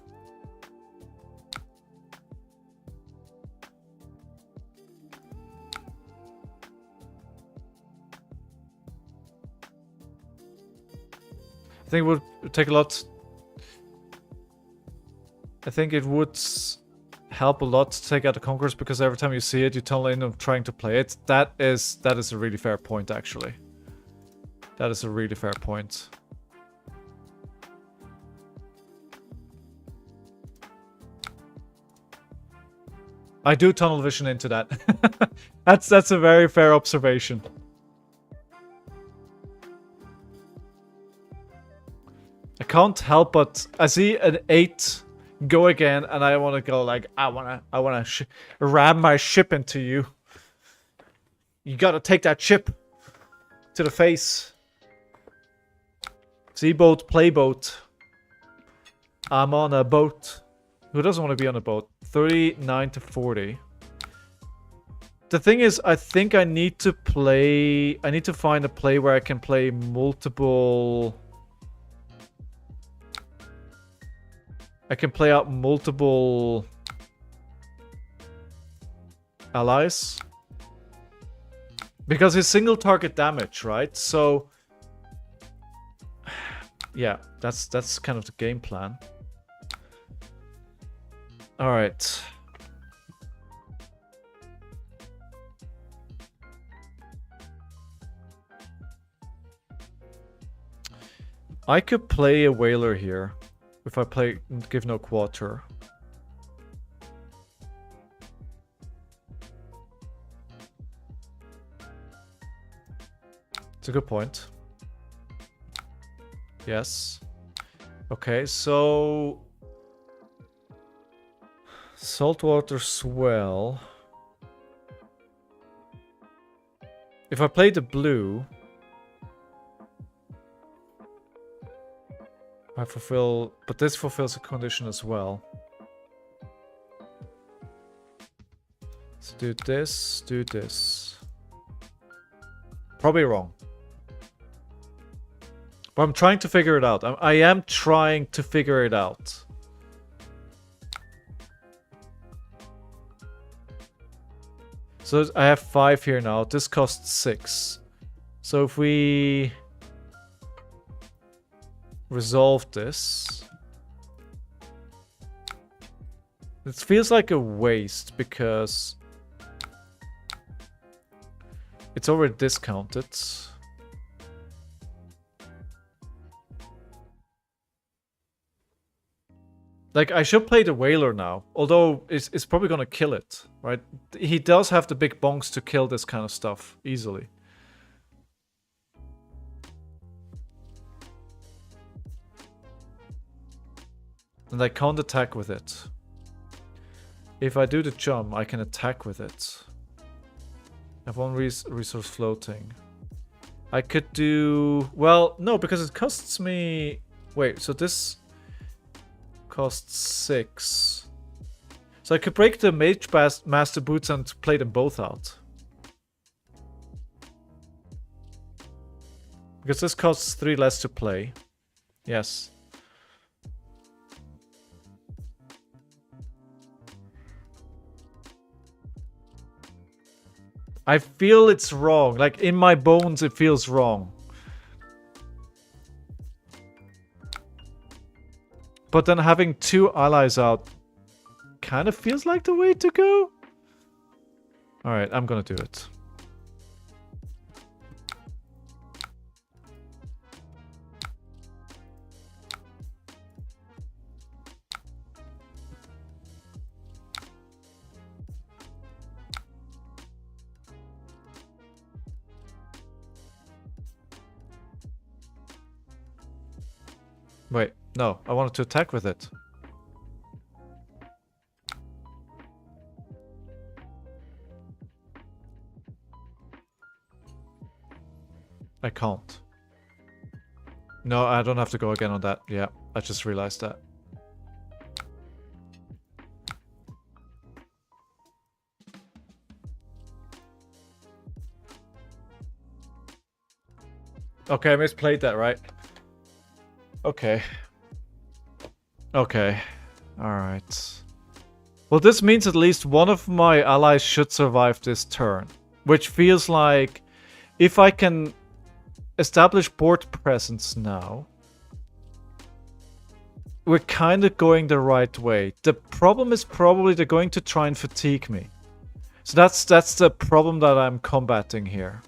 I think it would take a lot... I think it would help a lot to take out the Conquerors because every time you see it, you tunnel in and trying to play it. That is a really fair point, actually. That is a really fair point. I do tunnel vision into that. That's a very fair observation. I can't help but I see an 8 go again, and I want to go like I wanna ram my ship into you. You gotta take that ship to the face. Sea boat, play boat. I'm on a boat. Who doesn't want to be on a boat? 39 to 40. The thing is, I think I need to play... I need to find a play where I can play multiple... I can play out multiple... allies. Because his single target damage, right? So... yeah, that's kind of the game plan. Alright. I could play a whaler here. If I play give no quarter. It's a good point. Yes. Okay, so... saltwater swell. If I play the blue... I fulfill... but this fulfills a condition as well. Let's do this, do this. Probably wrong. But I'm trying to figure it out. I am trying to figure it out. So I have 5 here now. This costs 6. So if we resolve this, it feels like a waste because it's already discounted. Like, I should play the whaler now, although it's probably gonna kill it, right? He does have the big bonks to kill this kind of stuff easily. And I can't attack with it. If I do the jump, I can attack with it. I have 1 resource floating. I could do... well, no, because it costs me... wait, so this... costs 6. So I could break the Mage Master Boots and play them both out. Because this costs 3 less to play. Yes. I feel it's wrong. Like, in my bones, it feels wrong. But then having 2 allies out kind of feels like the way to go. Alright, I'm gonna do it. Wait, no, I wanted to attack with it. I can't. No, I don't have to go again on that. Yeah, I just realized that. Okay, I misplayed that, right? Okay. Okay. Alright. Well, this means at least one of my allies should survive this turn. Which feels like... if I can establish board presence now... we're kind of going the right way. The problem is probably they're going to try and fatigue me. So that's the problem that I'm combating here.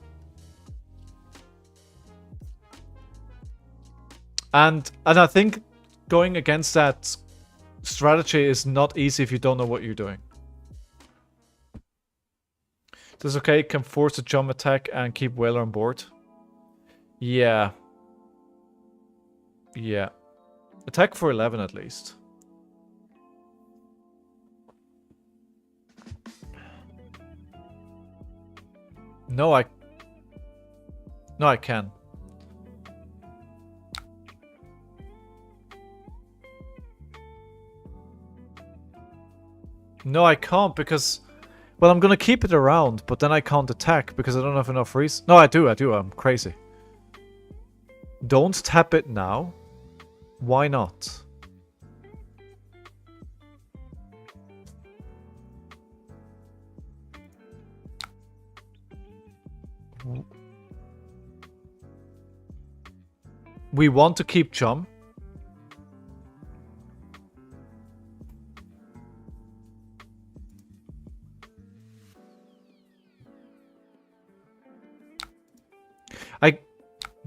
And I think going against that strategy is not easy if you don't know what you're doing. This is okay, can force a jump attack and keep Whaler on board. Yeah. Yeah. Attack for 11 at least. No, I can. No, I can't because... Well, I'm gonna keep it around, but then I can't attack because I don't have enough reason. No, I do, I'm crazy. Don't tap it now. Why not? We want to keep Chum. I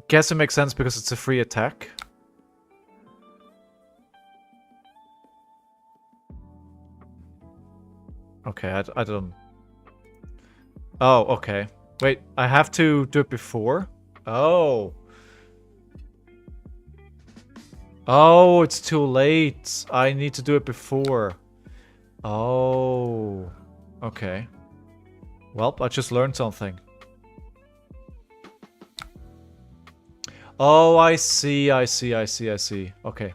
guess it makes sense because it's a free attack. Okay, I don't... Oh, okay. Wait, I have to do it before? Oh. Oh, it's too late. I need to do it before. Oh. Okay. Well, I just learned something. Oh, I see. Okay.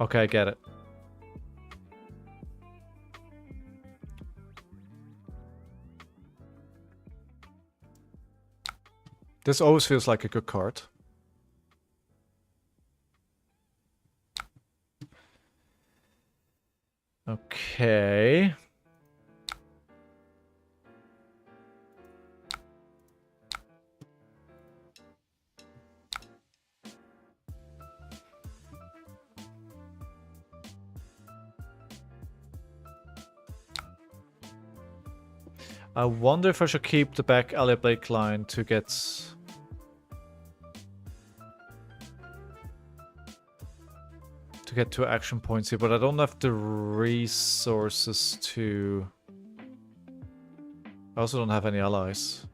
Okay, I get it. This always feels like a good card. Okay. I wonder if I should keep the back alley Blake line to get... to get 2 action points here, but I don't have the resources to... I also don't have any allies.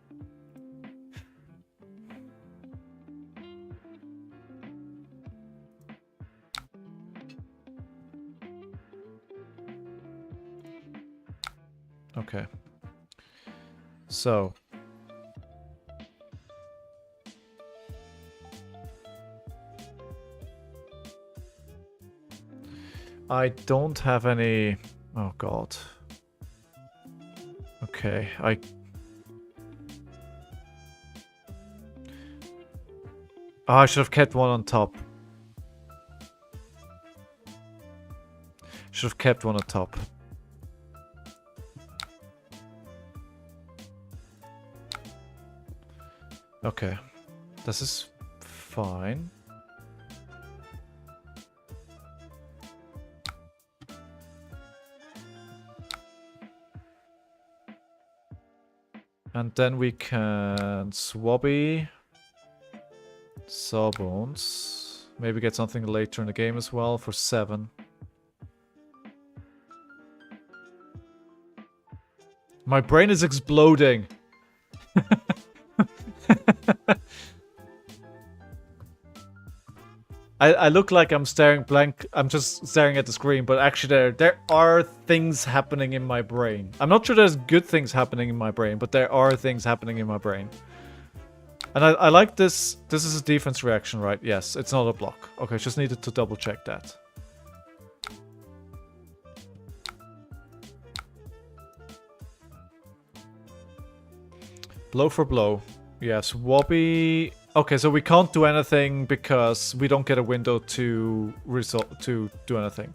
Okay. So... I don't have any... Oh god. Okay, I should have kept one on top. Should have kept one on top. Okay. This is fine. And then we can Swabby, Sawbones, maybe get something later in the game as well for 7. My brain is exploding. I look like I'm staring blank. I'm just staring at the screen, but actually there are things happening in my brain. I'm not sure there's good things happening in my brain, but there are things happening in my brain. And I like this. This is a defense reaction, right? Yes, it's not a block. Okay, just needed to double check that. Blow for blow. Yes, Wobby. Okay, so we can't do anything because we don't get a window to do anything.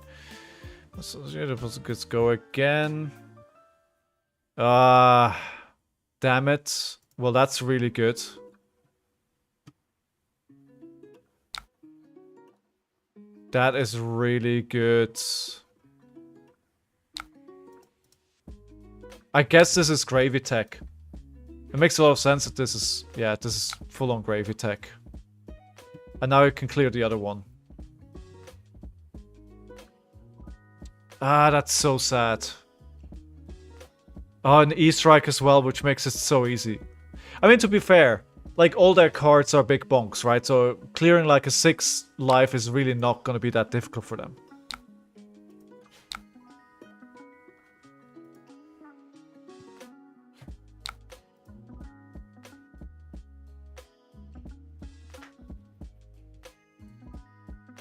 So let's go again. Damn it. Well, that's really good. That is really good. I guess this is gravy tech. It makes a lot of sense that this is, yeah, this is full-on gravy tech. And now I can clear the other one. Ah, that's so sad. Oh, and E-Strike as well, which makes it so easy. I mean, to be fair, like, all their cards are big bonks, right? So clearing like a 6 life is really not going to be that difficult for them.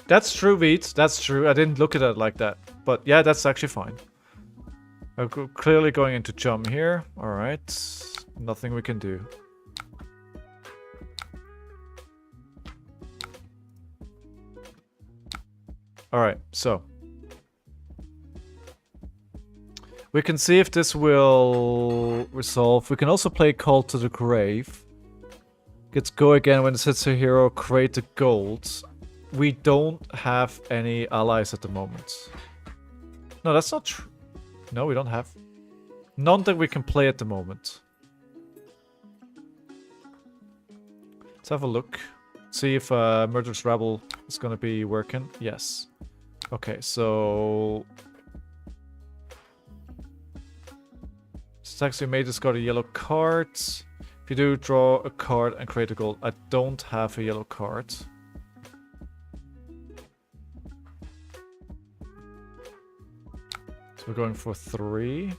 That's true, Veet. That's true. I didn't look at it like that. But yeah, that's actually fine. Clearly going into jump here. Alright. Nothing we can do. Alright, so. We can see if this will resolve. We can also play Call to the Grave. Gets go again when it hits a hero, create the gold. We don't have any allies at the moment. No, that's not true. No, we don't have. None that we can play at the moment. Let's have a look. See if Murderous Rabble is going to be working. Yes. Okay, so... Actually may discard a yellow card. If you do, draw a card and create a gold. I don't have a yellow card. So we're going for 3.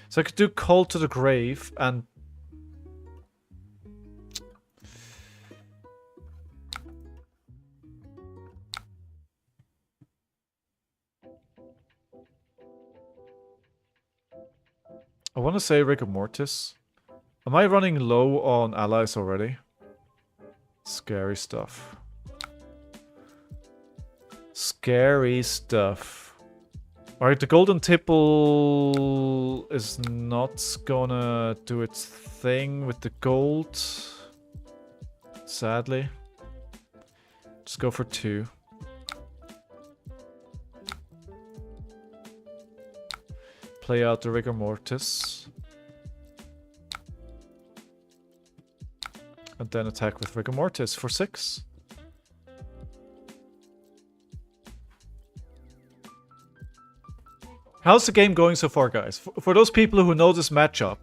So I could do Call to the Grave and... I want to say Rigor Mortis. Am I running low on allies already? Scary stuff. Scary stuff. Alright, the Golden Tipple is not gonna do its thing with the gold. Sadly. Just go for 2. Play out the Rigor Mortis. And then attack with Rigor Mortis for 6. How's the game going so far, guys? For those people who know this matchup,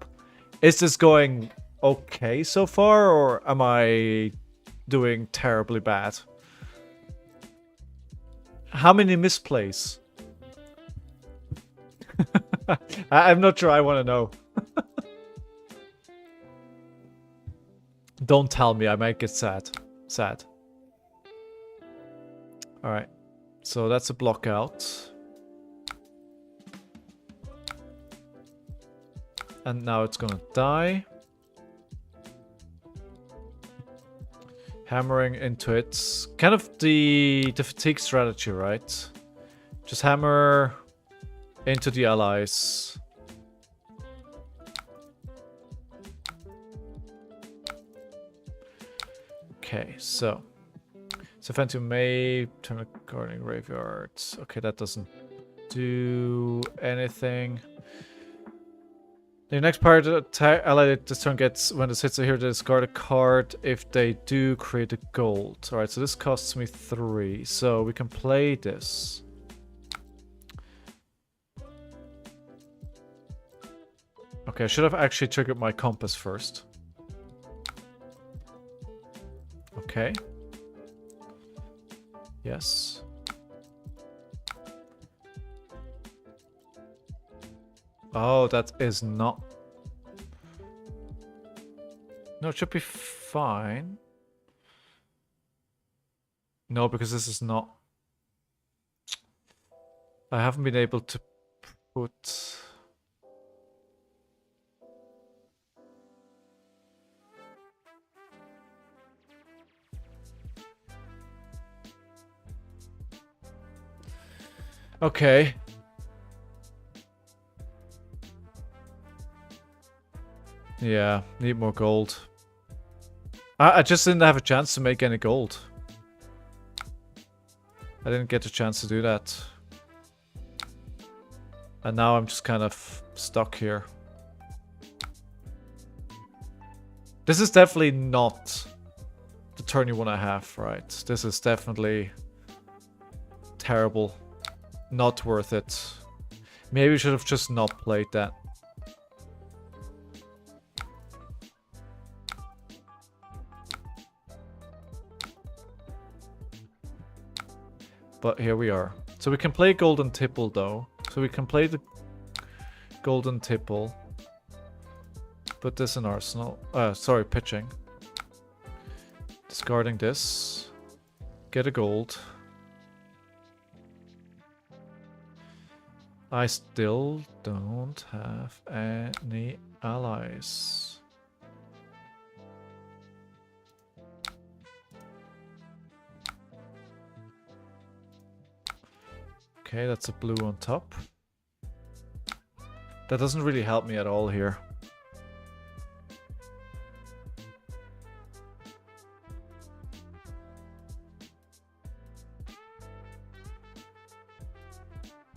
is this going okay so far, or am I doing terribly bad? How many misplays? I'm not sure I want to know. Don't tell me, I might get sad. Sad. Alright. So that's a block out. And now it's gonna die. Hammering into it. Kind of the fatigue strategy, right? Just hammer into the allies. Okay, so Phantom may turn a guarding graveyards. Okay, that doesn't do anything. The next part of the ally this turn gets, when this hits here, they discard a card if they do create a gold. Alright, so this costs me 3. So we can play this. Okay, I should have actually triggered my compass first. Okay. Yes. Oh, that is not... No, it should be fine. No, because this is not... I haven't been able to put... Okay. Yeah, need more gold. I just didn't have a chance to make any gold. I didn't get a chance to do that. And now I'm just kind of stuck here. This is definitely not the turn you want to have, right? This is definitely terrible. Not worth it. Maybe we should have just not played that. But here we are. So we can play Golden Tipple though. So we can play the Golden Tipple. Put this in Arsenal. Sorry, pitching. Discarding this. Get a gold. I still don't have any allies. Okay, that's a blue on top. That doesn't really help me at all here.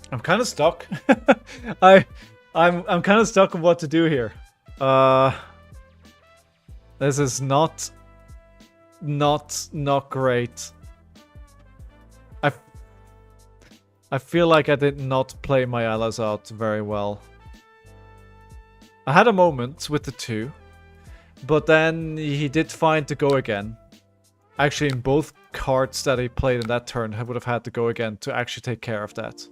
I'm kind of stuck. I'm kind of stuck on what to do here. This is not great. I feel like I did not play my allies out very well. I had a moment with the 2, but then he did find to go again. Actually, in both cards that he played in that turn, I would have had to go again to actually take care of that.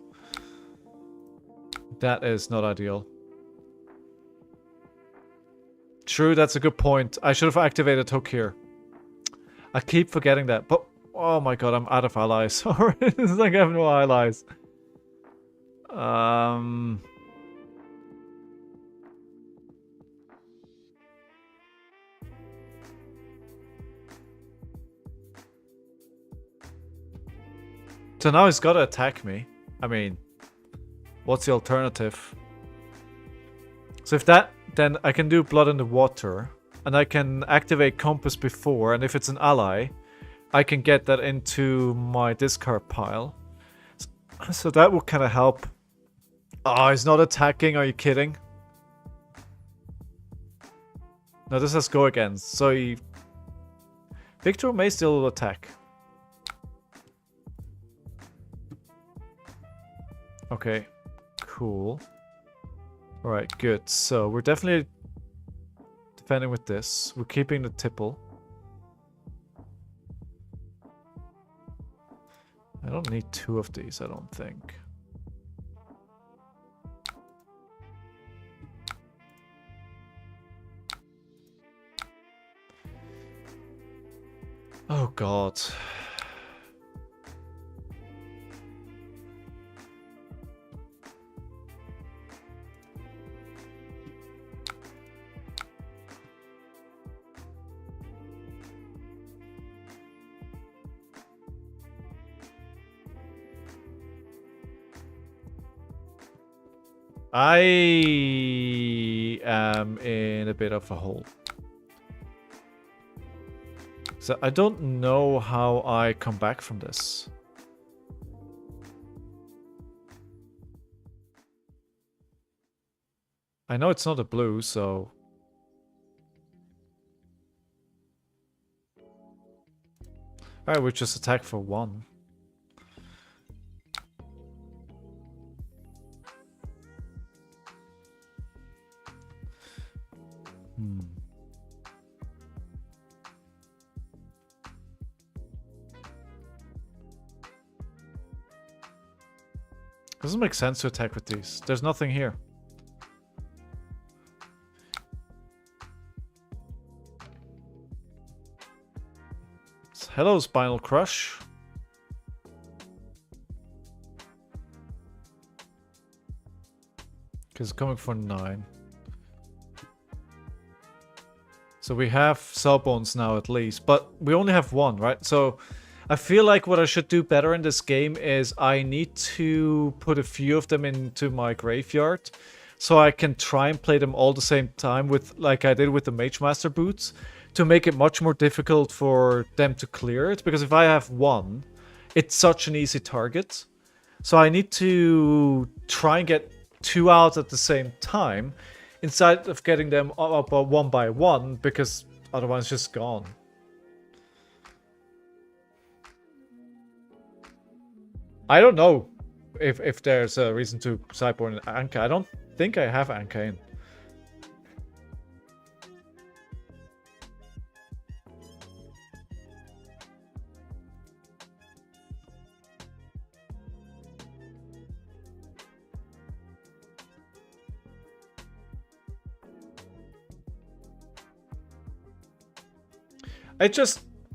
That is not ideal. True, that's a good point. I should have activated Hook here. I keep forgetting that, but oh my god, I'm out of allies. It's like I have no allies. So now he's got to attack me. I mean, what's the alternative? So if that, then I can do Blood in the Water. And I can activate Compass before, and if it's an ally, I can get that into my discard pile. So that will kind of help. Oh, he's not attacking, are you kidding? No, this has go again. So he... Victor may still attack. Okay, cool. Alright, good. So we're definitely defending with this. We're keeping the tipple. I don't need 2 of these, I don't think. Oh god. I am in a bit of a hole. So I don't know how I come back from this. I know it's not a blue, so... Alright, we just attack for 1. Doesn't make sense to attack with these. There's nothing here. Hello, Spinal Crush. Because it's coming for 9. So we have Sawbones now at least, but we only have 1, right? So I feel like what I should do better in this game is I need to put a few of them into my graveyard so I can try and play them all the same time with, like I did with the Mage Master boots, to make it much more difficult for them to clear it. Because if I have 1, it's such an easy target. So I need to try and get 2 out at the same time instead of getting them up 1 by 1, because otherwise it's just gone. I don't know if there's a reason to sideboard an Anka. I don't think I have Anka in.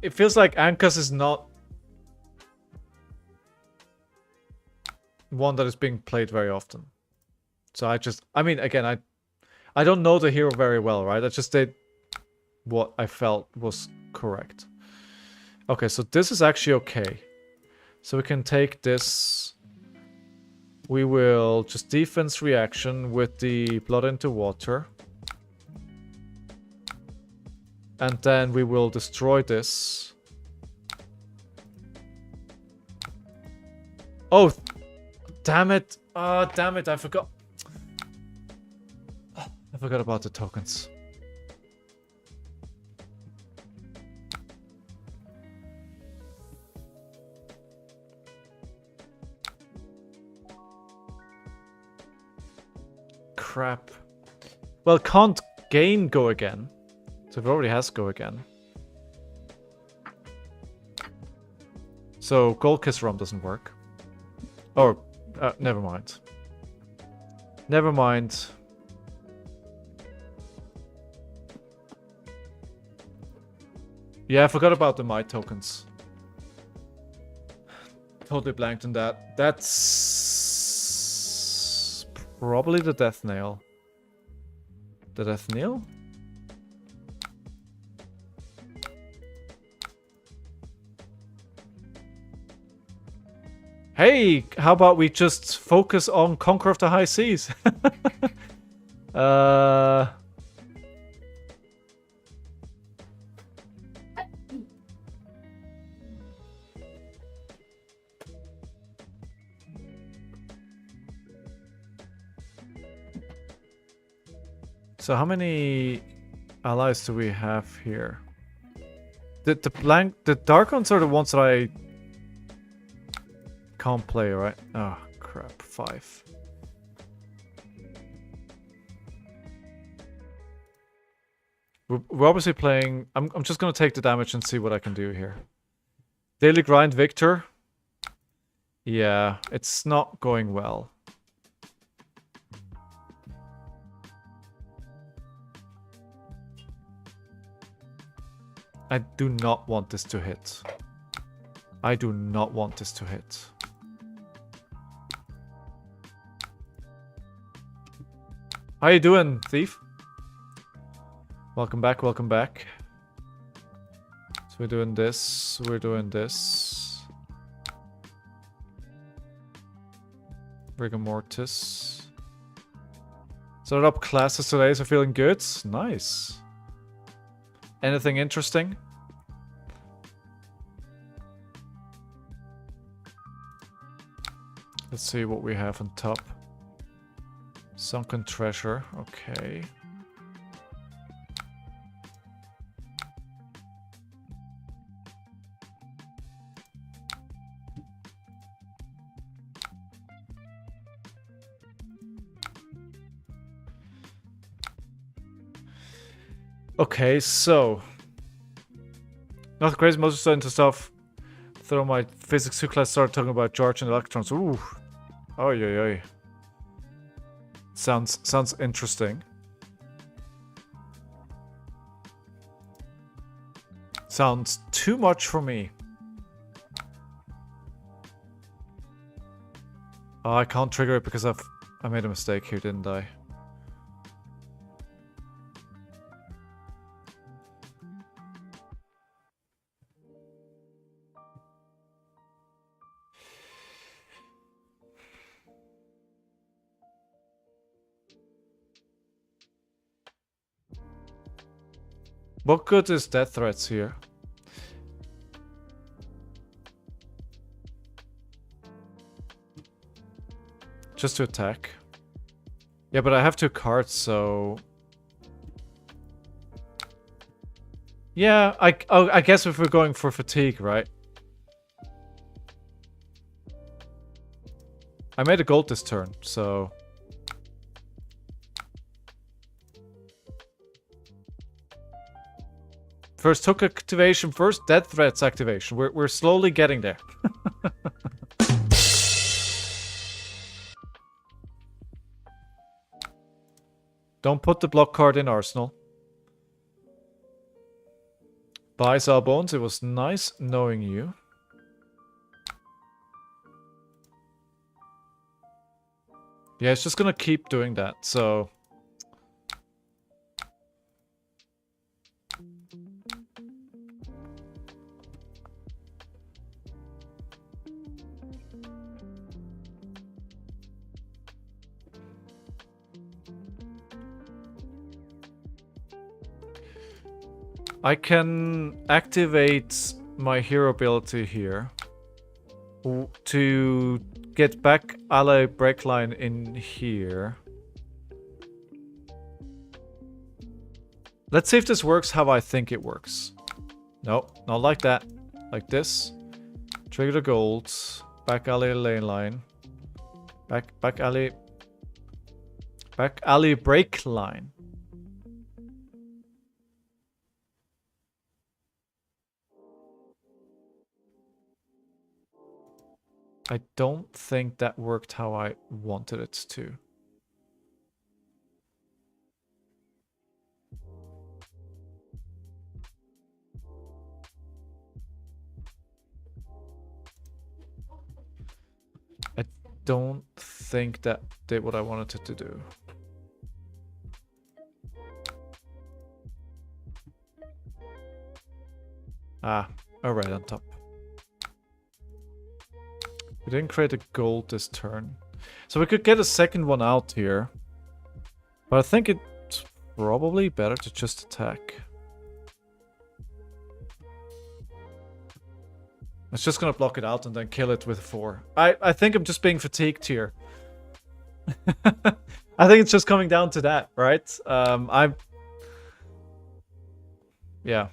It feels like Ankas is not one that is being played very often. So I mean, again, I don't know the hero very well, right? I just did what I felt was correct. Okay, so this is actually okay. So we can take this. We will just defense reaction with the blood into water. And then we will destroy this. Oh, damn it. Oh, damn it, I forgot. I forgot about the tokens. Crap. Well, can't gain go again. So it already has go again. So Gold Kiss Rum doesn't work. Or, never mind. Never mind. Yeah, I forgot about the Might tokens. Totally blanked on that. That's probably the Death Nail. The Death Nail? Hey, how about we just focus on Conqueror of the High Seas? So how many allies do we have here? The dark ones are the ones that I can't play, right? Oh crap, 5. We're obviously playing. I'm just gonna take the damage and see what I can do here. Daily grind Victor. Yeah, it's not going well. I do not want this to hit. I do not want this to hit. How you doing, Thief? Welcome back, welcome back. So we're doing this, we're doing this. Rigor Mortis. Started up classes today, so feeling good. Nice. Anything interesting? Let's see what we have on top. Sunken treasure, okay. Okay, so not crazy. Most starting to stuff. Through my physics 2 class, started talking about charge and electrons. Ooh, oh yeah. Sounds interesting. Sounds too much for me. Oh, I can't trigger it because I made a mistake here, didn't I? What good is death threats here? Just to attack. Yeah, but I have 2 cards, so... Yeah, I guess if we're going for fatigue, right? I made a gold this turn, so... First hook activation, first death threats activation. We're slowly getting there. Don't put the block card in Arsenal. Bye, Sawbones. It was nice knowing you. Yeah, it's just gonna keep doing that, so... I can activate my hero ability here to get back ally breakline in here. Let's see if this works how I think it works. No, not like that. Like this. Trigger the gold. Back ally lane line. Back ally break line. I don't think that worked how I wanted it to. I don't think that did what I wanted it to do. Ah, alright, on top. We didn't create a gold this turn. So we could get a second one out here. But I think it's probably better to just attack. It's just gonna block it out and then kill it with 4. I think I'm just being fatigued here. I think it's just coming down to that, right? Yeah.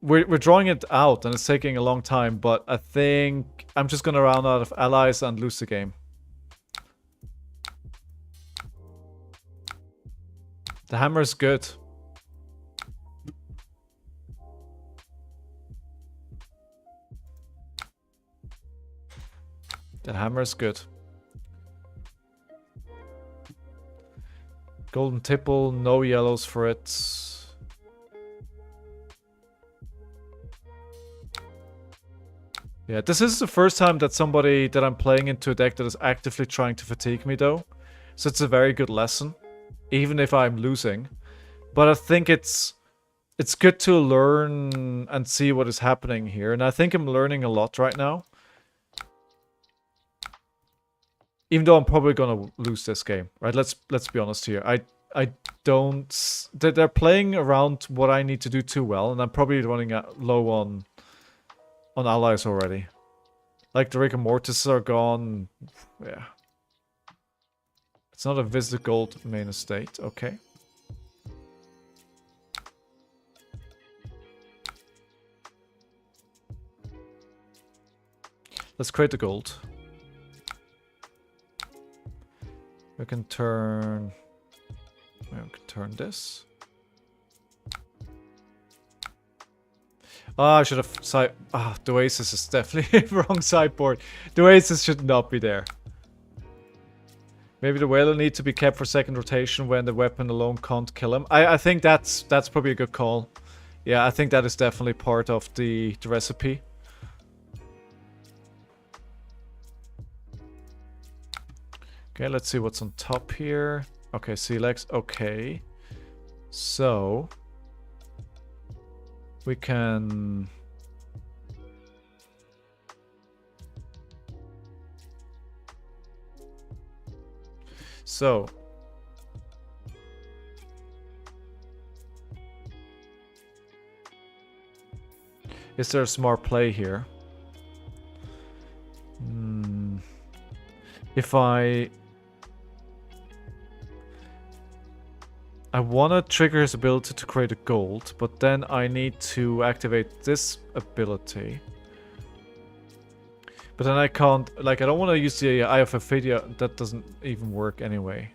We're drawing it out and it's taking a long time, but I think I'm just gonna run out of allies and lose the game. The hammer is good. The hammer is good. Golden tipple, no yellows for it. Yeah, this is the first time that I'm playing into a deck that is actively trying to fatigue me though. So it's a very good lesson, even if I'm losing. But I think it's good to learn and see what is happening here. And I think I'm learning a lot right now. Even though I'm probably gonna lose this game, right? Let's be honest here. I don't... They're playing around what I need to do too well, and I'm probably running low on allies already. Like the rigor mortis are gone. Yeah. It's not a visit gold main estate. Okay. Let's create the gold. We can turn... We can turn this. Ah, I should have side... Ah, the Oasis is definitely wrong sideboard. The Oasis should not be there. Maybe the Whaler needs to be kept for second rotation when the weapon alone can't kill him. I think that's probably a good call. Yeah, I think that is definitely part of the recipe. Okay, let's see what's on top here. Okay, Sealex. Okay. So... we can... So... is there a smart play here? If I want to trigger his ability to create a gold, but then I need to activate this ability. But then I can't, like, I don't want to use the Eye of Ophidia, that doesn't even work anyway.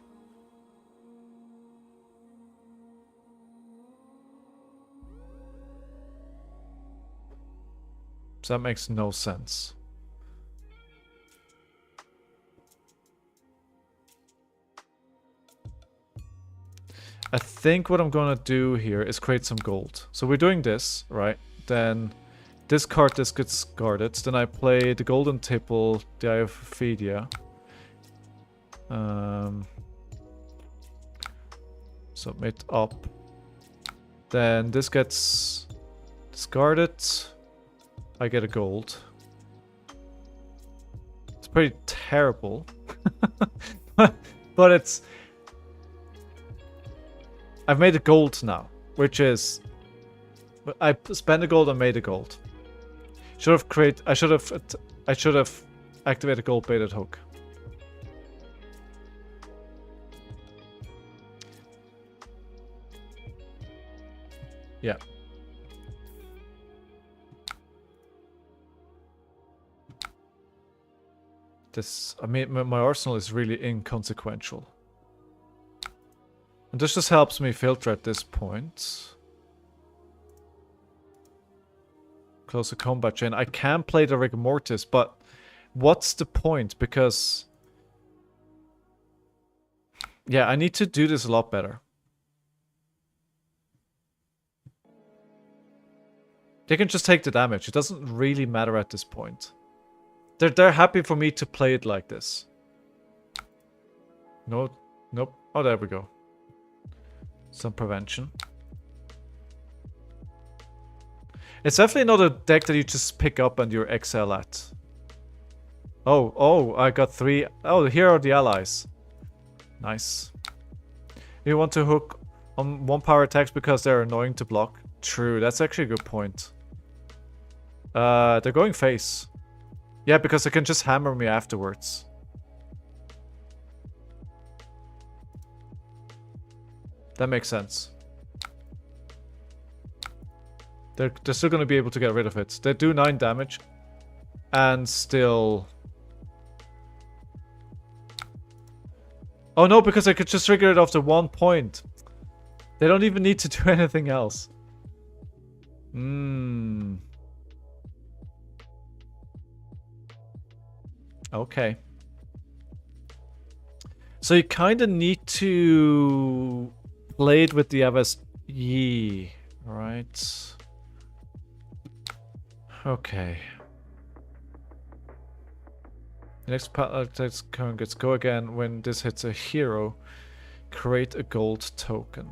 So that makes no sense. I think what I'm gonna do here is create some gold. So we're doing this, right? Then this card this gets guarded. Then I play the golden tipple, the Eye of Ophidia. Submit up. Then this gets discarded. I get a gold. It's pretty terrible. But it's... I've made a gold now, which is... I spent a gold and made a gold. I should have activated gold baited hook. Yeah. I mean, my arsenal is really inconsequential. And this just helps me filter at this point. Close the combat chain. I can play the Rigor Mortis, but what's the point? Because... yeah, I need to do this a lot better. They can just take the damage. It doesn't really matter at this point. They're happy for me to play it like this. No, nope. Oh, there we go. Some prevention. It's definitely not a deck that you just pick up and you excel at. Oh, I got 3. Oh, here are the allies. Nice. You want to hook on 1 power attacks because they're annoying to block? True, that's actually a good point. They're going face. Yeah, because they can just hammer me afterwards. That makes sense. They're still going to be able to get rid of it. They do 9 damage. And still... oh no, because I could just trigger it after 1 point. They don't even need to do anything else. Okay. So you kind of need to play it with the FSE, right? Okay. The next turn gets go again. When this hits a hero, create a gold token.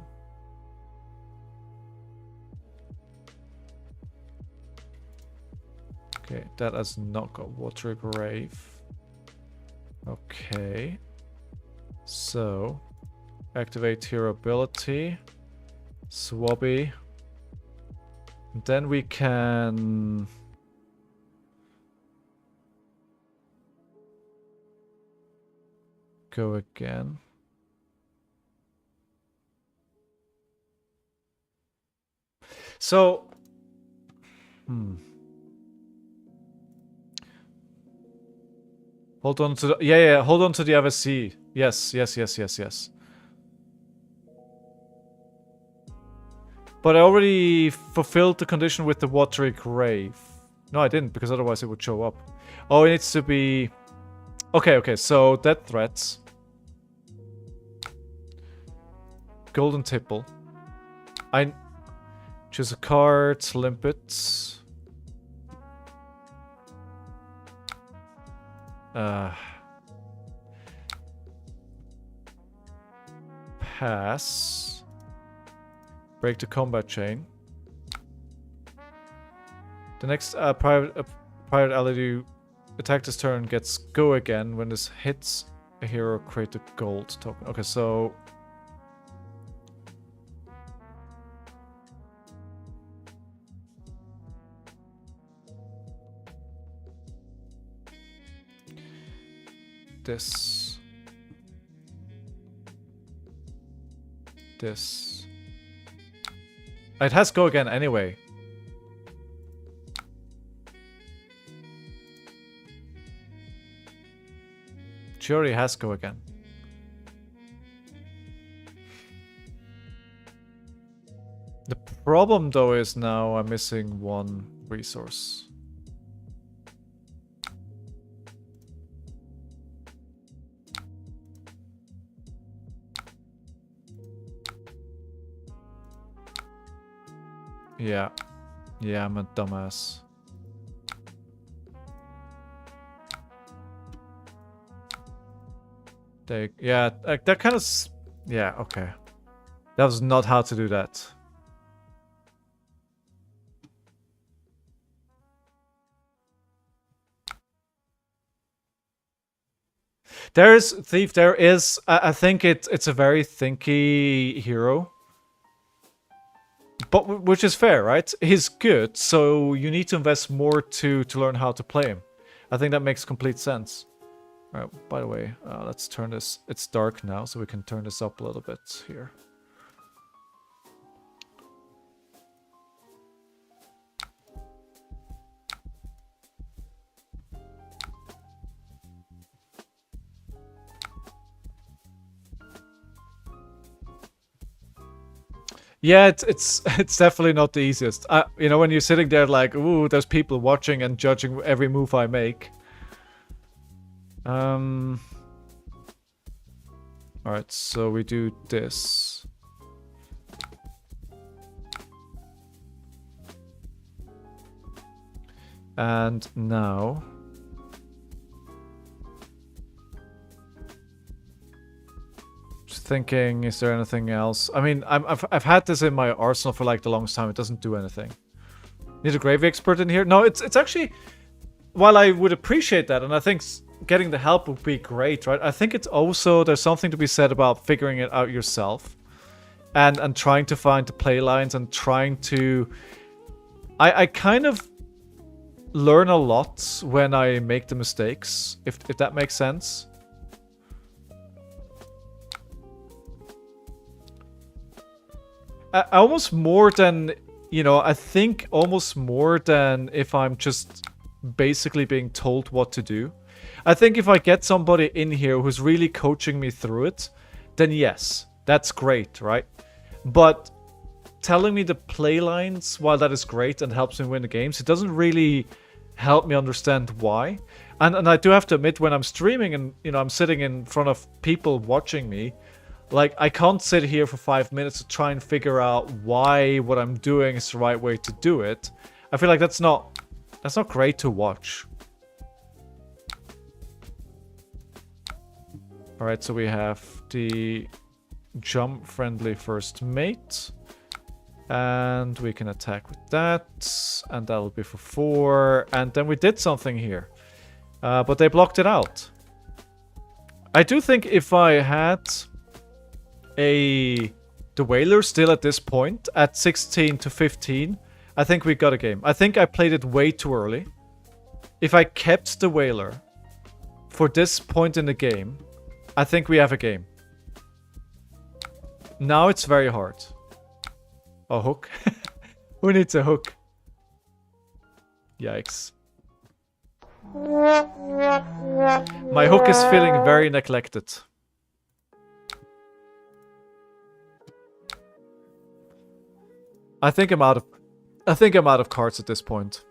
Okay, that has not got Water Grave. Okay. So, activate hero ability. Swabby. And then we can... go again. So... hold on to the... yeah, hold on to the FSC. Yes. But I already fulfilled the condition with the Watery Grave. No, I didn't, because otherwise it would show up. Oh, it needs to be... Okay, so death threats. Golden Tipple. I choose a card, limpet. Pass. Break the combat chain. The next private ally to attack this turn gets go again. When this hits a hero, create a gold token. Okay, so... this. It has go again anyway. She already has go again. The problem though is now I'm missing 1 resource. Yeah, I'm a dumbass. Yeah, like that kind of... Yeah, okay. That was not how to do that. There is Thief. There is. I think it's a very thinky hero, but which is fair, right? He's good, so you need to invest more to learn how to play him. I think that makes complete sense. All right. By the way, let's turn this. It's dark now, so we can turn this up a little bit here. Yeah, it's definitely not the easiest. You know, when you're sitting there like, ooh, there's people watching and judging every move I make. Alright, so we do this. And now... thinking, is there anything else? I mean, I've had this in my arsenal for like the longest time. It doesn't do anything. Need a grave expert in here? No, it's actually, while I would appreciate that, and I think getting the help would be great, right? I think it's also, there's something to be said about figuring it out yourself, and trying to find the play lines and trying to. I kind of learn a lot when I make the mistakes, if that makes sense. Almost more than, you know, I think almost more than if I'm just basically being told what to do. I think if I get somebody in here who's really coaching me through it, then yes, that's great, right? But telling me the play lines, while that is great and helps me win the games, it doesn't really help me understand why. And I do have to admit, when I'm streaming and, you know, I'm sitting in front of people watching me, like, I can't sit here for 5 minutes to try and figure out why what I'm doing is the right way to do it. I feel like that's not great to watch. Alright, so we have the jump friendly first mate. And we can attack with that. And that'll be for 4. And then we did something here. But they blocked it out. I do think if I had the Whaler still at this point, at 16 to 15, I think we got a game. I think I played it way too early. If I kept the Whaler for this point in the game, I think we have a game. Now it's very hard. A hook? Who needs a hook? Yikes. My hook is feeling very neglected. I think I'm out of cards at this point.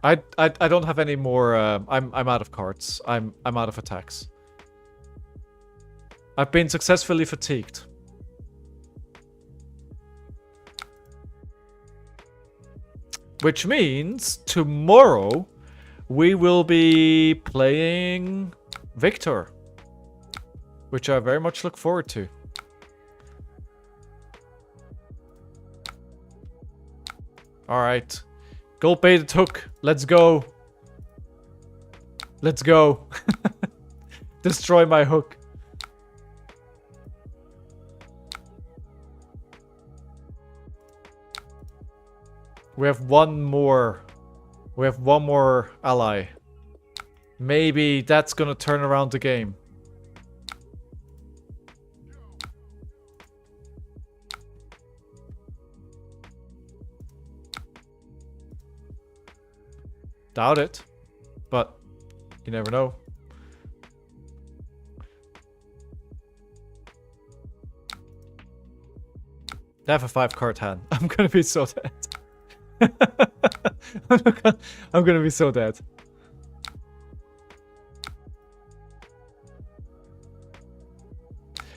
I don't have any more. I'm out of cards. I'm out of attacks. I've been successfully fatigued. Which means tomorrow we will be playing Victor, which I very much look forward to. Alright. Gold baited hook. Let's go. Let's go. Destroy my hook. We have one more. We have one more ally. Maybe that's gonna turn around the game. Doubt it, but you never know. They have a 5-card hand. I'm gonna be so dead. I'm gonna be so dead.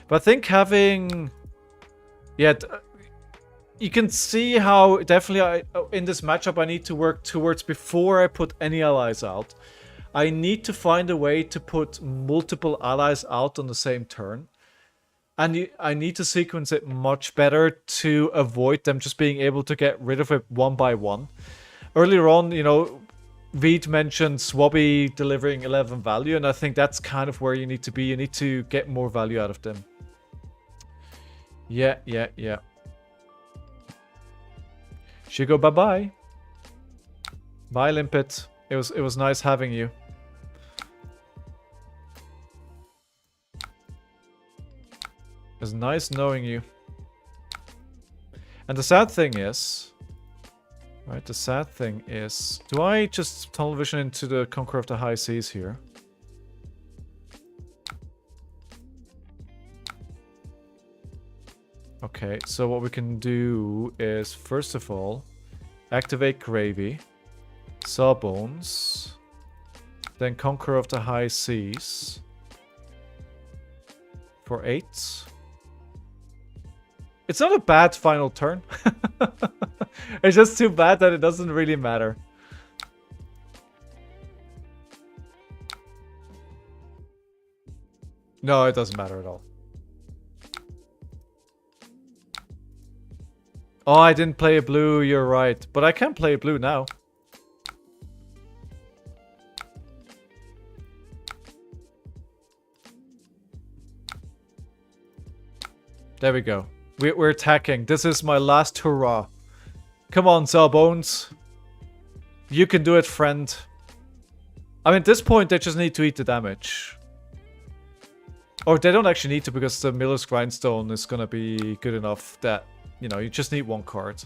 But I think having... Yeah, you can see how definitely in this matchup I need to work towards before I put any allies out. I need to find a way to put multiple allies out on the same turn. And I need to sequence it much better to avoid them just being able to get rid of it one by one. Earlier on, you know, Veed mentioned Swabby delivering 11 value, and I think that's kind of where you need to be. You need to get more value out of them. Yeah. Shigo, bye-bye. Bye, Limpet. It was nice having you. It was nice knowing you. And the sad thing is... Right, the sad thing is... Do I just tunnel vision into the Conqueror of the High Seas here? Okay, so what we can do is, first of all, activate Gravy, Sawbones, then Conqueror of the High Seas for 8. It's not a bad final turn. It's just too bad that it doesn't really matter. No, it doesn't matter at all. Oh, I didn't play a blue, you're right. But I can play a blue now. There we go. We're attacking. This is my last hurrah. Come on, Sawbones. You can do it, friend. I mean, at this point, they just need to eat the damage. Or they don't actually need to, because the Miller's Grindstone is gonna be good enough that, you know, you just need one card.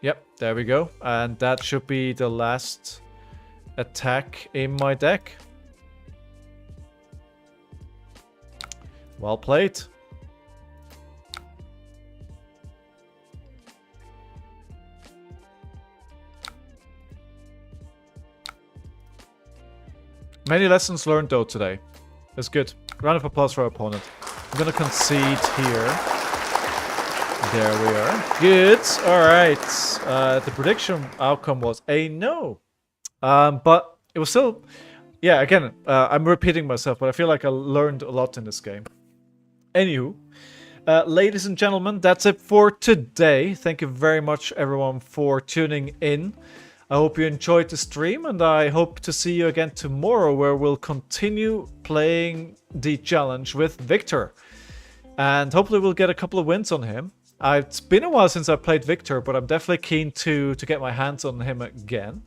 Yep, there we go. And that should be the last attack in my deck. Well played. Many lessons learned though today. That's good. Round of applause for our opponent. I'm gonna concede here. There we are. Good. Alright. The prediction outcome was a no. But it was still... Yeah, again, I'm repeating myself, but I feel like I learned a lot in this game. Anywho, ladies and gentlemen, that's it for today. Thank you very much, everyone, for tuning in. I hope you enjoyed the stream, and I hope to see you again tomorrow, where we'll continue playing the challenge with Victor. And hopefully we'll get a couple of wins on him. It's been a while since I played Victor, but I'm definitely keen to get my hands on him again.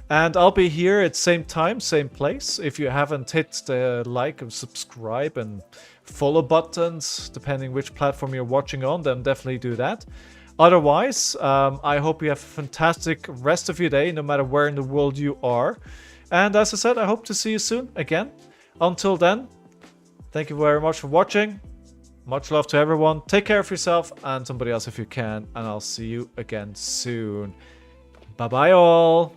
And I'll be here at same time, same place. If you haven't hit the like and subscribe and follow buttons, depending which platform you're watching on, then definitely do that. Otherwise, I hope you have a fantastic rest of your day, no matter where in the world you are. And as I said, I hope to see you soon again. Until then, thank you very much for watching. Much love to everyone. Take care of yourself and somebody else if you can. And I'll see you again soon. Bye-bye all.